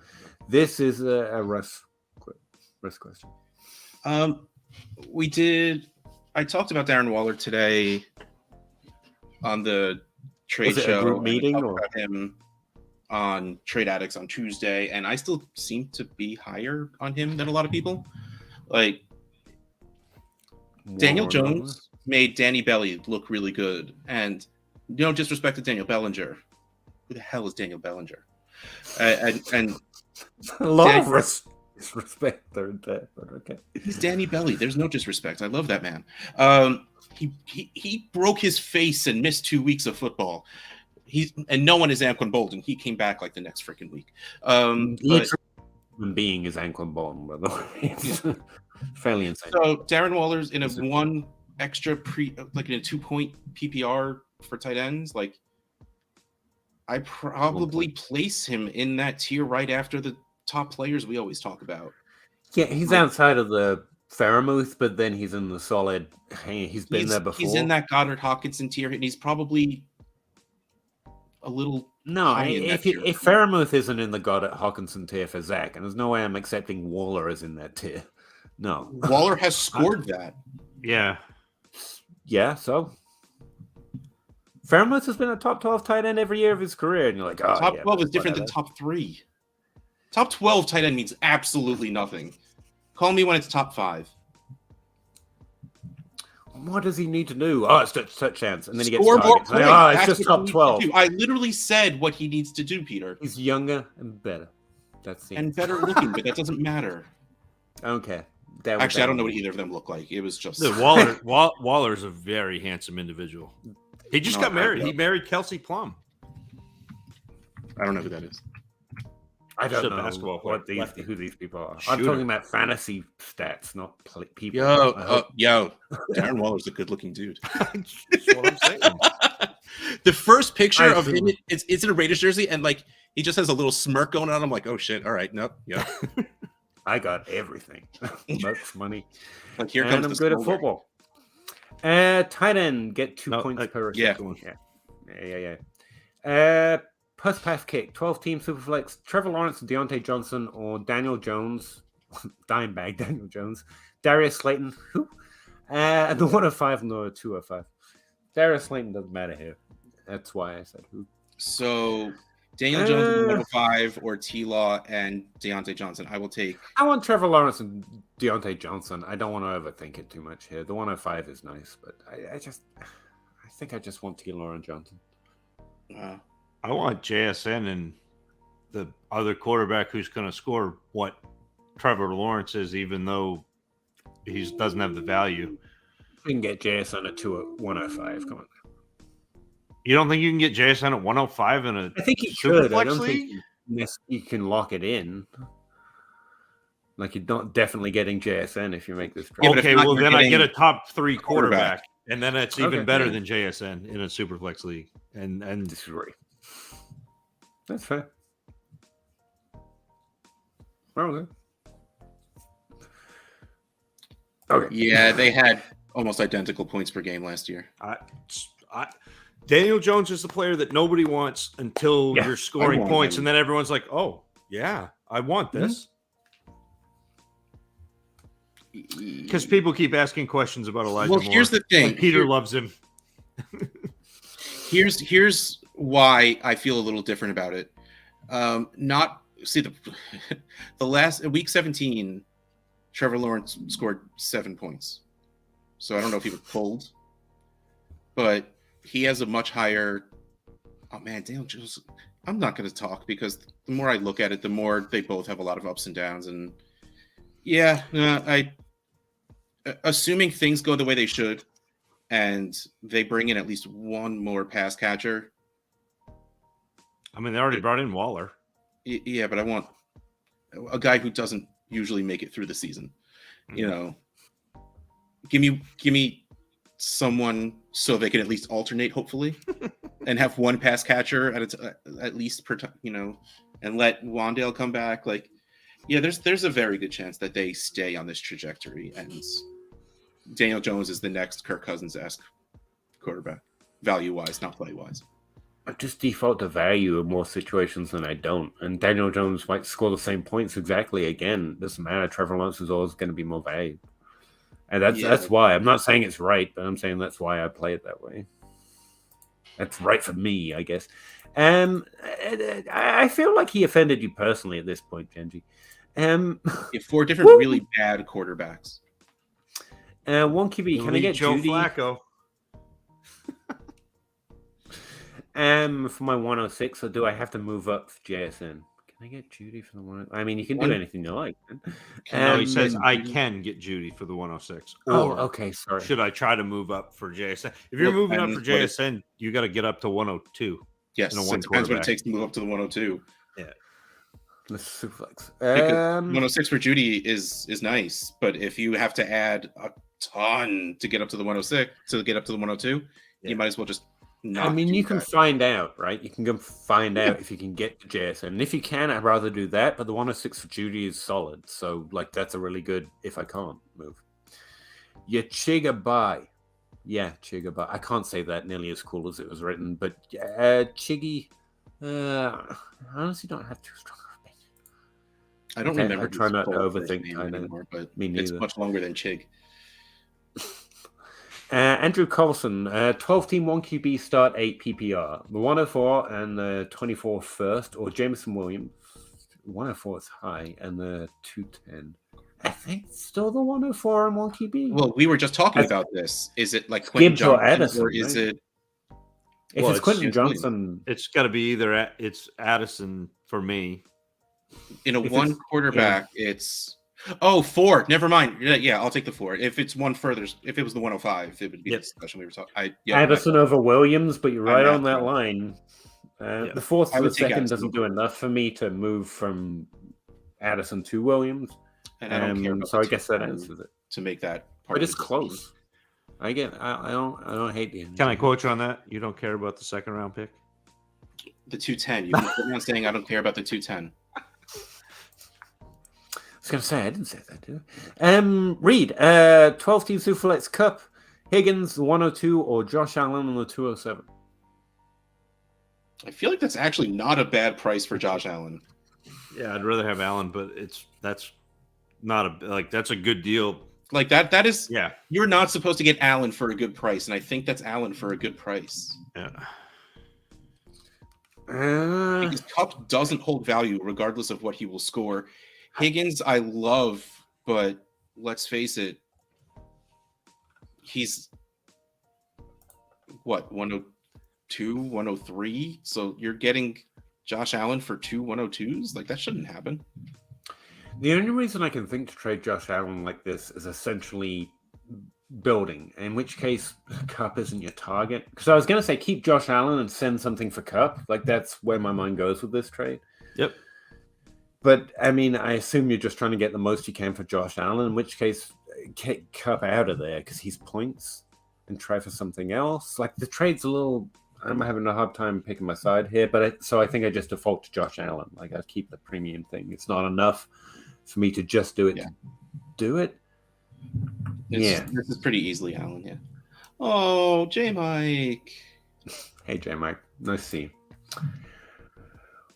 This is a Russ question. I talked about Darren Waller today on the trade show. A group meeting, or about him on Trade Addicts on Tuesday, and I still seem to be higher on him than a lot of people. Like Daniel Jones made Danny Belly look really good, and no disrespect to Daniel Bellinger. Who the hell is Daniel Bellinger? And a lot of respect there, but okay. He's Danny Belly. There's no disrespect. I love that man. He broke his face and missed 2 weeks of football. And no one is Anquan Bolden. He came back like the next freaking week. Being is Anquan Bolden, by the way. Fairly insane. So Darren Waller's in a one extra in a 2-point PPR for tight ends. Like, I probably place him in that tier right after the top players we always talk about. Yeah, he's outside of the Fairmouth, but then he's in the solid. He's been there before. He's in that Goddard Hawkinson tier, and he's probably a little. No, if Fairmouth isn't in the Goddard Hawkinson tier for Zach, and there's no way I'm accepting Waller as in that tier. No, Waller has scored that. Yeah. Yeah, so Fairmouth has been a top 12 tight end every year of his career, and you're like, oh, top 12 is different than top 3. Top 12 tight end means absolutely nothing. Call me when it's top 5. What does he need to do? Oh, it's touchdowns, and then he gets more targets. points. It's just top 12. I literally said what he needs to do, Peter. He's younger and better. And better looking, but that doesn't matter. Okay. Actually, I don't know what either of them look like. It was just Waller's a very handsome individual. He just got married. He married Kelsey Plum. I don't know who that is. I don't know basketball who these people are. I'm talking about fantasy stats, not people. Yo, Darren Waller's a good-looking dude. That's what I'm saying. The first picture of him, it's in a Raiders jersey, and like he just has a little smirk going on. I'm like, oh shit, all right, nope, yeah. I got everything. That's money. Like, here comes I'm good at football. Tight end, get 2 points per reception. Yeah. Puss pass kick, 12-team Superflex, Trevor Lawrence, Deontay Johnson, or Daniel Jones, Dimebag Daniel Jones, Darius Slayton, who? And the 105 and the 205. Darius Slayton doesn't matter here. That's why I said who. So Daniel Jones at 105 or T-Law and Deontay Johnson. I will take. I want Trevor Lawrence and Deontay Johnson. I don't want to overthink it too much here. The 105 is nice, but I think I just want T-Law and Johnson. I want JSN and the other quarterback who's going to score what Trevor Lawrence is, even though he doesn't have the value. We can get JSN at 105. Come on. You don't think you can get JSN at 105 in a I think he could. I Superflex don't league? think you can lock it in. Like, you're not definitely getting JSN if you make this trade. Yeah, but Okay, if not, well, you're then I getting get a top 3 quarterback, quarterback. and then it's even better than JSN in a Superflex league. And Disagree. That's fair. Okay. Yeah, they had almost identical points per game last year. Daniel Jones is the player that nobody wants until you're scoring points, and then everyone's like, "Oh, yeah, I want this." Because people keep asking questions about Elijah Moore. Here's the thing. And Peter loves him. Here's why I feel a little different about it. The last week 17, Trevor Lawrence scored 7 points. So I don't know if he was pulled, but he has a much higher. Oh man, Daniel Jones. I'm not going to talk because the more I look at it, the more they both have a lot of ups and downs. And yeah, assuming things go the way they should, and they bring in at least one more pass catcher. I mean, they already brought in Waller. Yeah, but I want a guy who doesn't usually make it through the season. You know, give me someone so they can at least alternate, hopefully, and have one pass catcher at least per time. You know, and let Wandale come back. Like, yeah, there's a very good chance that they stay on this trajectory, and Daniel Jones is the next Kirk Cousins-esque quarterback, value-wise, not play-wise. I just default to value in more situations than I don't. And Daniel Jones might score the same points exactly again. Doesn't matter. Trevor Lawrence is always going to be more valued. And that's why. I'm not saying it's right, but I'm saying that's why I play it that way. That's right for me, I guess. I feel like he offended you personally at this point, Genji. You have 4 different really bad quarterbacks. One QB. Can I get Joe Judy? Flacco? For my 106, or do I have to move up for JSN? Can I get Judy for the 106? I mean, you can do anything you like. No, he says I can get Judy for the 106. Oh, okay. Sorry. Should I try to move up for JSN? If you're moving up for JSN, you got to get up to 102. Yes, it depends what it takes to move up to the 102. Yeah. Let's Superflex. 106 for Judy is nice, but if you have to add a ton to get up to the 106, to get up to the 102, you might as well just not. I mean, you can find out, right? You can go find out if you can get to JSN. And if you can, I'd rather do that. But the 106 for Judy is solid. So, like, that's a really good if I can't move. Chigabai. Yeah, Chigabai. I can't say that nearly as cool as it was written. But Chiggy, I honestly don't have too strong of opinion. I don't remember. I try not to overthink anymore, but Me neither. It's much longer than Chig. Andrew Colson, 12-team 1 QB start 8 PPR. The 104 and the 24 first, or Jameson Williams. 104 is high, and the 210. I think it's still the 104 and 1 QB. Well, we were just talking about this. Is it like Quentin Johnson, Addison, or is it? If it's Quentin Johnson, it's got to be either it's Addison for me. In a one quarterback, it's 4. Never mind. Yeah, I'll take the 4. If it's one further, if it was the 105, it would be the discussion we were talking. Addison over Williams, but you're right on that line. The 4th to the 2nd doesn't do enough for me to move from Addison to Williams. And I don't care. So I guess that answers it. To make that part, but it's close. I don't hate the. Can I quote you on that? You don't care about the 2nd round pick? The 210. You've been saying I don't care about the 210. I was going to say, I didn't say that, did I? Reed, 12-team Superflex Cup, Higgins, the 102, or Josh Allen on the 207. I feel like that's actually not a bad price for Josh Allen. Yeah, I'd rather have Allen, but that's a good deal. Like that is You're not supposed to get Allen for a good price, and I think that's Allen for a good price. Yeah. Because Cup doesn't hold value regardless of what he will score. Higgins, I love, but let's face it, he's what, 102, 103? So you're getting Josh Allen for 2 102s? Like, that shouldn't happen. The only reason I can think to trade Josh Allen like this is essentially building, in which case Cup isn't your target. Because I was going to say keep Josh Allen and send something for Cup. Like, that's where my mind goes with this trade. Yep. But, I mean, I assume you're just trying to get the most you can for Josh Allen, in which case get Cup out of there because he's points and try for something else. Like, the trade's a little... I'm having a hard time picking my side here, but so I think I just default to Josh Allen. Like, I keep the premium thing. It's not enough for me to just do it. Yeah. To do it. This is pretty easily Allen. Yeah. Oh, J Mike. Hey, J Mike. Nice to see you.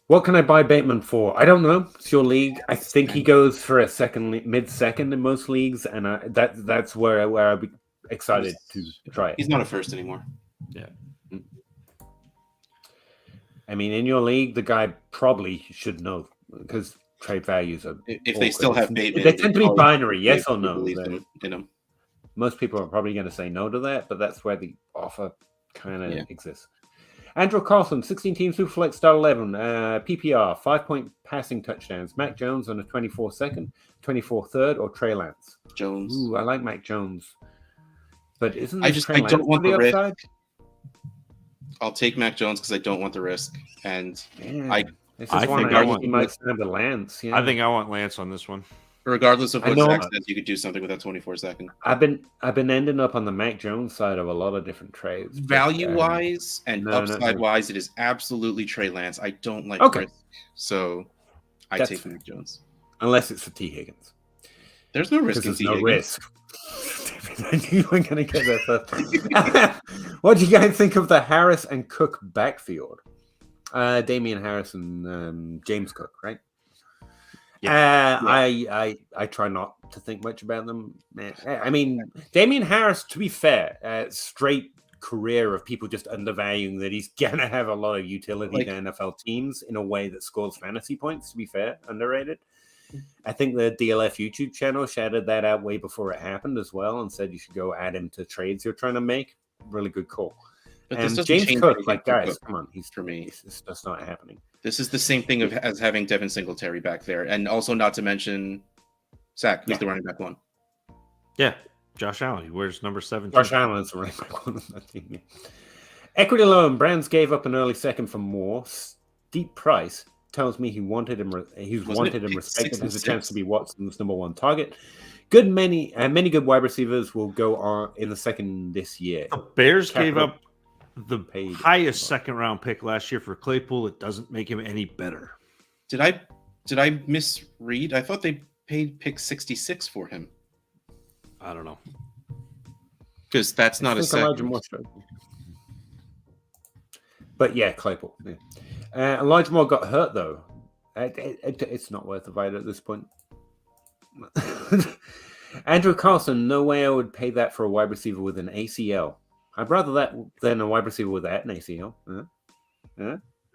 What can I buy Bateman for? I don't know. It's your league. I think he goes for a mid-second in most leagues, and that's where I'd be excited to try it. He's not a first anymore. Yeah. I mean, in your league, the guy probably should know because trade values are. If they still have Bateman, they tend to be binary, yes or no. In him. Most people are probably going to say no to that, but that's where the offer kind of exists. Andrew Carlson, 16 teams, Superflex, start 11, PPR, 5-point passing touchdowns. Mac Jones on a 24-second, 24-third, or Trey Lance. Jones. Ooh, I like Mac Jones, but isn't I Trey Lance don't want the upside? risk. I'll take Mac Jones because I don't want the risk, and I think he might stand the Lance. Yeah. I think I want Lance on this one. Regardless of what Zach says, you could do something with that 24-second. I've been ending up on the Mac Jones side of a lot of different trades. Value-wise and upside-wise, it is absolutely Trey Lance. I don't like risk, so I take Mac Jones. Unless it's for T. Higgins. There's no risk in T. Higgins. Risk. I knew you weren't going to get that first. What do you guys think of the Harris and Cook backfield? Damian Harris and James Cook, right? Yeah. I try not to think much about them. I mean, Damian Harris, to be fair, straight career of people just undervaluing that he's going to have a lot of utility to NFL teams in a way that scores fantasy points, to be fair, underrated. I think the DLF YouTube channel shouted that out way before it happened as well and said you should go add him to trades you're trying to make. Really good call. But and James Cook, like, guys, come on. For me, it's just not happening. This is the same thing as having Devin Singletary back there. And also not to mention Zach, who's the running back one. Yeah, Josh Allen. He wears number 17. Josh Allen is the running back one on that team. Yeah. Equity loan. Browns gave up an early second for Moore. Steep price. Tells me he wanted him. He's wanted and respected. Has a chance to be Watson's number one target. Many good wide receivers will go on in the second this year. The Bears gave up the highest second round pick last year for Claypool. It doesn't make him any better. Did I misread? I thought they paid pick 66 for him. I don't know. Because that's not a second. But yeah, Claypool. Yeah. Elijah Moore got hurt, though. It's not worth the fight at this point. Andrew Carlson, no way I would pay that for a wide receiver with an ACL. I'd rather that than a wide receiver without an ACL.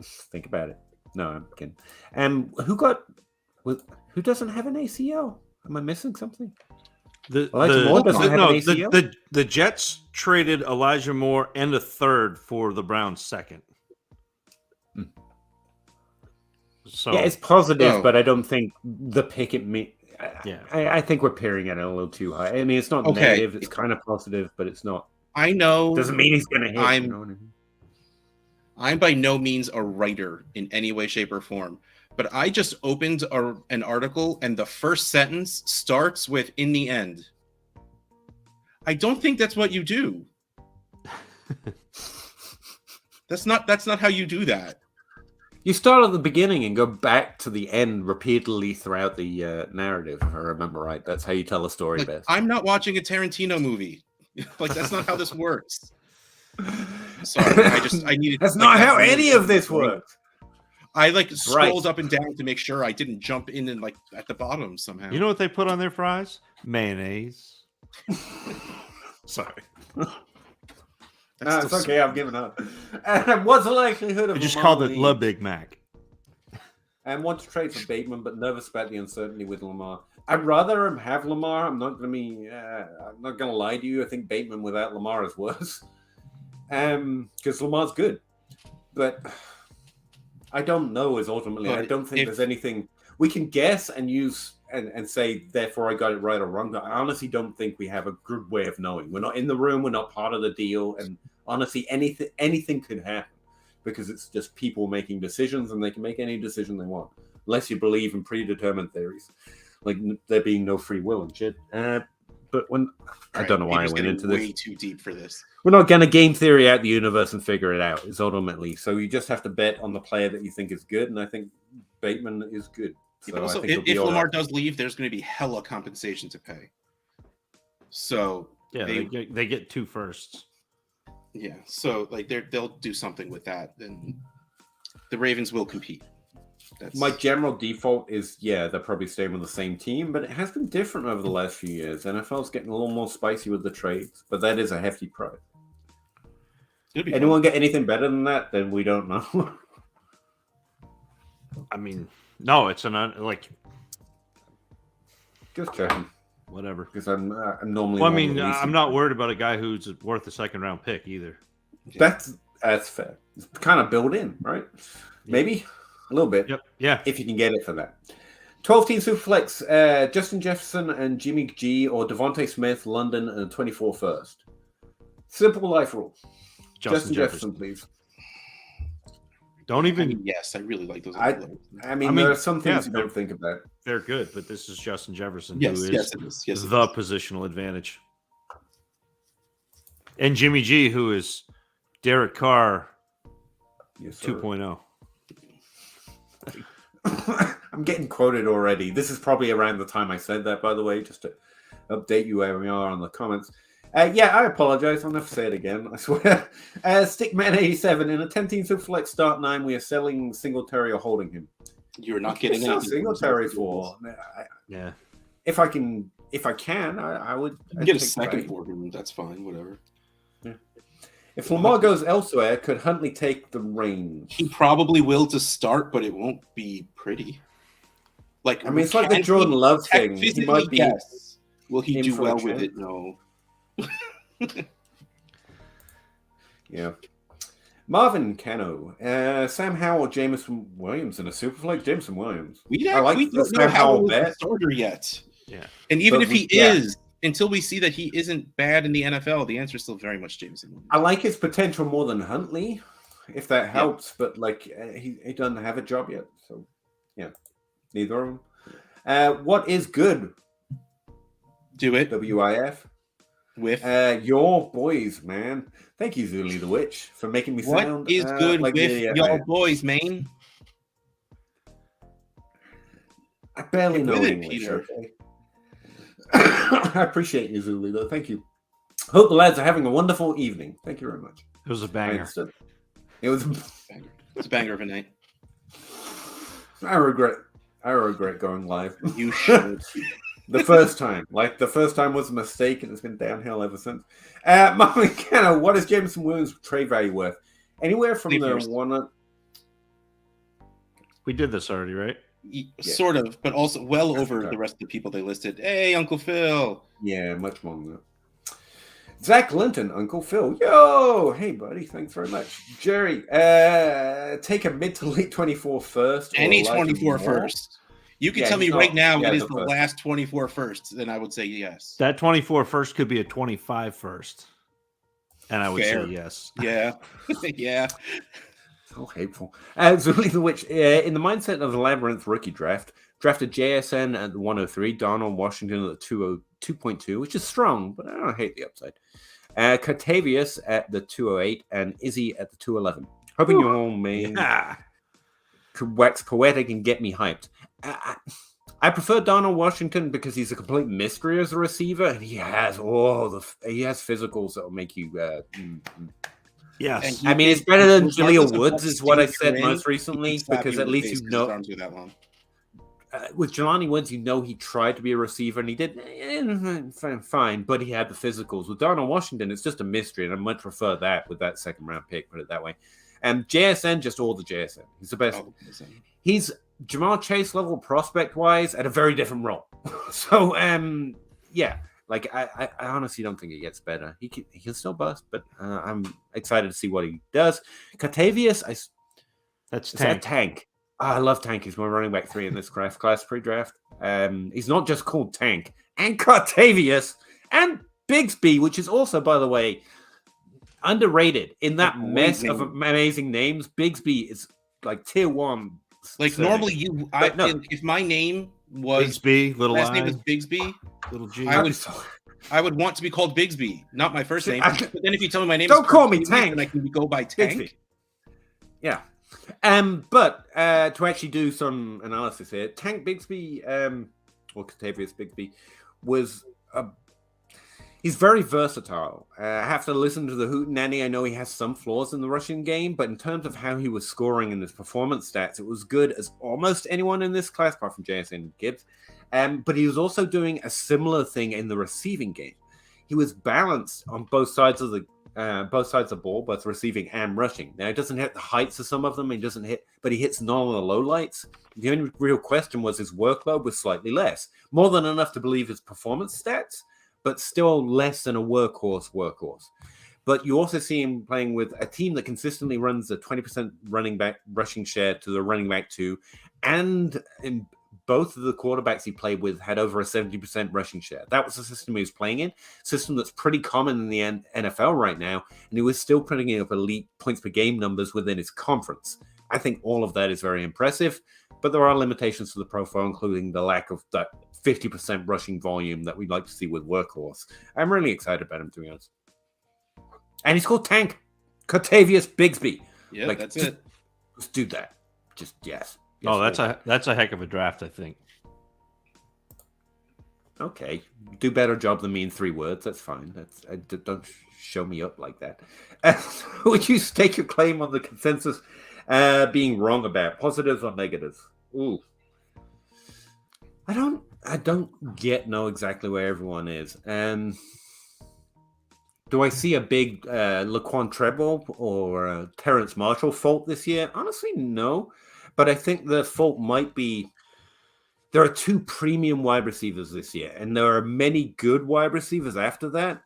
Think about it. No, I'm kidding. Who doesn't have an ACL? Am I missing something? Elijah Moore doesn't have an ACL? The Jets traded Elijah Moore and a third for the Browns' second. So, yeah, it's positive, but I don't think the pick at me. I think we're peering at it a little too high. I mean, it's not negative; it's kind of positive, but it's not. I know doesn't mean he's going to hit. I'm by no means a writer in any way, shape, or form, but I just opened an article, and the first sentence starts with "in the end." I don't think that's what you do. That's not how you do that. You start at the beginning and go back to the end repeatedly throughout the narrative, if I remember right. That's how you tell a story best. I'm not watching a Tarantino movie. Like, that's not how this works. Sorry, I needed. That's not how any of this works. I scrolled up and down to make sure I didn't jump in and at the bottom somehow. You know what they put on their fries? Mayonnaise. Sorry. No, it's okay. I'm giving up. And what's the likelihood of I just Lamar called it leaving? Le Big Mac. And want to trade for Bateman, but nervous about the uncertainty with Lamar. I'd rather him have Lamar. I'm not gonna lie to you. I think Bateman without Lamar is worse. Because Lamar's good, but I don't know. Is ultimately, But I don't think there's anything we can guess and use and say. Therefore, I got it right or wrong. But I honestly don't think we have a good way of knowing. We're not in the room. We're not part of the deal. And honestly, anything could happen. Because it's just people making decisions, and they can make any decision they want, unless you believe in predetermined theories, like there being no free will and shit. But when I don't know why I went into this. Way too deep for this. We're not going to game theory out the universe and figure it out. It's ultimately so you just have to bet on the player that you think is good, and I think Bateman is good. So But also, I think if Lamar does leave, there's going to be hella compensation to pay. So Yeah, they get 2 firsts. Yeah, so like they'll do something with that, and the Ravens will compete. My general default is they're probably staying with the same team, but it has been different over the last few years. NFL's getting a little more spicy with the trades, but that is a hefty price. Anyone get anything better than that? Then we don't know. I mean, no, it's just checking. Whatever. Because I'm normally. Well, I mean, I'm not worried about a guy who's worth a 2nd-round pick either. That's fair. It's kind of built in, right? Yeah. Maybe a little bit. Yep. Yeah. If you can get it for that. 12-team Superflex, Justin Jefferson and Jimmy G or Devontae Smith, London, and 24 first. Simple life rule. Justin Jefferson, please. Don't even. Yes, I really like those. I mean, there are some things you don't think about. They're good, but this is Justin Jefferson, who is the positional advantage. And Jimmy G, who is Derek Carr 2.0. I'm getting quoted already. This is probably around the time I said that, by the way, just to update you where we are on the comments. I apologize. I'll never say it again, I swear. Stickman87, in a 10-team Superflex start 9, we are selling Singletary or holding him. You're not getting anything Singletary for. Yeah. If I can, I would. I'd get a second for him. That's fine. Whatever. Yeah. If Lamar goes elsewhere, could Huntley take the reins? He probably will to start, but it won't be pretty. Like, I mean, it's like the Jordan Love thing. He might be. Yes. Will he do well with it? No. Yeah. Marvin Cano, Sam Howell, Jameson Williams in a Superflex. Jameson Williams. We don't know how he's a starter yet. Yeah. And even if he is, until we see that he isn't bad in the NFL, the answer is still very much Jameson Williams. I like his potential more than Huntley, if that helps. But like he doesn't have a job yet, so neither of them. What is good? Do it. WIF. With your boys, man. Thank you, Zuli the Witch, for making me sound. What is good like with your boys, man? I barely know English, Peter. Okay? I appreciate you, Zuli, though. Thank you. Hope the lads are having a wonderful evening. Thank you very much. It was a banger. It was It's a banger of a night. I regret going live. You should. The first time was a mistake, and it's been downhill ever since. Mommy Canno, what is Jameson Williams' trade value worth? Anywhere from the one. We did this already, right? Sort of, but also well over the rest of the people they listed. Hey, Uncle Phil. Yeah, much more than that. Zach Linton, Uncle Phil. Yo, hey buddy, thanks very much. Jerry, take a mid to late 24 first. Any 24 first. You can tell me right now it is the last 24 first, then I would say yes. That 24 first could be a 25 first. And I would say yes. Yeah. Yeah. So hateful. Zuli the Witch, in the mindset of the Labyrinth rookie draft, drafted JSN at the 103, Donald Washington at the 2.2, which is strong, but I don't hate the upside. Catavius at the 208 and Izzy at the 211. Hoping you all may could wax poetic and get me hyped. I prefer Donald Washington because he's a complete mystery as a receiver, and he has physicals that will make you. Yes, I mean it's better than Jaleel Woods, is what I said most recently, because at least you know. with Jelani Woods, he tried to be a receiver, and he did fine, but he had the physicals. With Darnell Washington, it's just a mystery, and I much prefer that with that second-round pick, put it that way. JSN, just all the JSN. He's the best. He's Jamar Chase level prospect-wise at a very different role. So, yeah, like I honestly don't think it gets better. He'll still bust, but I'm excited to see what he does. Catavius, that's Tank. I love Tank. He's my running back 3 in this class pre-draft. He's not just called Tank. And Cartavius and Bigsby, which is also, by the way, underrated in that mess of amazing names. Bigsby is like tier 1. Like normally if my name was Bigsby, little last I, name was Bigsby, little G, I would want to be called Bigsby, not my first name. But then if you tell me my name, don't call me Tank, and I can go by Tank. Bigsby. Yeah. But to actually do some analysis here, Tank Bigsby, or Catavius Bigsby, he's very versatile. I have to listen to the hootenanny. I know he has some flaws in the rushing game, but in terms of how he was scoring in his performance stats, it was good as almost anyone in this class, apart from JSN Gibbs. But he was also doing a similar thing in the receiving game. He was balanced on both sides of the ball, both receiving and rushing. Now, he doesn't hit the heights of some of them. But he hits none of the low lights. The only real question was his workload was slightly less. More than enough to believe his performance stats, but still less than a workhorse. But you also see him playing with a team that consistently runs a 20% running back rushing share to the running back 2. And in both of the quarterbacks he played with had over a 70% rushing share. That was the system he was playing in, system that's pretty common in the NFL right now, and he was still putting up elite points per game numbers within his conference. I think all of that is very impressive, but there are limitations to the profile, including the lack of that 50% rushing volume that we'd like to see with Workhorse. I'm really excited about him, to be honest. And he's called Tank Catavius Bigsby. Yeah, that's it. Let's do that. Just yes. Oh, that's a heck of a draft, I think. Okay, do better job than me in 3 words. That's fine. Don't show me up like that. Would you stake your claim on the consensus being wrong about positives or negatives? Ooh, I don't yet know exactly where everyone is. Do I see a big Laquan Treble or Terrence Marshall fault this year? Honestly, no. But I think the fault might be there are 2 premium wide receivers this year, and there are many good wide receivers after that.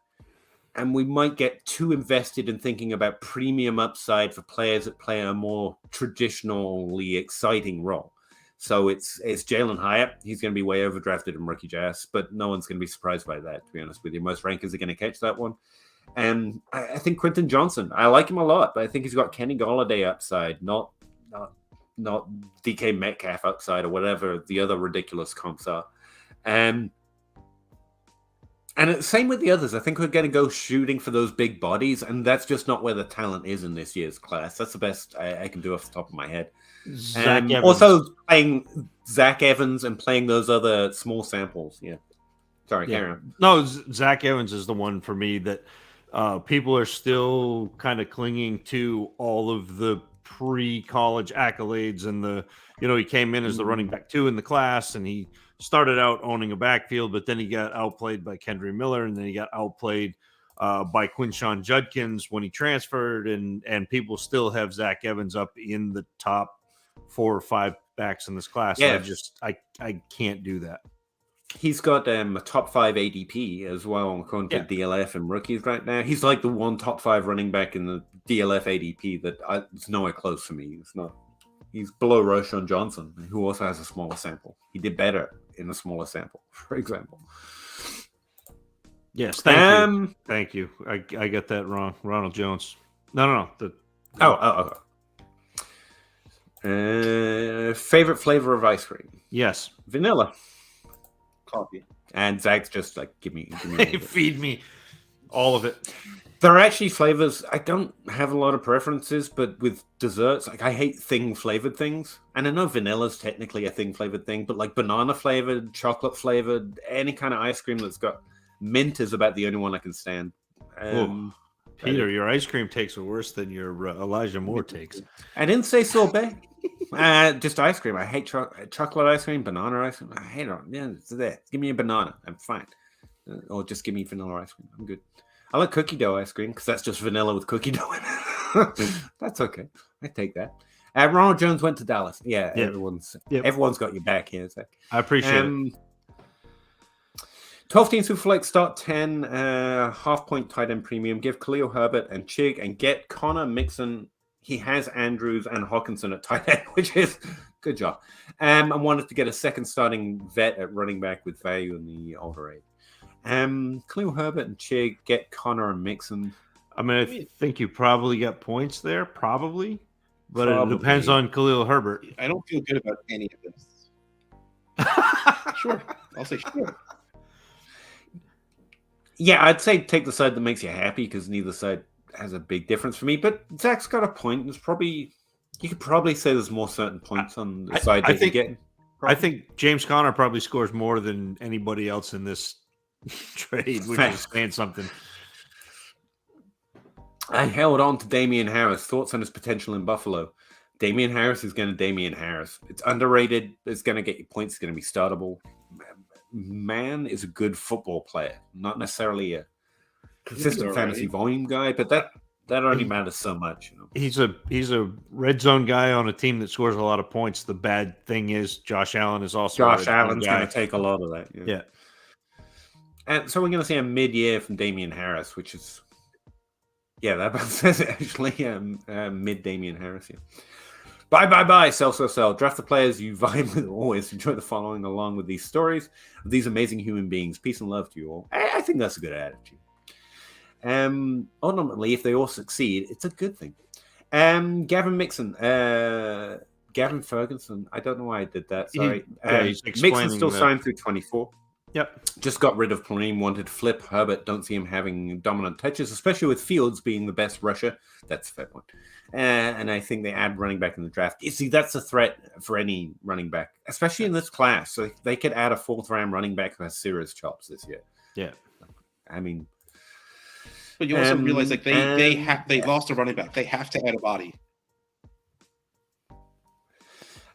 And we might get too invested in thinking about premium upside for players that play a more traditionally exciting role. So it's Jalen Hyatt. He's going to be way overdrafted in rookie drafts, but no one's going to be surprised by that, to be honest with you. Most rankers are going to catch that one. And I think Quentin Johnson, I like him a lot, but I think he's got Kenny Golladay upside, not DK Metcalf upside or whatever the other ridiculous comps are. And the same with the others. I think we're going to go shooting for those big bodies, and that's just not where the talent is in this year's class. That's the best I can do off the top of my head. Also playing Zach Evans and playing those other small samples. Yeah. Sorry, carry on. No, Zach Evans is the one for me that people are still kind of clinging to all of the pre-college accolades and he came in as the running back 2 in the class, and he started out owning a backfield, but then he got outplayed by Kendry Miller, and then he got outplayed by Quinshawn Judkins when he transferred, and people still have Zach Evans up in the top 4 or 5 backs in this class. Yeah. So I can't do that. He's got a top 5 ADP as well, according to DLF and rookies right now. He's like the one top 5 running back in the DLF ADP that it's nowhere close for me. It's not. He's below Roshan Johnson, who also has a smaller sample. He did better in a smaller sample, for example. Yes, thank you. Thank you. I got that wrong. Ronald Jones. No. Favorite flavor of ice cream? Yes, vanilla. Coffee. And Zach's just like, give me feed me all of it. There are actually flavors. I don't have a lot of preferences, but with desserts, like I hate thing flavored things. And I know vanilla's technically a thing flavored thing, but like banana flavored, chocolate flavored, any kind of ice cream that's got mint is about the only one I can stand. Peter, your ice cream takes are worse than your Elijah Moore takes. I didn't say sorbet. Just ice cream. I hate chocolate ice cream, banana ice cream. I hate it. Yeah, it's there. Give me a banana. I'm fine. Or just give me vanilla ice cream. I'm good. I like cookie dough ice cream because that's just vanilla with cookie dough in it. That's okay. I take that. Ronald Jones went to Dallas. Yeah, yep. Everyone's got your back here, Zach. I appreciate it. 12-team Superflex, start 10, half-point tight end premium. Give Khalil Herbert and Chig and get Connor Mixon. He has Andrews and Hawkinson at tight end, which is good job. And wanted to get a second starting vet at running back with value in the older age. Khalil Herbert and Chig, get Connor and Mixon. I mean, I think you probably got points there, probably. But it depends on Khalil Herbert. I don't feel good about any of this. Sure. I'll say sure. Yeah, I'd say take the side that makes you happy because neither side has a big difference for me. But Zach's got a point. There's probably you could probably say there's more certain points on the side that you're getting. I think James Conner probably scores more than anybody else in this trade, which is saying something. I held on to Damian Harris. Thoughts on his potential in Buffalo? Damian Harris is going to Damian Harris. It's underrated. It's going to get you points. It's going to be startable. Man is a good football player, not necessarily a consistent fantasy volume guy, but that only matters so much. You know? He's a red zone guy on a team that scores a lot of points. The bad thing is Josh Allen is also Josh Allen's going to take a lot of that. Yeah. And so we're going to see a mid-year from Damian Harris, which is that says it actually. Mid Damian Harris. Yeah. Bye. Sell. Draft the players you vibe with always. Enjoy the following along with these stories of these amazing human beings. Peace and love to you all. I think that's a good attitude. Ultimately, if they all succeed, it's a good thing. Gavin Mixon. Gavin Ferguson. I don't know why I did that. Sorry. Mixon still signed through 24. Yep. Just got rid of Plerim, wanted to flip Herbert. Don't see him having dominant touches, especially with Fields being the best rusher. That's a fair point. And I think they add running back in the draft. You see, that's a threat for any running back, especially in this class. So they could add a fourth-round running back who has serious chops this year. Yeah. I mean... But you also realize like they lost a running back. They have to add a body.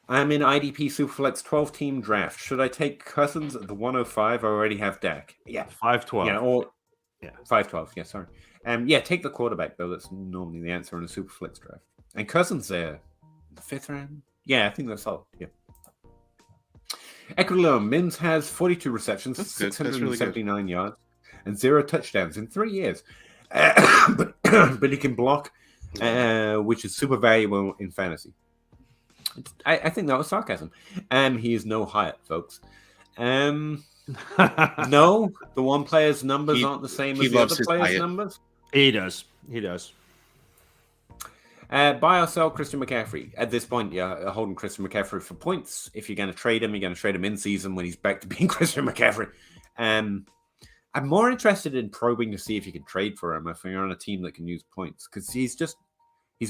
I'm in IDP Superflex 12-team draft. Should I take Cousins at the 105? I already have Dak. Yeah. 512. Yeah, 512. Yeah, sorry. Take the quarterback, though. That's normally the answer in a Superflex draft. And Cousins there, the 5th round? Yeah, I think that's all. Yeah. Equilum Mims has 42 receptions, 679 yards, and 0 touchdowns in 3 years. But he can block, which is super valuable in fantasy. I think that was sarcasm. He is no Hyatt, folks. No, the one player's numbers aren't the same as the other player's numbers. He does. Buy or sell Christian McCaffrey. At this point, holding Christian McCaffrey for points. If you're going to trade him, you're going to trade him in season when he's back to being Christian McCaffrey. I'm more interested in probing to see if you can trade for him if you're on a team that can use points, because he's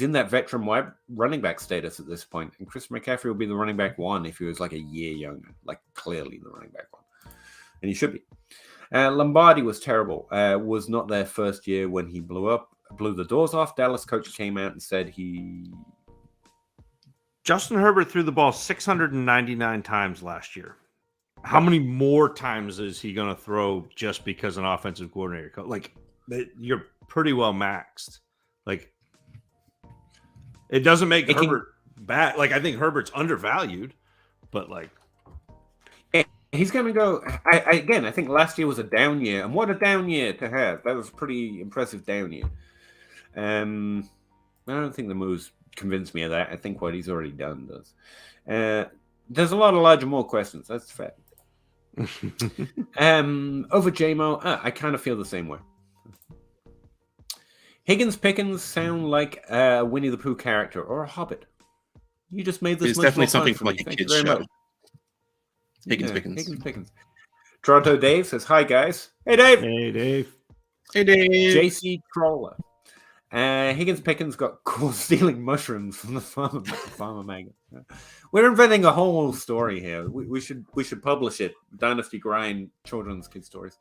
in that veteran wide running back status at this point, and Chris McCaffrey will be the running back one if he was like a year younger, like clearly the running back one, and he should be. Lombardi was terrible. Was not their first year when he blew the doors off. Dallas coach came out and said Justin Herbert threw the ball 699 times last year. How many more times is he going to throw just because an offensive coordinator? Like, you're pretty well maxed. Like, it doesn't make Herbert bad. Like, I think Herbert's undervalued, but like, he's going to go. I think last year was a down year, and what a down year to have. That was a pretty impressive down year. I don't think the moves convinced me of that. I think what he's already done does. There's a lot of larger, more questions. That's fair. Over JMO, I kind of feel the same way. Higgins Pickens sound like a Winnie the Pooh character or a Hobbit. You just made this. It's definitely something from like a kid's show. Higgins Pickens. Toronto Dave says, "Hi guys." Hey Dave. Hey Dave. Hey Dave. JC Crawler. Higgins Pickens got caught stealing mushrooms from the farmer maggot. We're inventing a whole story here. We should publish it. Dynasty Grind children's kid stories.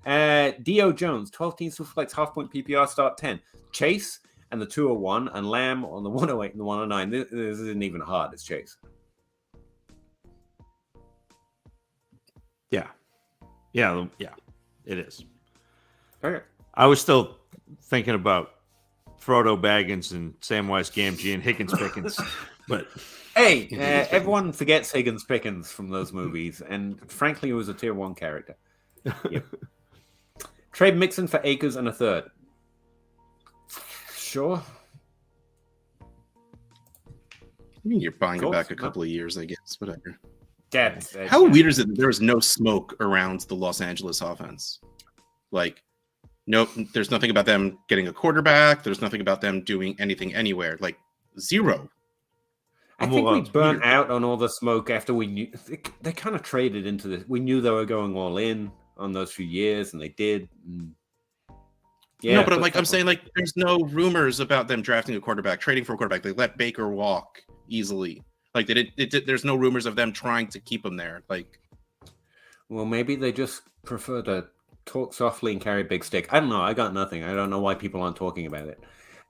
Dio Jones, 12-team Superflex half-point PPR start 10. Chase and the 201, and Lamb on the 108 and the 109. This isn't even hard. It's Chase. Yeah, it is. Okay. I was still thinking about Frodo Baggins and Samwise Gamgee and Higgins Pickens, but hey, everyone forgets Higgins Pickens from those movies, and frankly, he was a tier 1 character. Yep. Trade Mixon for Akers and a third. Sure. I mean, you're buying it back a couple of years, I guess. Whatever. How weird is it that there was no smoke around the Los Angeles offense? Like, nope, there's nothing about them getting a quarterback. There's nothing about them doing anything anywhere. Like, zero. I think we burnt out on all the smoke after we knew. They kind of traded into this. We knew they were going all in on those few years, and they did. Yeah, no, but I'm saying, like, there's no rumors about them drafting a quarterback, trading for a quarterback. They let Baker walk easily. Like, there's no rumors of them trying to keep him there. Like, well, maybe they just prefer to talk softly and carry a big stick. I don't know. I got nothing. I don't know why people aren't talking about it.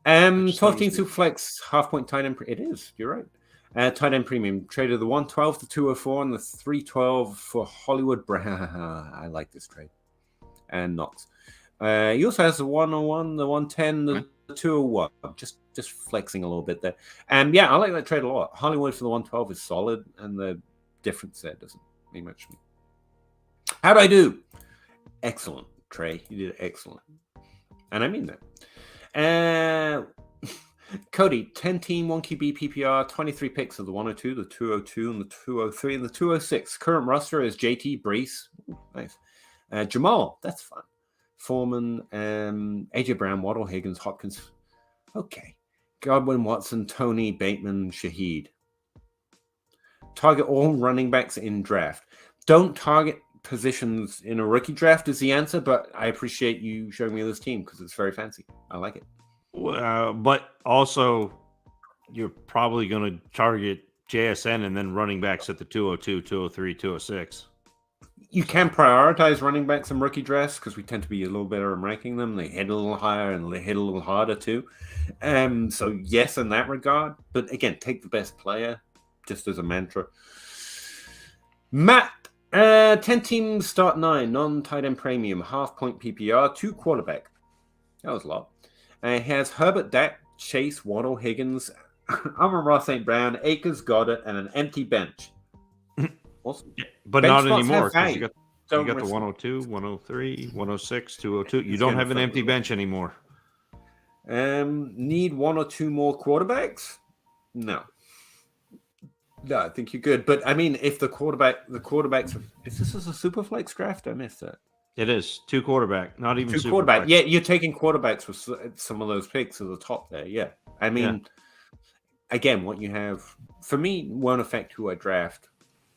12-team Superflex half-point tight end. It is. You're right. Tight end premium. Traded the 112 to 204 and the 312 for Hollywood Brown. I like this trade. And Knox. He also has the 101, the 110, the 201. Just flexing a little bit there. Yeah, I like that trade a lot. Hollywood for the 112 is solid, and the difference there doesn't mean much to me. How'd I do? Excellent, Trey. You did excellent. And I mean that. Cody, 10-team, 1QB PPR, 23 picks of the 102, the 202, and the 203, and the 206. Current roster is JT, Brees. Ooh, nice. Jamal, that's fun. Foreman, AJ Brown, Waddle, Higgins, Hopkins. Okay. Godwin, Watson, Tony, Bateman, Shaheed. Target all running backs in draft. Don't target positions in a rookie draft is the answer, but I appreciate you showing me this team because it's very fancy. I like it. But also, you're probably going to target JSN and then running backs at the 202, 203, 206. You can prioritize running backs in rookie drafts because we tend to be a little better in ranking them. They hit a little higher and they hit a little harder too. So yes, in that regard. But again, take the best player just as a mantra. Matt, 10 teams start 9, non-tight end premium, half-point PPR, 2 quarterback. That was a lot. He has Herbert, Dak, Chase, Waddle, Higgins, Amon-Ra St. Brown, Akers, Goddard, and an empty bench. Awesome. Yeah, but bench not anymore because you got the 102, 103, 106, 202. You don't have an empty bench anymore. Need 1 or 2 more quarterbacks? No, I think you're good. But I mean, if the quarterbacks, is this a super flex draft? I missed that. It is 2 quarterback, not even 2 quarterback. Flex. Yeah, you're taking quarterbacks with some of those picks at the top there. Yeah, I mean, again, what you have for me won't affect who I draft.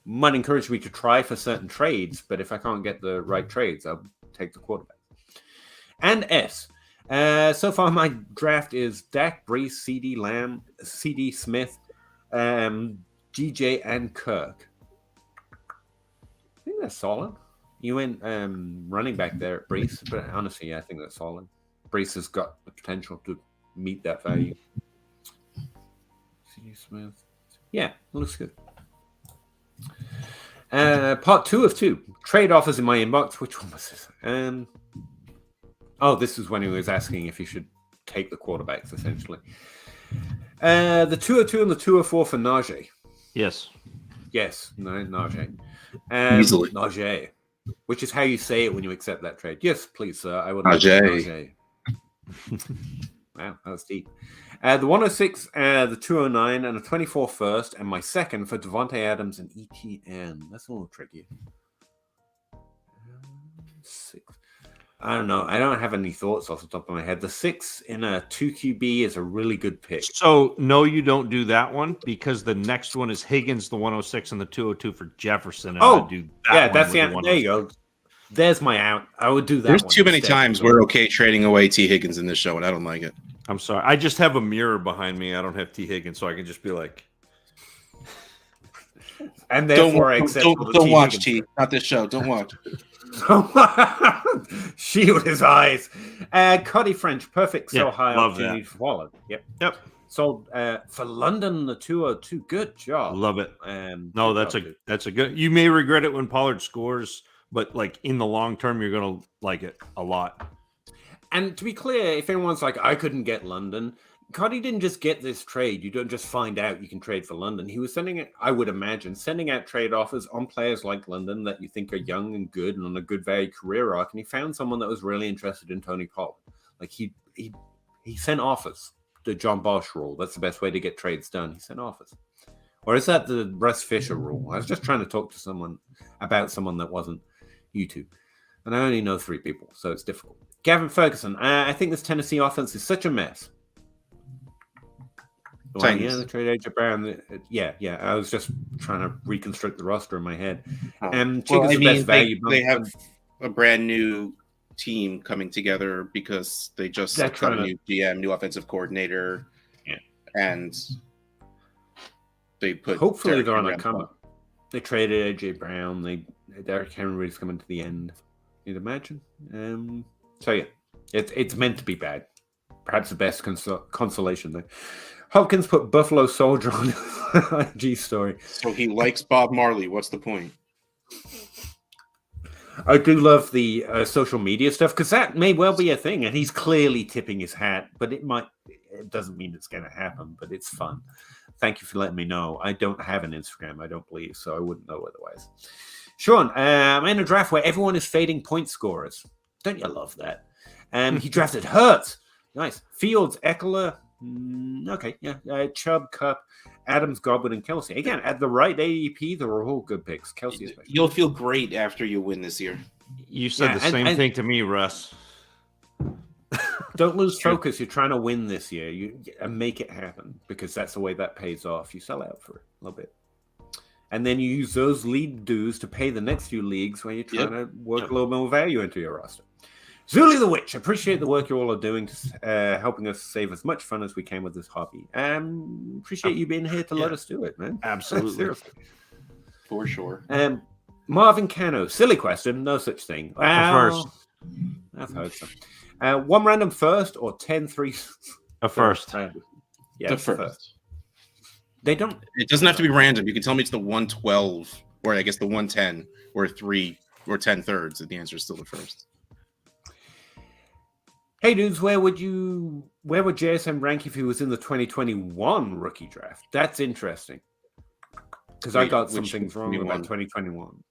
Might encourage me to try for certain trades, but if I can't get the right trades, I'll take the quarterback. And S. So far, my draft is Dak, Brees, CD, Lamb, CD, Smith, GJ, and Kirk. I think that's solid. You went running back there at Brees, but honestly, I think that's solid. Brees has got the potential to meet that value. CD, Smith. Yeah, looks good. Part 2 of 2. Trade offers in my inbox. Which one was this? This is when he was asking if you should take the quarterbacks, essentially. The 202 and the 204 for Najee. Yes. Yes, no, Najee. Easily. Najee, which is how you say it when you accept that trade. Yes, please, sir. I would Najee. Wow, that was deep. The 106, the 209, and a 24 first, and my second for Devontae Adams and ETN. That's a little tricky. 6. I don't know. I don't have any thoughts off the top of my head. The 6 in a 2QB is a really good pick. So, no, you don't do that one because the next one is Higgins, the 106, and the 202 for Jefferson. And I do that that's the answer. There you go. There's my out. I would do that. There's too many times we're okay trading away T. Higgins in this show, and I don't like it. I'm sorry. I just have a mirror behind me. I don't have T. Higgins, so I can just be like. And therefore, don't watch T. Not this show. Don't watch. Shield his eyes. Cuddy French, perfect. So Yeah, high love opportunity that. for wallet. Yep. Yep. Sold for London the 202. Good job. Love it. No, good that's job, a dude. that's a good. You may regret it when Pollard scores, but like in the long term, you're gonna like it a lot. And to be clear, if anyone's like, I couldn't get London, Cuddy didn't just get this trade. You don't just find out you can trade for London. He was sending it, I would imagine, sending out trade offers on players like London that you think are young and good and on a good value career arc. And he found someone that was really interested in Tony Pollard. Like he sent offers. The John Bosch rule. That's the best way to get trades done. He sent offers. Or is that the Russ Fisher rule? I was just trying to talk to someone about someone that wasn't you two. And I only know 3 people, so it's difficult. Gavin Ferguson, I think this Tennessee offense is such a mess. Well, yeah, the trade AJ Brown. Yeah. I was just trying to reconstruct the roster in my head. Well, I mean, they have a brand new team coming together because they just got a new GM, new offensive coordinator, and they put. Hopefully, they're on a come up. They traded AJ Brown. Derrick Henry's coming to the end. You'd imagine. So yeah, it's meant to be bad. Perhaps the best consolation there. Hopkins put Buffalo Soldier on his IG story. So he likes Bob Marley. What's the point? I do love the social media stuff because that may well be a thing, and he's clearly tipping his hat. But it doesn't mean it's going to happen. But it's fun. Thank you for letting me know. I don't have an Instagram, I don't believe, so I wouldn't know otherwise. Sean, I'm in a draft where everyone is fading point scorers. Don't you love that? He drafted Hurts. Nice. Fields, Eckler. Okay, yeah. Chubb, Cup, Adams, Godwin, and Kelsey. Again, at the right AEP, they're all good picks. Kelsey especially. You'll feel great after you win this year. You said the same thing to me, Russ. Don't lose focus. You're trying to win this year. And make it happen because that's the way that pays off. You sell out for it a little bit. And then you use those lead dues to pay the next few leagues where you're trying to work a little more value into your roster. Zuli the Witch, appreciate the work you all are doing to helping us save as much fun as we can with this hobby. Appreciate you being here to let us do it, man. Absolutely. Seriously. For sure. Marvin Cano, silly question, no such thing. First. I've heard so. One random first or 10 threes? A first. Yeah, the first. They don't. It doesn't have to be random. You can tell me it's the 112, or I guess the 110, or 3 or 10 thirds. And the answer is still the first. Hey dudes, where would JSM rank if he was in the 2021 rookie draft? That's interesting. Because I got some things wrong about 2021.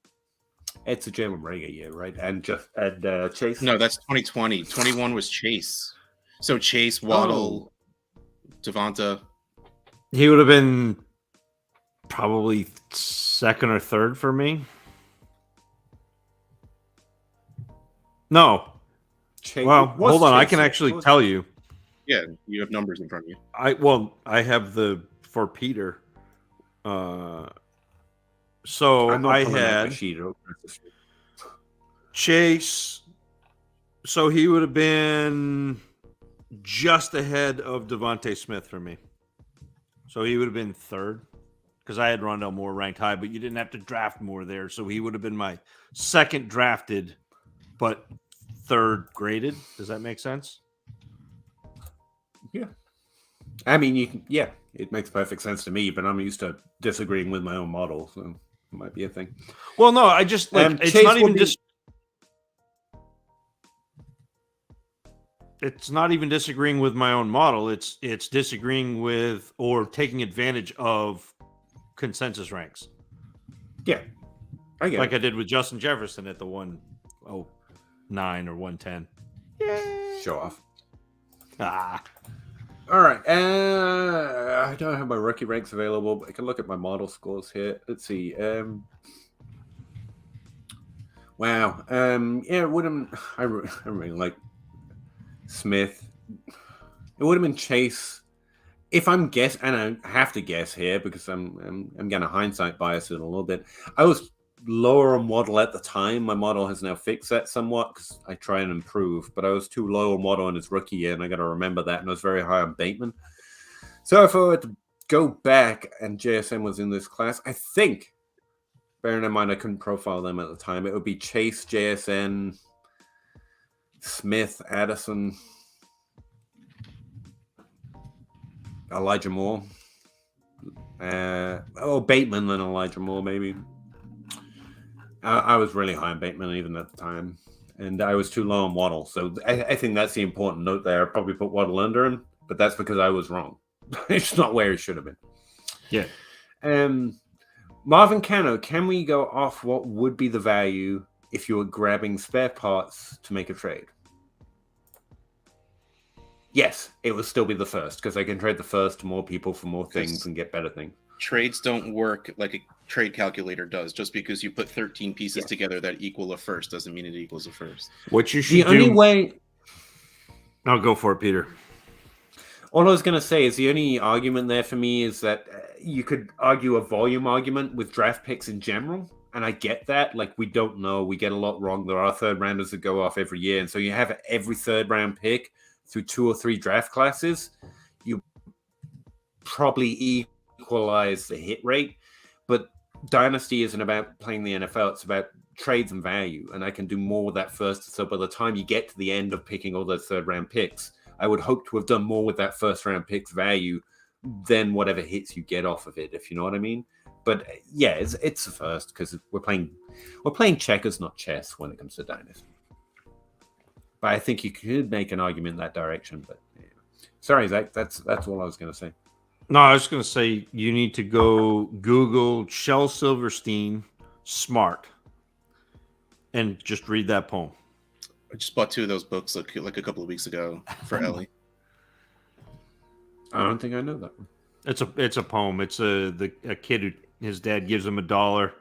It's a Jalen Reagor year, right? And Chase. No, that's 2020. 21 was Chase. So Chase, Waddle, Devonta. He would have been probably second or third for me. No. Chase, well, hold on. Chase? I can actually tell you. Yeah, you have numbers in front of you. I have the for Peter. So I had Chase. So he would have been just ahead of Devontae Smith for me. So he would have been third because I had Rondell Moore ranked high, but you didn't have to draft Moore there. So he would have been my second drafted, but third graded. Does that make sense? Yeah. I mean, it makes perfect sense to me, but I'm used to disagreeing with my own model, so it might be a thing. Well, no, I just it's Chase not even it's not even disagreeing with my own model. It's disagreeing with or taking advantage of consensus ranks. Yeah, I get like I did with Justin Jefferson at the 109 or 110. Yeah, show off. All right. I don't have my rookie ranks available, but I can look at my model scores here. Let's see. Wow. Yeah, it would have. I really like Smith. It would have been Chase. If I'm guessing, and I have to guess here because I'm going to hindsight bias it a little bit. I was lower on Waddle at the time. My model has now fixed that somewhat because I try and improve, but I was too low on Waddle in his rookie year, and I got to remember that. And I was very high on Bateman. So if I were to go back and JSN was in this class, I think Bearing in mind I couldn't profile them at the time, it would be Chase, JSN, Smith, Addison, Elijah Moore. Bateman and Elijah Moore, maybe. I was really high on Bateman even at the time, and I was too low on Waddle. So I think that's the important note there. I probably put Waddle under him, but that's because I was wrong. It's not where he should have been. Yeah. Marvin Cano, can we go off what would be the value if you were grabbing spare parts to make a trade? Yes, it will still be the first because I can trade the first to more people for more things and get better things. Trades don't work like a trade calculator does. Just because you put 13 pieces together that equal a first doesn't mean it equals a first. What you should The only way... I'll go for it, Peter. All I was going to say is the only argument there for me is that you could argue a volume argument with draft picks in general. And I get that. Like, we don't know. We get a lot wrong. There are third rounders that go off every year. And so you have every third round pick through 2 or 3 draft classes. You probably equalize the hit rate. But Dynasty isn't about playing the NFL. It's about trades and value. And I can do more with that first. So by the time you get to the end of picking all those third round picks, I would hope to have done more with that first round pick's value than whatever hits you get off of it, if you know what I mean. But yeah, it's the first because we're playing checkers, not chess, when it comes to Dynasty. But I think you could make an argument in that direction. But yeah. Sorry, Zach, that's all I was going to say. No, I was going to say you need to go Google Shel Silverstein Smart and just read that poem. I just bought 2 of those books like a couple of weeks ago for Ellie. I don't think I know that one. It's a poem. It's a kid who his dad gives him $1.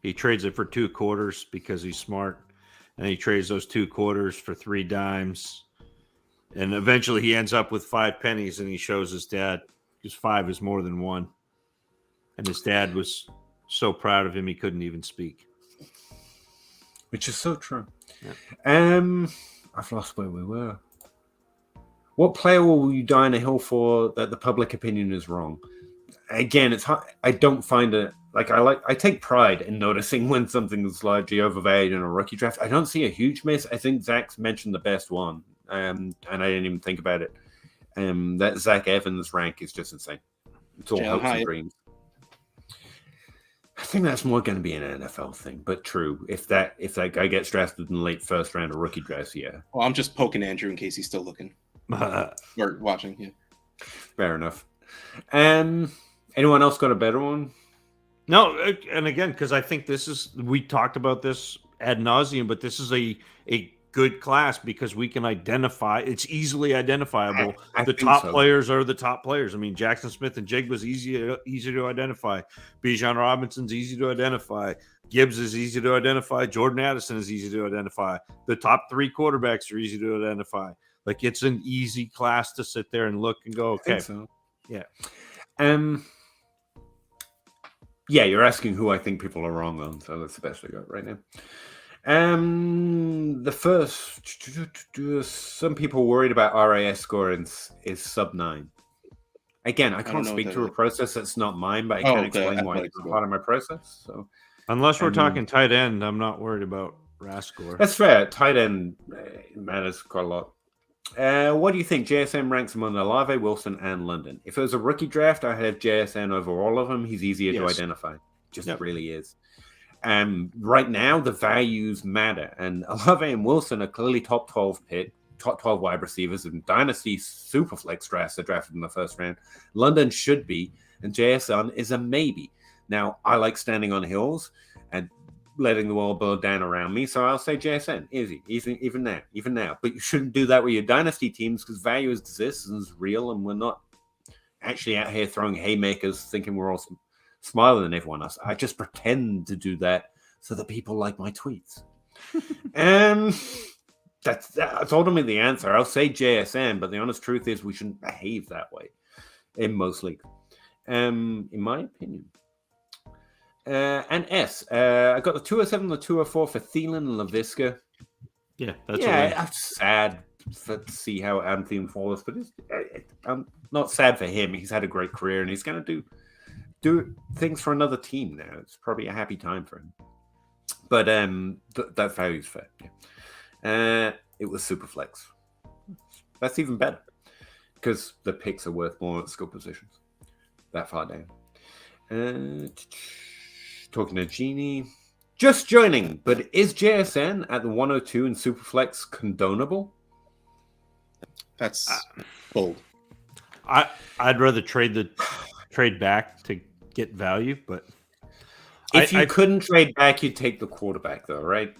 He trades it for 2 quarters because he's smart, and he trades those 2 quarters for 3 dimes, and eventually he ends up with 5 pennies, and he shows his dad because 5 is more than 1, and his dad was so proud of him he couldn't even speak. Which is so true. Yeah. I've lost where we were. What player will you die on a hill for that the public opinion is wrong? Again, it's hard. I don't find it I take pride in noticing when something is largely overvalued in a rookie draft. I don't see a huge miss. I think Zach's mentioned the best one, and I didn't even think about it. That Zach Evans rank is just insane. It's all hopes and dreams. I think that's more going to be an NFL thing, but true. If that guy gets drafted in the late first round of rookie drafts, yeah. Well, I'm just poking Andrew in case he's still looking or watching. Yeah, fair enough. Anyone else got a better one? No, and again, because I think we talked about this ad nauseum, but this is a good class because we can identify. It's easily identifiable. The top players are the top players. I mean, Jackson Smith and Jigba's easy to identify. Bijan Robinson's easy to identify. Gibbs is easy to identify. Jordan Addison is easy to identify. The top 3 quarterbacks are easy to identify. Like, it's an easy class to sit there and look and go, okay. So. Yeah. Yeah, you're asking who I think people are wrong on, so that's the best I got right now. The first, some people worried about RAS score is sub 9. Again, I can't speak to a process that's not mine, but I can explain why it's part of my process. So, unless we're talking tight end, I'm not worried about RAS score. That's fair. Tight end matters quite a lot. What do you think? JSN ranks among Olave, Wilson, and London. If it was a rookie draft, I have JSN over all of them. He's easier to identify. Just really is. Right now, the values matter. And Olave and Wilson are clearly top 12 wide receivers. And Dynasty Superflex drafts are drafted in the first round. London should be. And JSN is a maybe. Now, I like standing on hills and letting the world burn down around me, so I'll say JSN, easy, even now. But you shouldn't do that with your dynasty teams because value exists and is real, and we're not actually out here throwing haymakers thinking we're all smarter than everyone else. I just pretend to do that so that people like my tweets. That's ultimately the answer. I'll say JSN, but the honest truth is we shouldn't behave that way in most leagues, in my opinion. And S. I got the 207 and the 204 for Thielen and LaVisca. Yeah, that's I'm sad to see how Thielen falls, but I'm not sad for him. He's had a great career and he's going to do things for another team now. It's probably a happy time for him. But that value's fair. Yeah. It was Superflex. That's even better because the picks are worth more at skill positions that far down. Talking to Genie. Just joining, but is JSN at the 102 in Superflex condonable? That's bold. I'd rather trade back to get value, but if you couldn't trade back, you'd take the quarterback, though, right?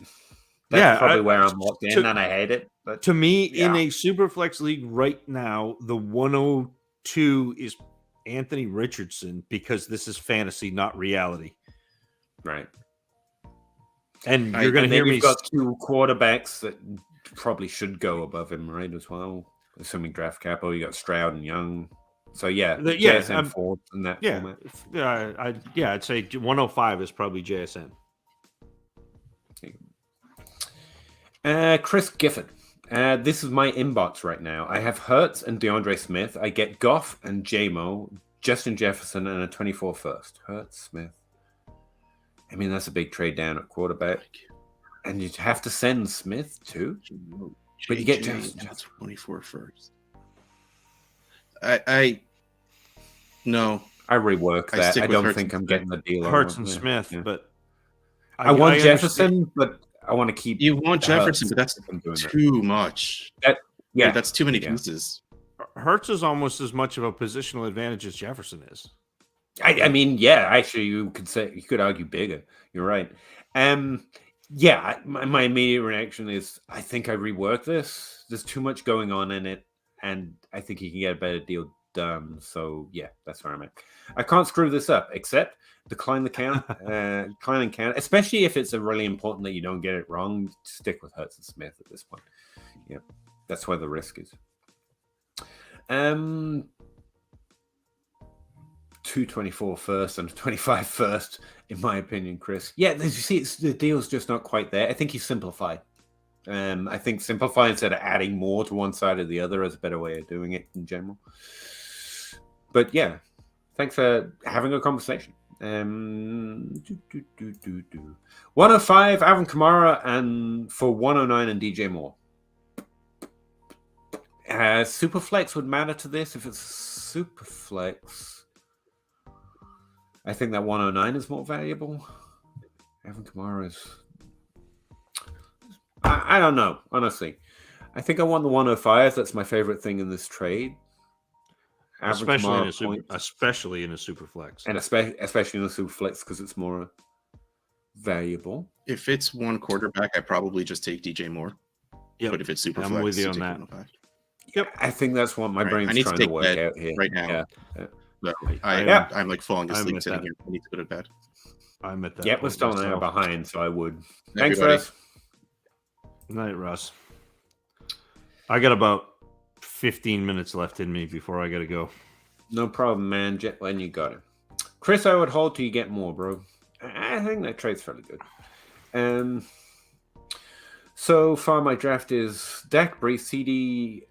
That's probably where I'm locked in, and I hate it. But to me, in a Superflex league right now, the 102 is Anthony Richardson because this is fantasy, not reality. Right. And you're going to hear me. You've got two quarterbacks that probably should go above him, right, as well. Assuming draft capital, you got Stroud and Young. So JSN fourth in that format. I'd say 105 is probably JSN. Chris Gifford. This is my inbox right now. I have Hurts and DeAndre Smith. I get Goff and JMO, Justin Jefferson, and a 24 first. Hurts, Smith. I mean, that's a big trade down at quarterback. And you'd have to send Smith too. But you get Jefferson. That's 24 first. I rework that. I don't think I'm getting the deal. Hurts and Smith, but I want Jefferson, but I want to keep. You want Jefferson, but that's too much. That's too many pieces. Hurts is almost as much of a positional advantage as Jefferson is. I mean, actually, you could argue bigger. You're right. My immediate reaction is I think I rework this. There's too much going on in it, and I think you can get a better deal done. So that's where I'm at. I can't screw this up, except decline the count, especially if it's really important that you don't get it wrong. Stick with Hurts and Smith at this point. Yeah, that's where the risk is. 224 first and 25 first, in my opinion, Chris. Yeah, you see, the deal's just not quite there. I think you simplify. I think simplify instead of adding more to one side or the other is a better way of doing it in general. But thanks for having a conversation. 105, Alvin Kamara, and for 109 and DJ Moore. Superflex would matter to this. If it's Superflex, I think that 109 is more valuable. Alvin Kamara is... I don't know, honestly. I think I want the 105. That's my favorite thing in this trade. Especially in a Superflex. And especially in a Superflex because it's more valuable. If it's one quarterback, I probably just take DJ Moore. Yep. But if it's Superflex, I'm with you on that. Yep. I think that's what my brain's trying to work out here. Right now. Yeah. So I'm like falling asleep sitting here. I need to go to bed. I'm at that. Yeah, we're still an hour behind, so I would. Thanks, Russ. Good night, Russ. I got about 15 minutes left in me before I got to go. No problem, man. When you got it. Chris, I would hold till you get more, bro. I think that trade's fairly good. So far, my draft is Dak, Brees, CD.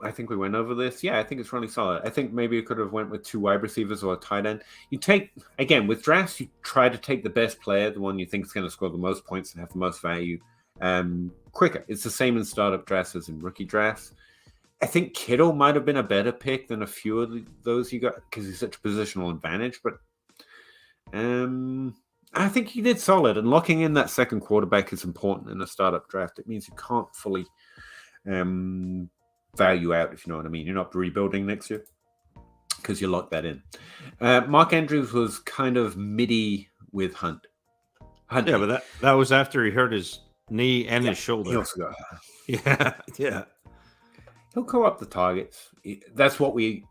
I think we went over this. Yeah, I think it's really solid. I think maybe it could have went with two wide receivers or a tight end. You take, again, with drafts, you try to take the best player, the one you think is going to score the most points and have the most value quicker. It's the same in startup drafts as in rookie drafts. I think Kittle might have been a better pick than a few of those you got because he's such a positional advantage. But I think he did solid. And locking in that second quarterback is important in a startup draft. It means you can't fully value out, if you know what I mean. You're not rebuilding next year because you locked that in. Mark Andrews was kind of midi with Hunt. Yeah, but that was after he hurt his knee and his shoulder. He also got Yeah. He'll go up the targets. That's what we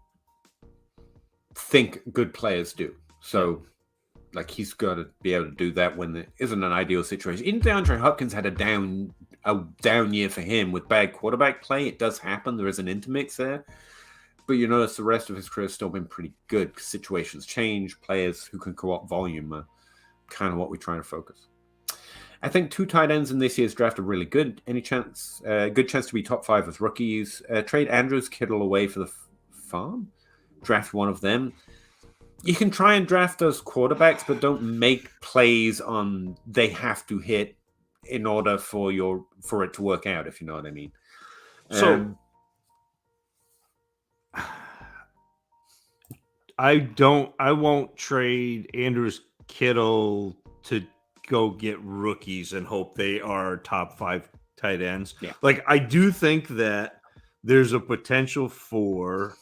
think good players do. So, he's got to be able to do that when there isn't an ideal situation. Even DeAndre Hopkins had a down year for him with bad quarterback play. It does happen. There is an intermix there. But you notice the rest of his career has still been pretty good. Situations change. Players who can co-op volume are kind of what we're trying to focus. I think two tight ends in this year's draft are really good. Good chance to be top 5 as rookies. Trade Andrews, Kittle away for the farm. Draft one of them. You can try and draft those quarterbacks, but don't make plays on they have to hit in order for it to work out, if you know what I mean. So I won't trade Andrews Kittle to go get rookies and hope they are top 5 tight ends. Yeah. Like, I do think that there's a potential for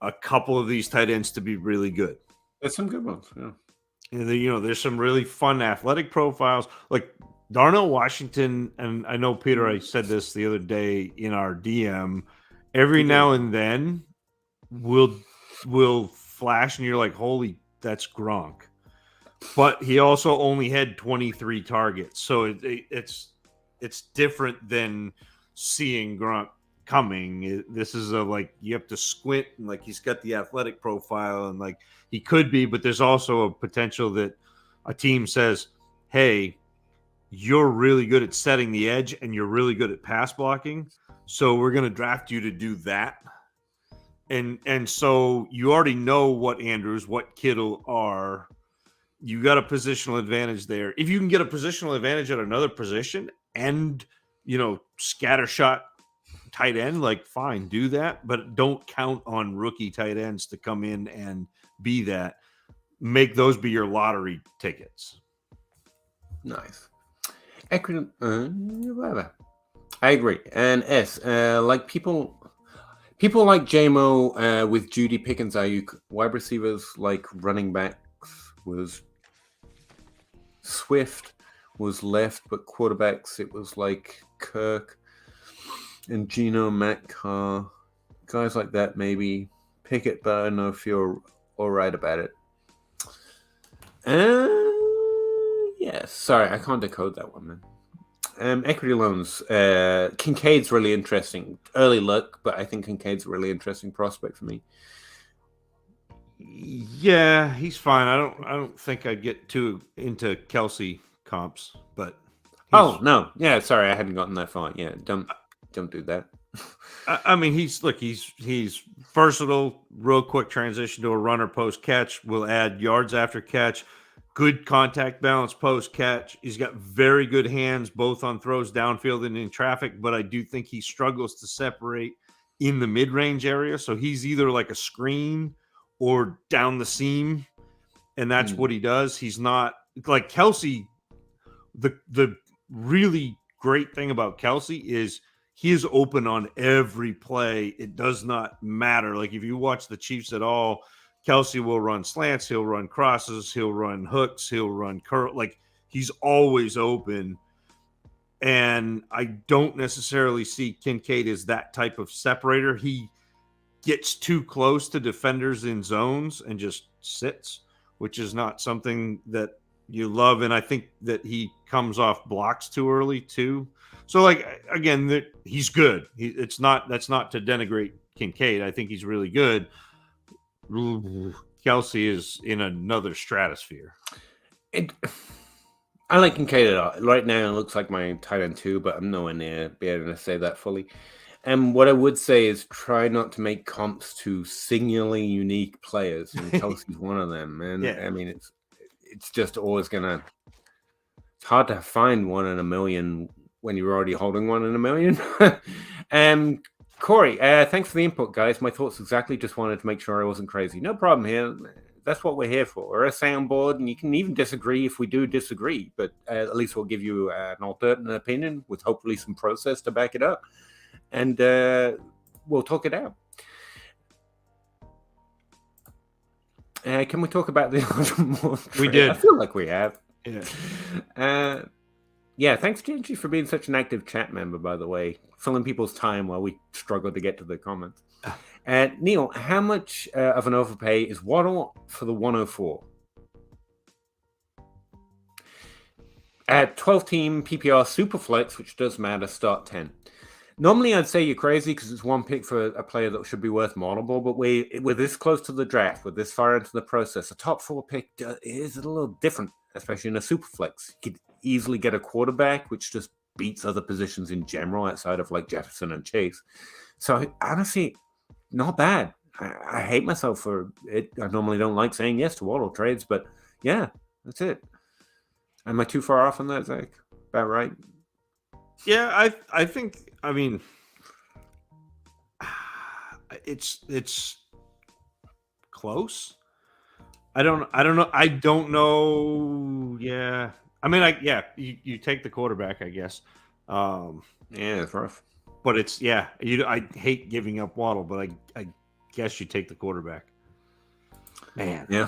a couple of these tight ends to be really good. There's some good ones. Yeah. And there's some really fun athletic profiles. Like Darnell Washington, and I know, Peter, I said this the other day in our DM, every now and then will flash and you're like, holy, that's Gronk. But he also only had 23 targets. So it's different than seeing Gronk coming. This is you have to squint, and like he's got the athletic profile, and like he could be, but there's also a potential that a team says, hey, you're really good at setting the edge and you're really good at pass blocking, so we're going to draft you to do that. And so you already know what Andrews, what Kittle are. You got a positional advantage there. If you can get a positional advantage at another position and, scattershot tight end, like, fine, do that. But don't count on rookie tight ends to come in and be that. Make those be your lottery tickets. Nice. Equity. I agree. And like people like JMO with Judy Pickens, Ayuk, wide receivers like running backs was Swift was left, but quarterbacks it was like Kirk and Geno, Matt Carr, guys like that maybe. Pickett, but I don't know if you're all right about it. Yeah, sorry, I can't decode that one, man. Equity loans. Kincaid's really interesting. Early look, but I think Kincaid's a really interesting prospect for me. Yeah, he's fine. I don't think I'd get too into Kelsey comps, but oh no, yeah, sorry, I hadn't gotten that far. Yeah, don't do that. I mean, he's versatile. Real quick transition to a runner post catch. Will add yards after catch. Good contact balance post catch. He's got very good hands, both on throws downfield and in traffic. But I do think he struggles to separate in the mid range area. So he's either like a screen or down the seam, and that's what he does. He's not like Kelsey. The really great thing about Kelsey is he is open on every play. It does not matter. Like if you watch the Chiefs at all, Kelsey will run slants, he'll run crosses, he'll run hooks, he'll run curl. Like he's always open. And I don't necessarily see Kincaid as that type of separator. He gets too close to defenders in zones and just sits, which is not something that you love. And I think that he comes off blocks too early too. So like, again, he's good. That's not to denigrate Kincaid. I think he's really good. Kelsey is in another stratosphere. I like Kincaid a lot. Right now, it looks like my tight end 2, but I'm nowhere near being able to say that fully. And what I would say is try not to make comps to singularly unique players. And Kelsey's one of them. And yeah. I mean, it's just always gonna. It's hard to find one in a million when you're already holding one in a million. Corey, thanks for the input, guys. My thoughts exactly. Just wanted to make sure I wasn't crazy. No problem here. That's what we're here for. We're a soundboard, and you can even disagree if we do disagree, but at least we'll give you an alternate opinion with hopefully some process to back it up, and we'll talk it out. Can we talk about the other more? We did. I feel like we have. Yeah. Yeah, thanks, Genji, for being such an active chat member, by the way. Filling people's time while we struggle to get to the comments. Neil, how much of an overpay is Waddle for the 104? 12-team PPR Superflex, which does matter, start 10. Normally, I'd say you're crazy because it's one pick for a player that should be worth multiple, but we're this close to the draft, we're this far into the process. A top 4 pick is a little different, especially in a Superflex. You could easily get a quarterback, which just beats other positions in general outside of like Jefferson and Chase. So honestly, not bad. I hate myself for it. I normally don't like saying yes to Waddle trades, but yeah, that's it. Am I too far off on that, Zach? About right? Yeah, I think, I mean, it's close. I don't know. I don't know. Yeah. I mean, you take the quarterback, I guess. Yeah, it's rough. But it's, I hate giving up Waddle, but I guess you take the quarterback. Man. Yeah.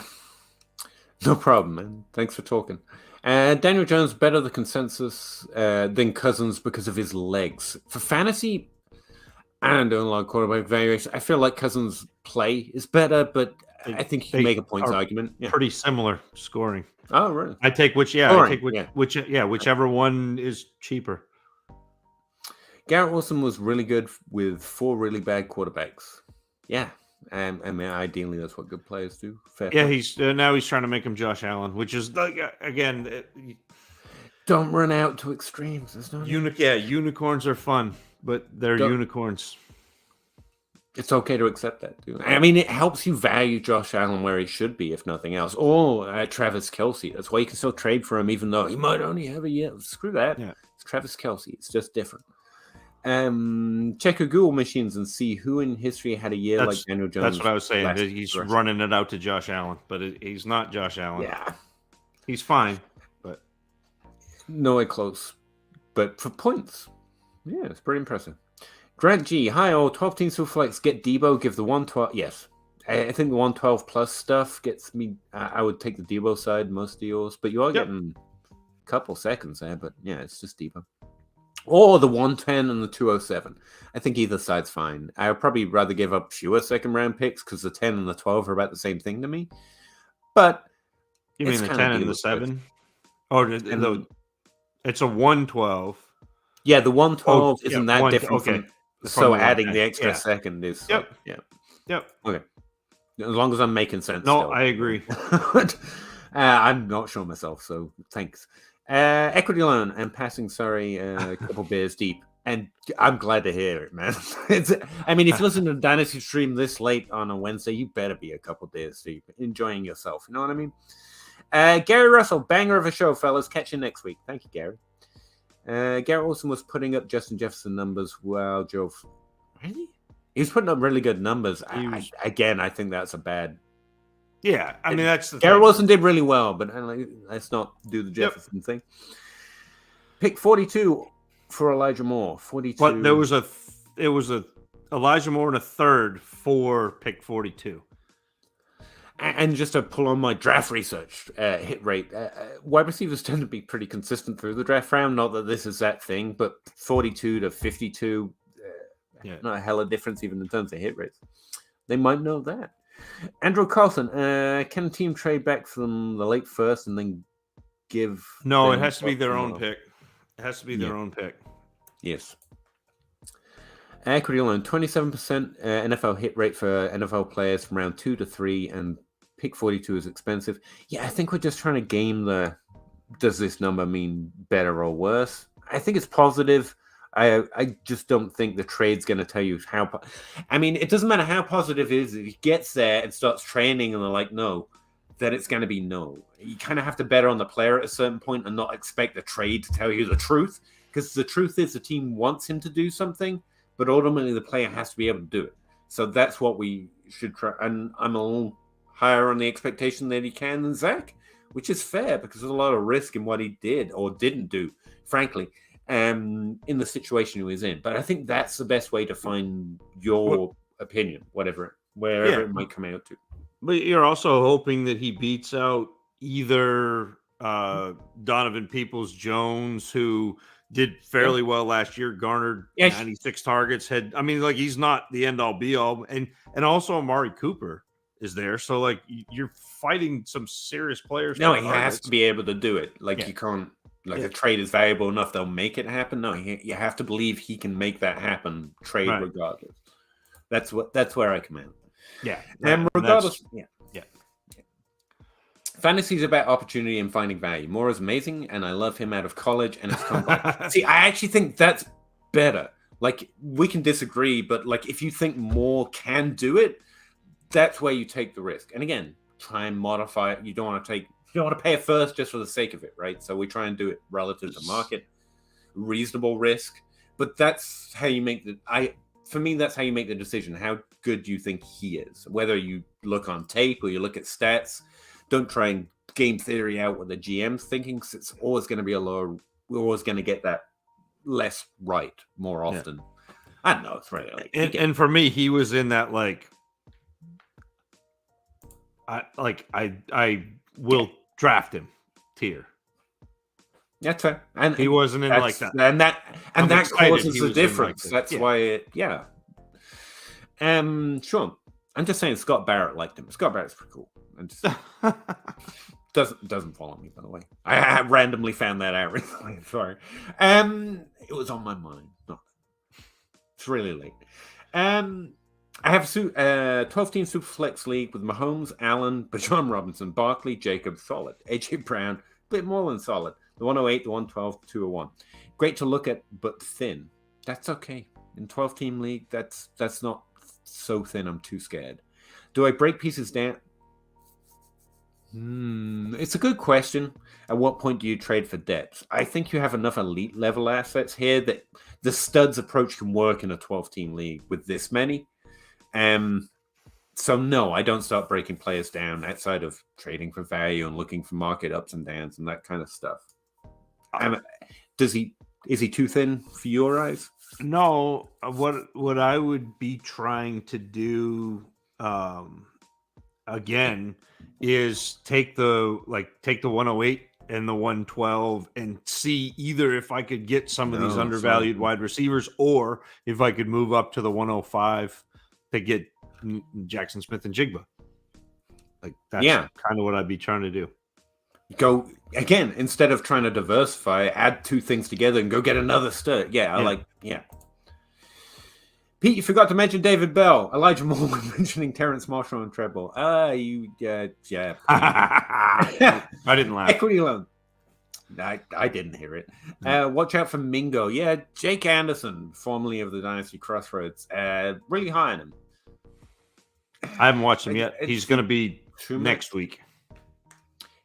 No problem, man. Thanks for talking. Daniel Jones better the consensus than Cousins because of his legs. For fantasy and unlike quarterback valuation, I feel like Cousins' play is better, but I think you can make a points argument. Yeah. Pretty similar scoring. Oh, really? I take whichever one is cheaper. Garrett Wilson was really good with 4 really bad quarterbacks. Yeah. I mean, ideally, that's what good players do. Fair yeah, play. he's now he's trying to make him Josh Allen, which is again. Don't run out to extremes. There's no unicorns are fun, but they're unicorns. It's okay to accept that, dude. I mean, it helps you value Josh Allen where he should be, if nothing else. Or Travis Kelce. That's why you can still trade for him, even though he might only have a year. Screw that. Yeah. It's Travis Kelce. It's just different. Check your Google machines and see who in history had a year like Daniel Jones. That's what I was saying. He's running it out to Josh Allen, but he's not Josh Allen. Yeah. He's fine, but nowhere close. But for points, yeah, it's pretty impressive. Grant G, hi all, 12 teams Superflex, get Debo, give the 112. Yes, I think the 112 plus stuff gets me. I would take the Debo side, most deals, but you are getting a couple seconds there. But yeah, it's just Debo. Or the 110 and the 207. I think either side's fine. I would probably rather give up fewer second round picks because the 10 and the 12 are about the same thing to me. But you mean the 10 and the 7? Oh, it's a 112. Yeah, the 112 isn't that different. Okay. So adding the extra second is Yep. Okay. As long as I'm making sense. No, still. I agree. I'm not sure myself, so thanks. Equity loan and passing, a couple beers deep. And I'm glad to hear it, man. I mean, if you listen to the Dynasty stream this late on a Wednesday, you better be a couple beers deep, enjoying yourself. You know what I mean? Gary Russell, banger of a show, fellas. Catch you next week. Thank you, Gary. Garrett Wilson was putting up Justin Jefferson numbers while Joe... Really? He was putting up really good numbers. Again, I think that's a bad... Yeah, I mean, that's the Garrett Wilson did really well, but let's not do the Jefferson thing. Pick 42 for Elijah Moore. 42. But it was a Elijah Moore and a third for pick 42. And just to pull on my draft research hit rate, wide receivers tend to be pretty consistent through the draft round. Not that this is that thing, but 42 to 52, not a hell of a difference even in terms of hit rates. They might know that. Andrew Carlson, can a team trade back from the late first and then give... No, it has to be their own pick. It has to be their own pick. Yes. Equity loan, 27% NFL hit rate for NFL players from round 2 to 3, and pick 42 is expensive. Yeah, I think we're just trying to game does this number mean better or worse? I think it's positive. I just don't think the trade's going to tell you how... I mean, it doesn't matter how positive it is. If he gets there and starts training and they're like, no, then it's going to be no. You kind of have to bet on the player at a certain point and not expect the trade to tell you the truth. Because the truth is the team wants him to do something, but ultimately the player has to be able to do it. So that's what we should try. And I'm a little higher on the expectation that he can than Zach, which is fair because there's a lot of risk in what he did or didn't do, frankly. In the situation he was in. But I think that's the best way to find your opinion, wherever it might come out to. But you're also hoping that he beats out either Donovan Peoples-Jones, who did fairly well last year, garnered 96 targets. He's not the end-all, be-all. And also Amari Cooper is there. So, you're fighting some serious players. No, he has to be able to do it. You can't... a trade is valuable enough, they'll make it happen. No, you have to believe he can make that happen, trade regardless. That's where I come in. Yeah. And regardless, fantasy is about opportunity and finding value. Moore is amazing, and I love him out of college, and it's come back. See, I actually think that's better. We can disagree, but if you think Moore can do it, that's where you take the risk. And again, try and modify it. You don't want to pay a first just for the sake of it, right? So we try and do it relative to market, reasonable risk. But that's how you make for me, that's how you make the decision. How good do you think he is? Whether you look on tape or you look at stats, don't try and game theory out what the GM's thinking, because it's always going to be we're always going to get that less right more often. Yeah. I don't know. It's really and for me, he was in that I will draft him tier. That's fair. And he wasn't in like that. And that causes the difference. That's why Sean, I'm just saying Scott Barrett liked him. Scott Barrett's pretty cool. And just doesn't follow me, by the way. I randomly found that out recently. Sorry. It was on my mind. It's really late. I have a 12-team Superflex league with Mahomes, Allen, Bijan Robinson, Barkley, Jacobs, solid. AJ Brown, a bit more than solid. The 108, the 112, the 201. Great to look at, but thin. That's okay. In 12-team league, that's not so thin. I'm too scared. Do I break pieces down? It's a good question. At what point do you trade for depth? I think you have enough elite level assets here that the studs approach can work in a 12-team league with this many. So no, I don't start breaking players down outside of trading for value and looking for market ups and downs and that kind of stuff. Is he too thin for your eyes? No. What I would be trying to do again is take the 108 and the 112 and see either if I could get some of these undervalued wide receivers, or if I could move up to the 105 to get Jackson Smith and Jigba. Like that's kind of what I'd be trying to do. Go again, instead of trying to diversify, add two things together and go get another stud. Pete, you forgot to mention David Bell. Elijah Moore was mentioning Terrence Marshall and treble. I didn't laugh. Equity loan. I didn't hear it. Watch out for Mingo. Yeah, Jake Anderson, formerly of the Dynasty Crossroads. Really high on him. I haven't watched him yet. He's going to be next week.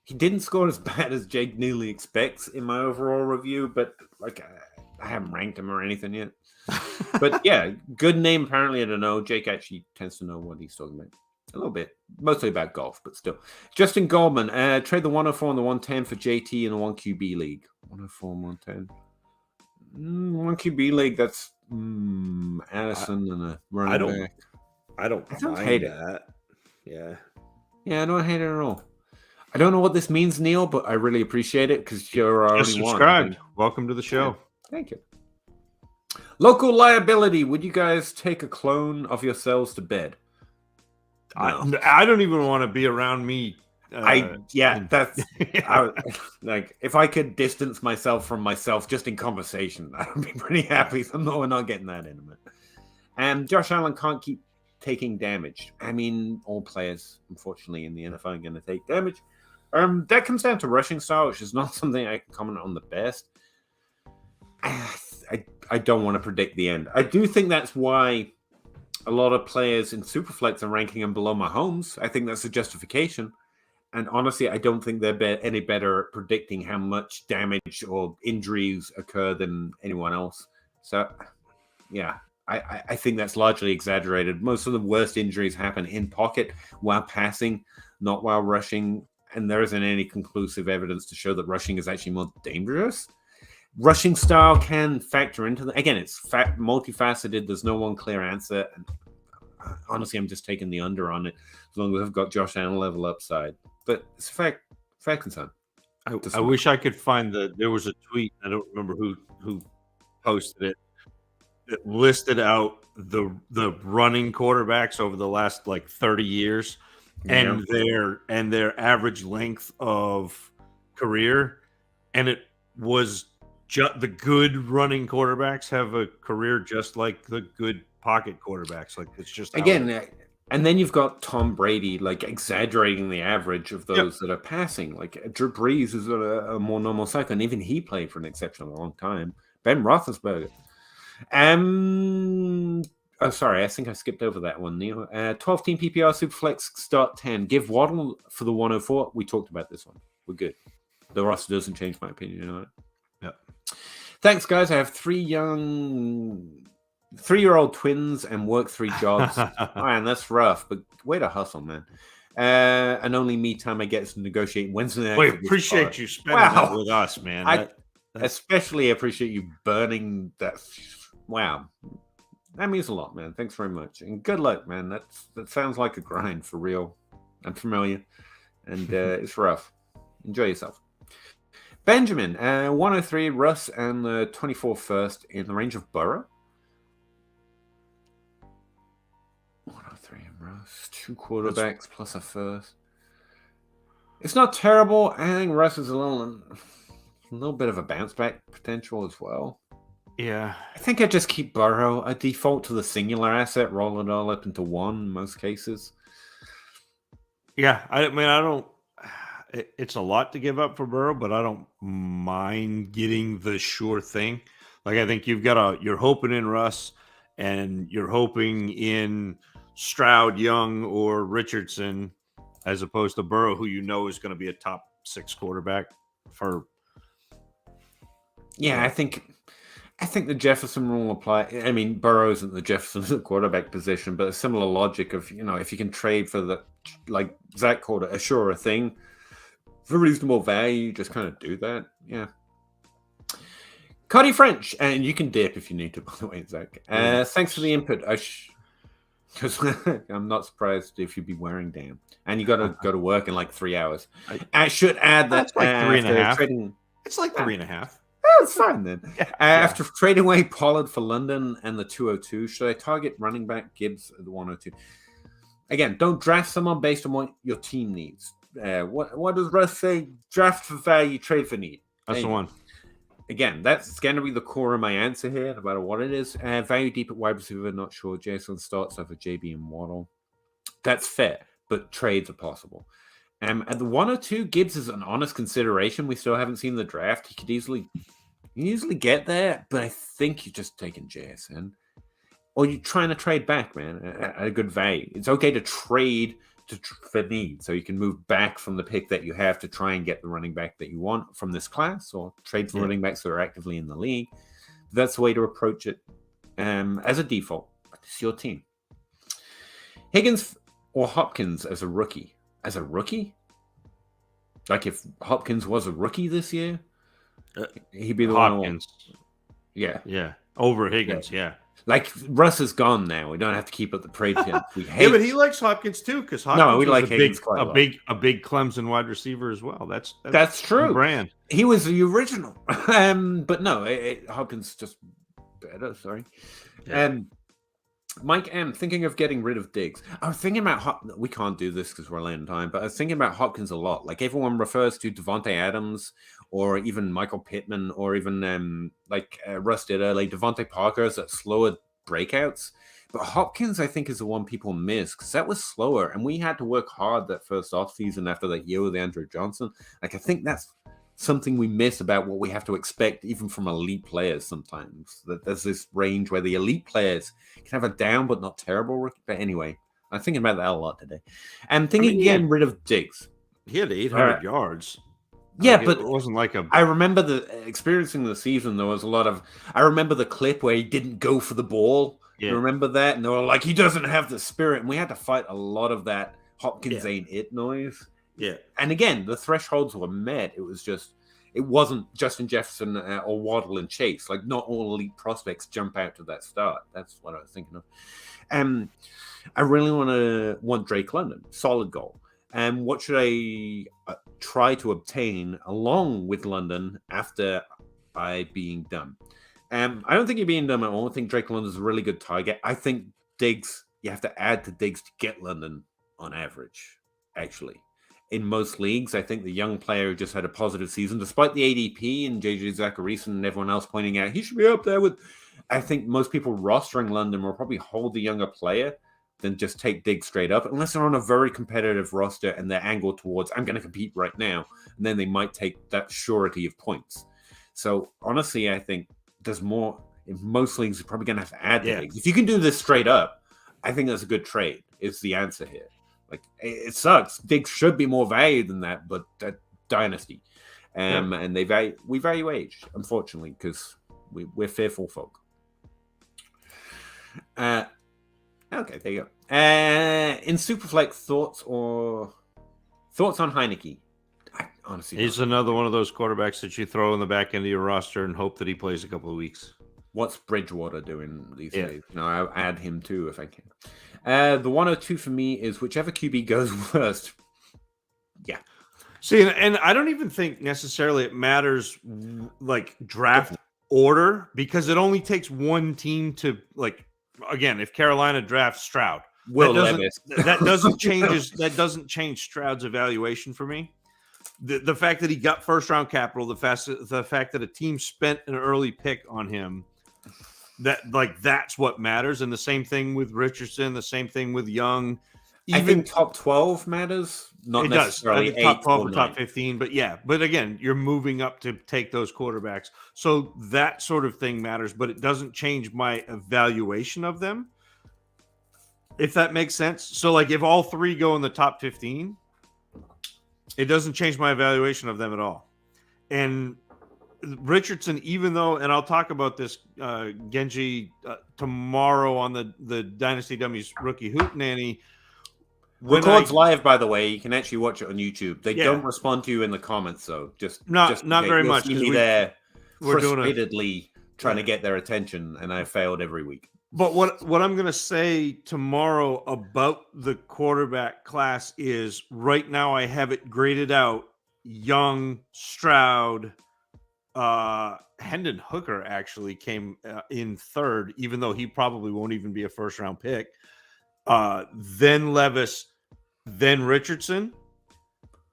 He didn't score as bad as Jake nearly expects in my overall review, but I haven't ranked him or anything yet. But yeah, good name apparently. I don't know. Jake actually tends to know what he's talking about. A little bit. Mostly about golf, but still. Justin Goldman, trade the 104 and the 110 for JT in a 1 QB league. 104 and 110. 1 QB league, that's Addison and a running back. I don't hate that. Yeah, I don't hate it at all. I don't know what this means, Neil, but I really appreciate it because you're already subscribed. Welcome to the show. Yeah. Thank you. Local liability. Would you guys take a clone of yourselves to bed? No. I don't even want to be around me. That's if I could distance myself from myself just in conversation, I would be pretty happy. So no, we're not getting that intimate. And Josh Allen can't keep taking damage. I mean, all players, unfortunately, in the NFL are going to take damage. That comes down to rushing style, which is not something I can comment on the best. I don't want to predict the end. I do think that's why a lot of players in Superflex are ranking him below Mahomes. I think that's a justification. And honestly, I don't think they're any better at predicting how much damage or injuries occur than anyone else. So, yeah, I think that's largely exaggerated. Most of the worst injuries happen in pocket while passing, not while rushing. And there isn't any conclusive evidence to show that rushing is actually more dangerous. Rushing style can factor into that. Again, it's multifaceted. There's no one clear answer. And honestly, I'm just taking the under on it as long as I've got Josh Allen level upside. But it's a fair concern. I wish I could find there was a tweet. I don't remember who posted it. That listed out the running quarterbacks over the last 30 years and their average length of career, and it was the good running quarterbacks have a career just like the good pocket quarterbacks. Like it's just and then you've got Tom Brady exaggerating the average of those that are passing. Like Drew Brees is a more normal cycle, and even he played for an exceptionally long time. Ben Roethlisberger. Oh, sorry, I think I skipped over that one, Neil. 12-team PPR Superflex start 10. Give Waddle for the 104. We talked about this one. We're good. The roster doesn't change my opinion on it. Yep. Thanks, guys. I have 3-year-old twins and work 3 jobs. Man, that's rough, but way to hustle, man. And only me time I get to negotiate Wednesday night. We appreciate you spending that with us, man. I especially appreciate you burning that. Wow. That means a lot, man. Thanks very much. And good luck, man. That sounds like a grind for real. I'm familiar. And it's rough. Enjoy yourself. Benjamin, 103 Russ and the 24 first in the range of Burrow. 103 and Russ. 2 quarterbacks plus a first. It's not terrible. I think Russ is a little bit of a bounce back potential as well. Yeah. I think I just keep Burrow. I default to the singular asset, roll it all up into 1 in most cases. Yeah. I mean, I don't. It's a lot to give up for Burrow, but I don't mind getting the sure thing. Like, I think you're hoping in Russ and you're hoping in Stroud, Young, or Richardson, as opposed to Burrow, who you know is going to be a top 6 quarterback for. Yeah, I think the Jefferson rule apply. I mean, Burrow isn't the Jefferson quarterback position, but a similar logic of, if you can trade for the, like Zach called it, a surer thing for reasonable value, just kind of do that. Yeah. Cuddy French, and you can dip if you need to, by the way, Zach. Thanks for the input. Because I'm not surprised if you'd be wearing damn. And you got to go to work in like 3 hours. I should add that. It's like 3.5. It's like 3.5. Oh, it's fine then. After trading away Pollard for London and the 202, should I target running back Gibbs at the 102? Again, don't draft someone based on what your team needs. What does Russ say? Draft for value, trade for need. That's the one. Again, that's going to be the core of my answer here, no matter what it is. Value deep at wide receiver, not sure. Jason starts over JB and Waddle. That's fair, but trades are possible. At the 102, Gibbs is an honest consideration. We still haven't seen the draft. He could easily get there, but I think you're just taking JSN. Or you're trying to trade back, man, at a good value. It's okay to trade for need, so you can move back from the pick that you have to try and get the running back that you want from this class, or trade for running backs that are actively in the league. That's the way to approach it as a default. It's your team. Higgins or Hopkins as a rookie? As a rookie? Like if Hopkins was a rookie this year, he'd be the Hopkins. one. Yeah. Over Higgins, yeah. Like Russ is gone now. We don't have to keep up the trade pin. We hate. Yeah, but he likes Hopkins too, because Hopkins we like a Higgins big Clemson wide receiver as well. That's true. Brand. He was the original, but no, Hopkins just better. Sorry. Yeah. Mike M, thinking of getting rid of Diggs. I was thinking about we can't do this because we're late in time, but I was thinking about Hopkins a lot. Like everyone refers to Devontae Adams or even Michael Pittman or even Russ did early, Devontae Parker as that slower breakouts. But Hopkins, I think, is the one people miss because that was slower, and we had to work hard that first offseason after that year with Andrew Johnson. Like I think that's something we miss about what we have to expect even from elite players sometimes. That there's this range where the elite players can have a down but not terrible rookie. But anyway, I'm thinking about that a lot today. I'm thinking getting rid of Diggs. He had 800 yards. Yeah, but it wasn't like I remember experiencing the season, there was a lot of... I remember the clip where he didn't go for the ball. Yeah. You remember that? And they were like, he doesn't have the spirit. And we had to fight a lot of that Hopkins ain't it noise. Yeah. And again, the thresholds were met. It wasn't Justin Jefferson or Waddle and Chase. Like, not all elite prospects jump out to that start. That's what I was thinking of. I really want Drake London. Solid goal. What should I try to obtain along with London after I being done? I don't think you're being dumb at all. I think Drake London's a really good target. I think Diggs, you have to add to Diggs to get London on average, actually. In most leagues, I think the young player who just had a positive season, despite the ADP and JJ Zacharyson and everyone else pointing out he should be up there with, I think most people rostering London will probably hold the younger player than just take Diggs straight up, unless they're on a very competitive roster and they're angled towards, I'm going to compete right now. And then they might take that surety of points. So honestly, I think there's more. in most leagues, you're probably going to have to add the Higgs. If you can do this straight up, I think that's a good trade. Is the answer here? Like it sucks. Diggs should be more valued than that, but that Dynasty, and we value age, unfortunately, because we're fearful folk. Okay, there you go. In Superflex, thoughts on Heineke? Honestly, he's another one of those quarterbacks that you throw in the back end of your roster and hope that he plays a couple of weeks. What's Bridgewater doing these days? No, I'll add him too if I can. The 102 for me is whichever QB goes first. Yeah. See, and I don't even think necessarily it matters like draft order, because it only takes one team to, like, again, if Carolina drafts Stroud, that doesn't change Stroud's evaluation for me. The fact that he got first round capital, the fact that a team spent an early pick on him, that's what matters. And the same thing with Richardson, the same thing with Young. I think top 12 matters, not necessarily top 12 or top 15. But again, you're moving up to take those quarterbacks, so that sort of thing matters. But it doesn't change my evaluation of them, if that makes sense. So, like, if all three go in the top 15, it doesn't change my evaluation of them at all. And Richardson, even though, and I'll talk about this, Genji, tomorrow on the Dynasty Dummies Rookie Hootenanny. Records live, by the way. You can actually watch it on YouTube. They don't respond to you in the comments, so not very much. See me there frustratedly trying to get their attention, and I failed every week. But what I'm going to say tomorrow about the quarterback class is, right now I have it graded out: Young, Stroud, Hendon Hooker actually came in third, even though he probably won't even be a first round pick. Then Levis, then Richardson.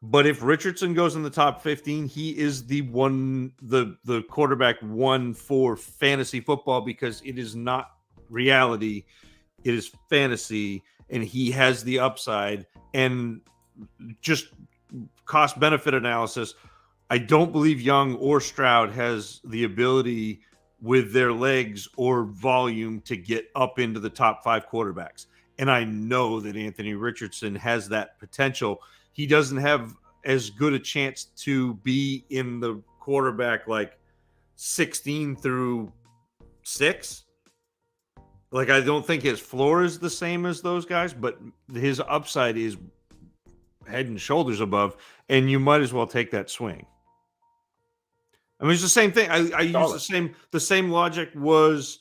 But if Richardson goes in the top 15, he is the quarterback one for fantasy football, because it is not reality, it is fantasy, and he has the upside. And just cost benefit analysis, I don't believe Young or Stroud has the ability with their legs or volume to get up into the top 5 quarterbacks. And I know that Anthony Richardson has that potential. He doesn't have as good a chance to be in the quarterback like 16 through 6. Like, I don't think his floor is the same as those guys, but his upside is head and shoulders above, and you might as well take that swing. I mean, it's the same thing. I use the same logic was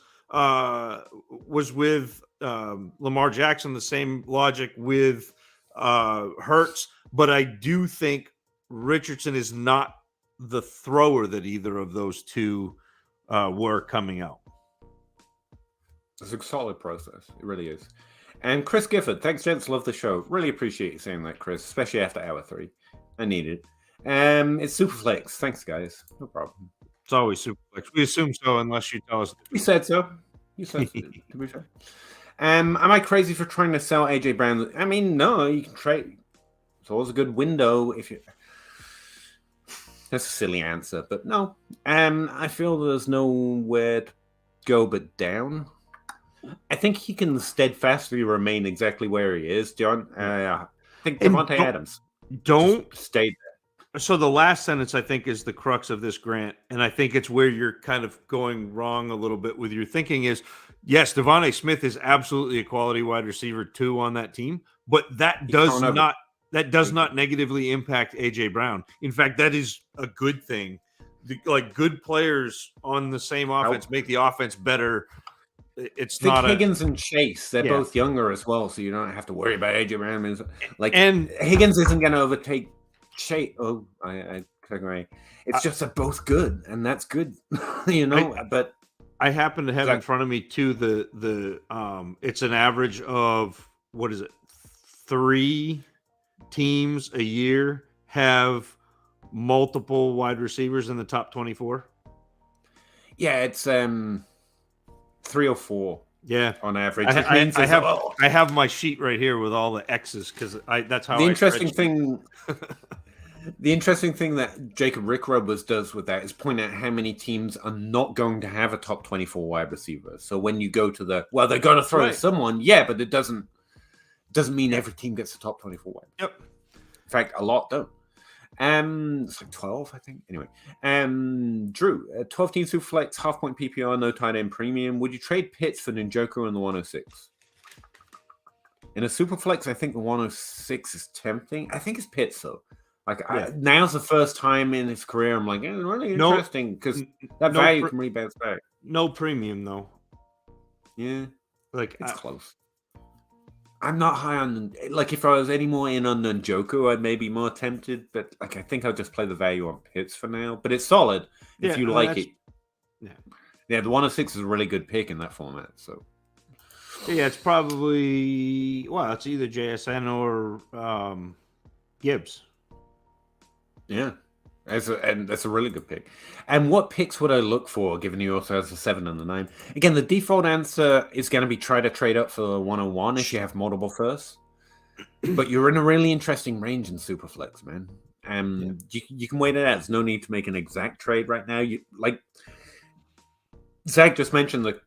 with Lamar Jackson, the same logic with Hurts, but I do think Richardson is not the thrower that either of those two were coming out. It's a solid process. It really is. And Chris Gifford, thanks, gents. Love the show. Really appreciate you saying that, Chris, especially after hour 3. I need it. It's Superflex. Thanks, guys. No problem. It's always Superflex. We assume so, unless you tell us. You said so. You said so, to be fair. Am I crazy for trying to sell AJ Brown? I mean, no, you can trade. It's always a good window if you. That's a silly answer, but no. I feel there's nowhere to go but down. I think he can steadfastly remain exactly where he is, John. I think Devontae Adams don't stay there. So the last sentence, I think, is the crux of this, Grant, and I think it's where you're kind of going wrong a little bit with your thinking is, yes, Devontae Smith is absolutely a quality wide receiver 2 on that team, but that does not negatively impact AJ Brown. In fact, that is a good thing. Like, good players on the same offense make the offense better. It's not Higgins and Chase. They're both younger as well, so you don't have to worry about AJ Brown. And Higgins isn't going to overtake Chase. Oh, I took away. It's just they're both good, and that's good, But I happen to have in front of me too the it's an average of, what is it? 3 teams a year have multiple wide receivers in the top 24. Yeah, it's 3 or 4. Yeah, on average. I have my sheet right here with all the X's because that's how. The interesting thing. The interesting thing that Jacob Rick-Roberts does with that is point out how many teams are not going to have a top 24 wide receiver. So when you go to they're going to throw to someone, but it doesn't mean every team gets a top 24 wide. Yep. In fact, a lot don't. It's like 12, I think. Anyway, Drew, 12-team Superflex, half-point PPR, no tight end premium. Would you trade Pitts for Njoku in the 106? In a Superflex, I think the 106 is tempting. I think it's Pitts, though. Now's the first time in his career I'm like, really interesting because that value can really bounce back. No premium, though. Yeah. Like, it's close. I'm not high on, if I was any more in on Njoku, I'd maybe be more tempted, but I think I'll just play the value on Pitts for now. But it's solid if you like it. Yeah, the 106 is a really good pick in that format. So, yeah, it's probably, it's either JSN or Gibbs. Yeah. And that's a really good pick. And what picks would I look for, given he also has the 7 and the 9? Again, the default answer is going to be try to trade up for the 101 if you have multiple firsts. But you're in a really interesting range in Superflex, man. You can wait it out. There's no need to make an exact trade right now. Zach just mentioned the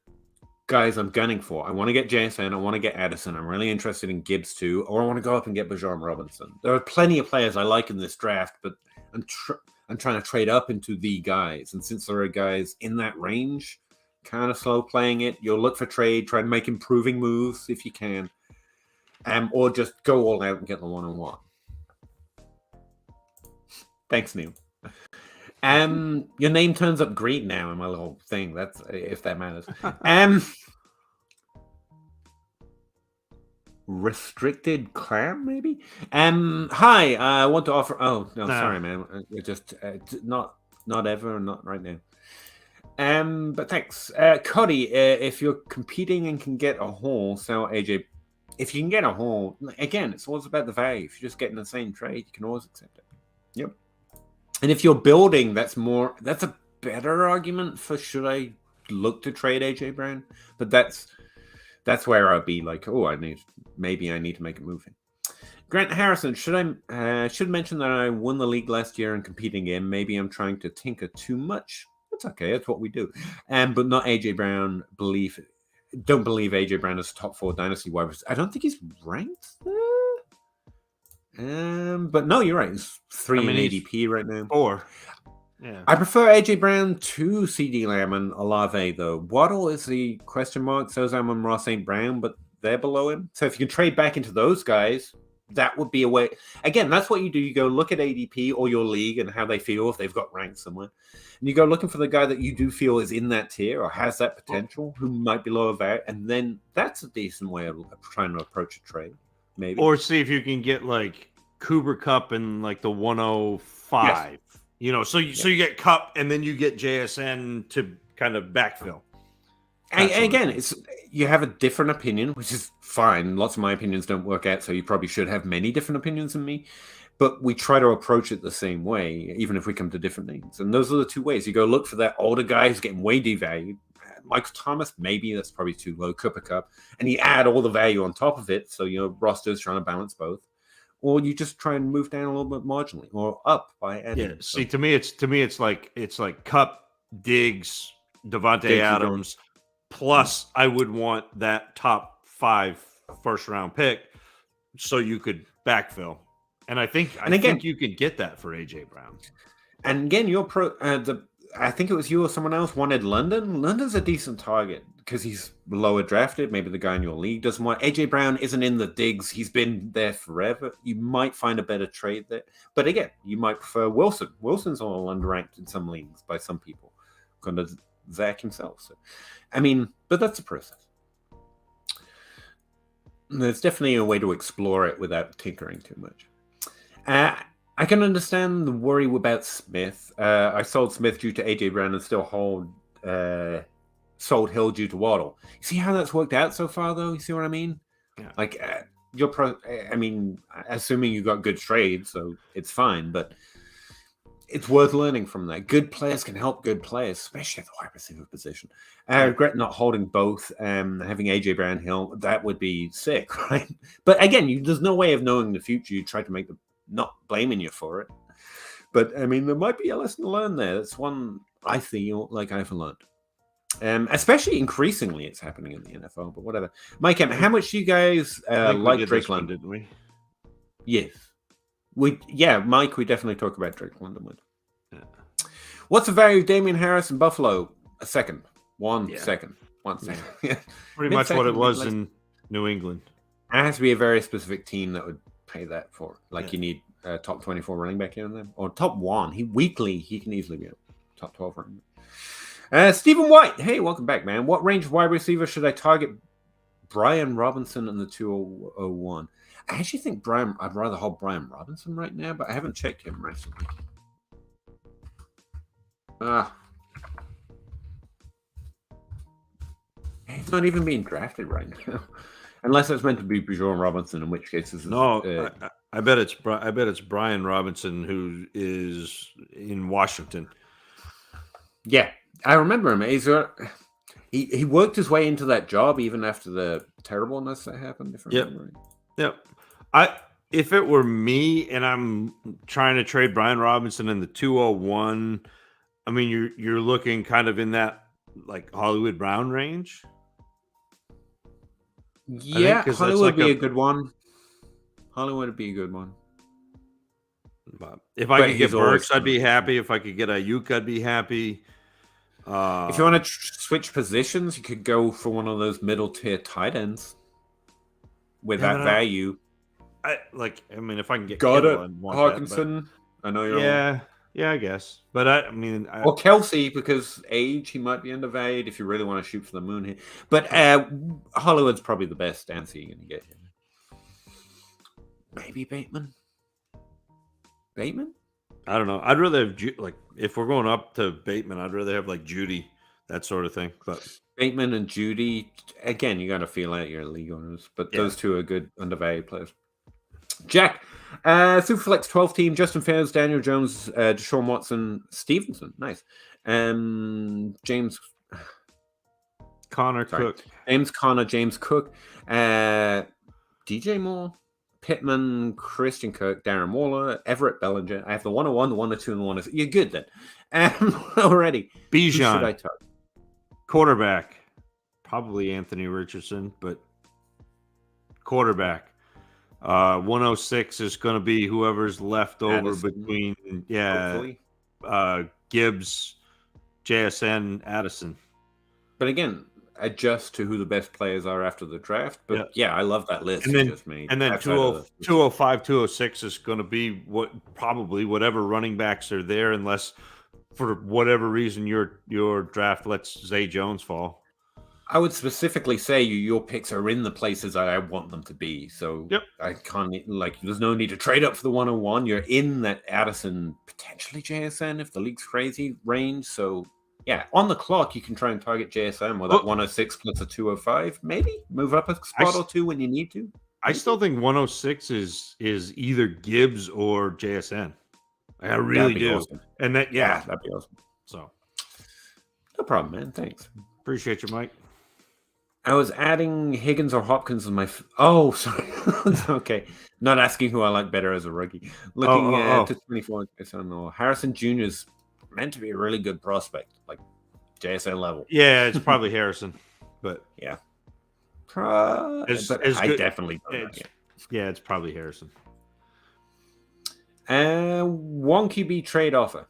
guys I'm gunning for. I want to get JSN. I want to get Addison. I'm really interested in Gibbs too. Or I want to go up and get Bijan Robinson. There are plenty of players I like in this draft, but I'm trying to trade up into the guys. And since there are guys in that range, kind of slow playing it, you'll look for trade, try to make improving moves if you can. Or just go all out and get the 101. Thanks, Neil. Your name turns up green now in my little thing. That's if that matters. Restricted clam, maybe. Hi, I want to offer. Oh no, sorry, man. Just not ever, not right now. But thanks, Cody. If you're competing and can get a haul, sell AJ. If you can get a haul, again, it's always about the value. If you're just getting the same trade, you can always accept it. Yep. And if you're building, that's a better argument for should I look to trade AJ Brown? But that's where I'd be like, I need to make a move in. Grant Harrison, should mention that I won the league last year and competing in. Maybe I'm trying to tinker too much. That's okay. That's what we do. But not AJ Brown. Don't believe AJ Brown is top 4 dynasty wide receiver. I don't think he's ranked there. But no, you're right. He's 3 in ADP right now. 4. Yeah. I prefer AJ Brown to CeeDee Lamb and Olave, though. Waddle is the question mark. So is Amon-Ra St. Brown, but they're below him. So if you can trade back into those guys, that would be a way. Again, that's what you do. You go look at ADP or your league and how they feel if they've got ranked somewhere. And you go looking for the guy that you do feel is in that tier or has that potential, who might be lower value. And then that's a decent way of trying to approach a trade, maybe. Or see if you can get like Cooper Kupp in like the 105. Yes. You know, so you get Kupp and then you get JSN to kind of backfill. And again, you have a different opinion, which is fine. Lots of my opinions don't work out, so you probably should have many different opinions than me. But we try to approach it the same way, even if we come to different names. And those are the two ways. You go look for that older guy who's getting way devalued. Michael Thomas, maybe that's probably too low. Cooper Kupp. And you add all the value on top of it, so your roster's trying to balance both. Or you just try and move down a little bit marginally, or up by adding. Yeah. See, to me, it's like Kupp, Diggs, Devontae Adams. Plus, I would want that top 5 first-round pick so you could backfill. And I think you could get that for AJ Brown. And again, I think it was you or someone else wanted London. London's a decent target because he's lower drafted. Maybe the guy in your league doesn't want. AJ Brown isn't in the digs. He's been there forever. You might find a better trade there. But again, you might prefer Wilson. Wilson's all underranked in some leagues by some people. Kind of Zach himself. So, but that's a process. There's definitely a way to explore it without tinkering too much. I can understand the worry about Smith. I sold Smith due to AJ Brown and still sold Hill due to Waddle. You see how that's worked out so far, though? You see what I mean? Yeah. Assuming you got good trades, so it's fine, but it's worth learning from that. Good players can help good players, especially at the wide receiver position. I regret not holding both, having AJ Brown Hill. That would be sick, right? But again, there's no way of knowing the future. You try to make them not blaming you for it. But I mean, there might be a lesson to learn there. That's one I feel like I haven't learned. Especially increasingly, it's happening in the NFL. But whatever. Mike, how much do you guys like Drake London? Didn't we? Yes, Mike. We definitely talk about Drake London. Yeah. What's the value of Damian Harris in Buffalo? A second. 1 second. 1 second. Yeah. Pretty much what it was in New England. It has to be a very specific team that would pay that for. Like you need a top 24 running back in there, or top 1. He can easily be a top 12 running back. Stephen White, hey, welcome back, man. What range of wide receiver should I target? Brian Robinson in the 201. I actually think I'd rather hold Brian Robinson right now, but I haven't checked him recently. He's not even being drafted right now, unless it's meant to be Bijan Robinson, in which case this is I bet it's Brian Robinson who is in Washington. Yeah, I remember him. He worked his way into that job even after the terribleness that happened. If I remember right. Yep. If it were me and I'm trying to trade Brian Robinson in the 201, I mean you're looking kind of in that like Hollywood Brown range. Yeah, Hollywood would be a good one. Hollywood would be a good one. If I could get Burks, I'd be happy. If I could get Ayuk, I'd be happy. If you want to switch positions, you could go for one of those middle tier tight ends with that value. I mean, if I can get Hawkinson, I know you're. Yeah, I guess. But or Kelsey, because age, he might be undervalued if you really want to shoot for the moon here. But Hollywood's probably the best answer you're going to get here. Maybe Bateman. I don't know. I'd rather have if we're going up to Bateman, I'd rather have like Judy, that sort of thing. But Bateman and Judy, again, you got to feel out your league owners. But those two are good undervalued players. Jack, Superflex 12 team, Justin Fields, Daniel Jones, Deshaun Watson, Stevenson. Nice. James Cook. James Cook, DJ Moore, Pittman, Christian Kirk, Darren Waller, Everett Bellinger. I have the 101, the 102, and the 106. You're good then. Already. Bijan. Who should I target? Quarterback. Probably Anthony Richardson, but quarterback. 106 is going to be whoever's left over Addison, between Gibbs, JSN, Addison. But again, adjust to who the best players are after the draft. But I love that list. And then 205, 206 is going to be probably whatever running backs are there, unless for whatever reason your draft lets Zay Jones fall. I would specifically say your picks are in the places I want them to be. So I can't there's no need to trade up for the 101. You're in that Addison, potentially JSN if the league's crazy range. So on the clock you can try and target JSN with that 106 plus a 205. Maybe move up a spot or two when you need to. I still think 106 is either Gibbs or JSN. I really do. Awesome. And that'd be awesome. So no problem, man. Thanks. Appreciate you, Mike. I was adding Higgins or Hopkins as my. Oh, sorry. Okay. Not asking who I like better as a rookie. Looking to 24. I don't know. Harrison Jr. is meant to be a really good prospect, like JSN level. Yeah, it's probably Harrison, but yeah. I definitely don't. It's probably Harrison. 1 QB trade offer.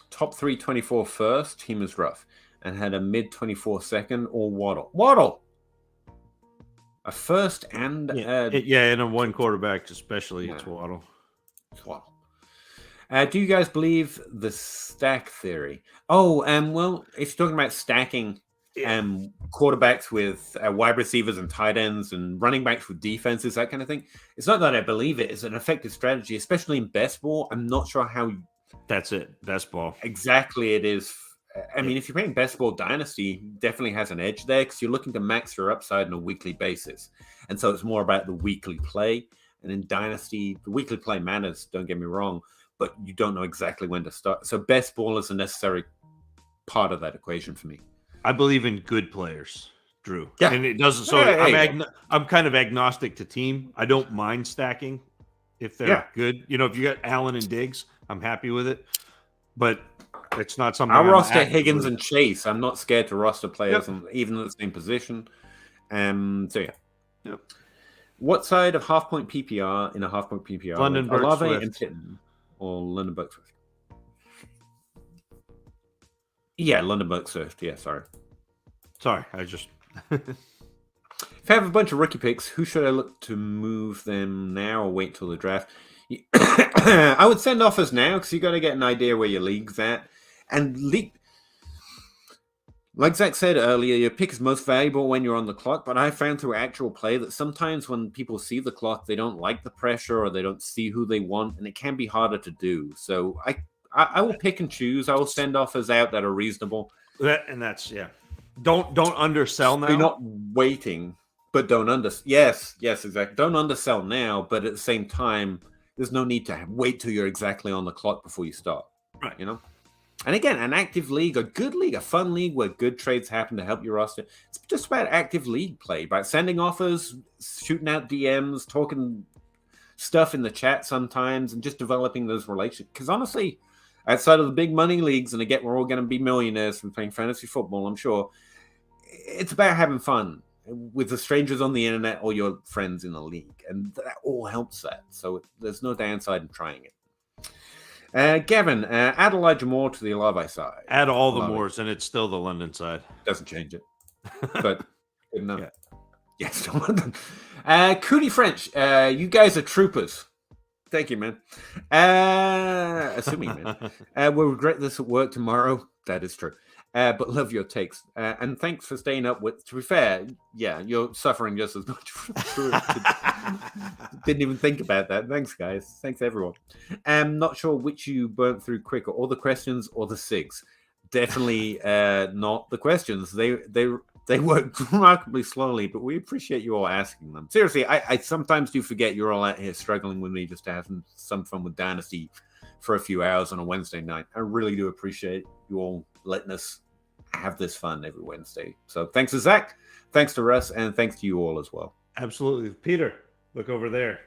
Top 324 first. Team is rough. And had a mid 24 second or Waddle. A first and and a one quarterback, especially it's Waddle. Do you guys believe the stack theory? Well, if you're talking about stacking quarterbacks with wide receivers and tight ends and running backs with defenses, that kind of thing, it's not that I believe it. It's an effective strategy, especially in best ball. I'm not sure how. That's it. Best ball. Exactly, it is. I mean, if you're playing Best Ball Dynasty, definitely has an edge there because you're looking to max your upside on a weekly basis. And so it's more about the weekly play. And in Dynasty, the weekly play matters, don't get me wrong, but you don't know exactly when to start. So Best Ball is a necessary part of that equation for me. I believe in good players, Drew. Yeah. And it doesn't. So I'm kind of agnostic to team. I don't mind stacking if they're good. If you got Allen and Diggs, I'm happy with it, but it's not something I'll I'm roster actively- Higgins and Chase. I'm not scared to roster players, Yep. even in the same position. So yeah. Yep. What side of half point PPR in a half point PPR? London like Burke Olave Swift. and Pittman or London Burke Swift? Yeah, London Burke Swift. Yeah, sorry. Sorry, I just If I have a bunch of rookie picks, who should I look to move them now or wait till the draft? I would send offers now because you got to get an idea where your league's at. And like Zach said earlier, your pick is most valuable when you're on the clock. But I found through actual play that sometimes when people see the clock, they don't like the pressure or they don't see who they want, and it can be harder to do. So I will pick and choose. I will send offers out that are reasonable. that's Don't undersell now. You're not waiting, but don't Yes, exactly. Don't undersell now, but at the same time, there's no need to wait till you're exactly on the clock before you start. Right. You know. And again, an active league, a good league, a fun league where good trades happen to help your roster. It's just about active league play, about sending offers, shooting out DMs, talking stuff in the chat sometimes, and just developing those relationships. Because honestly, outside of the big money leagues, and again, we're all going to be millionaires from playing fantasy football, I'm sure. It's about having fun with the strangers on the internet or your friends in the league, and that all helps that. So there's no downside in trying it. Gavin, add Elijah Moore to the Olave side. Add all the Moores, and it's still the London side. Doesn't change it, but good enough. Yeah. Yes, London. Cootie French, you guys are troopers. Thank you, man. Assuming, man. We'll regret this at work tomorrow. That is true. But love your takes. And thanks for staying up with, to be fair, yeah, you're suffering just as much. Didn't even think about that. Thanks, guys. Thanks, everyone. I'm not sure which you burnt through quicker, or the questions or the SIGs. Definitely not the questions. They work remarkably slowly, but we appreciate you all asking them. Seriously, I sometimes do forget you're all out here struggling with me just having some fun with Dynasty for a few hours on a Wednesday night. I really do appreciate you all letting us have this fun every Wednesday. So thanks to Zach, thanks to Russ, and thanks to you all as well. Absolutely. Peter, look over there.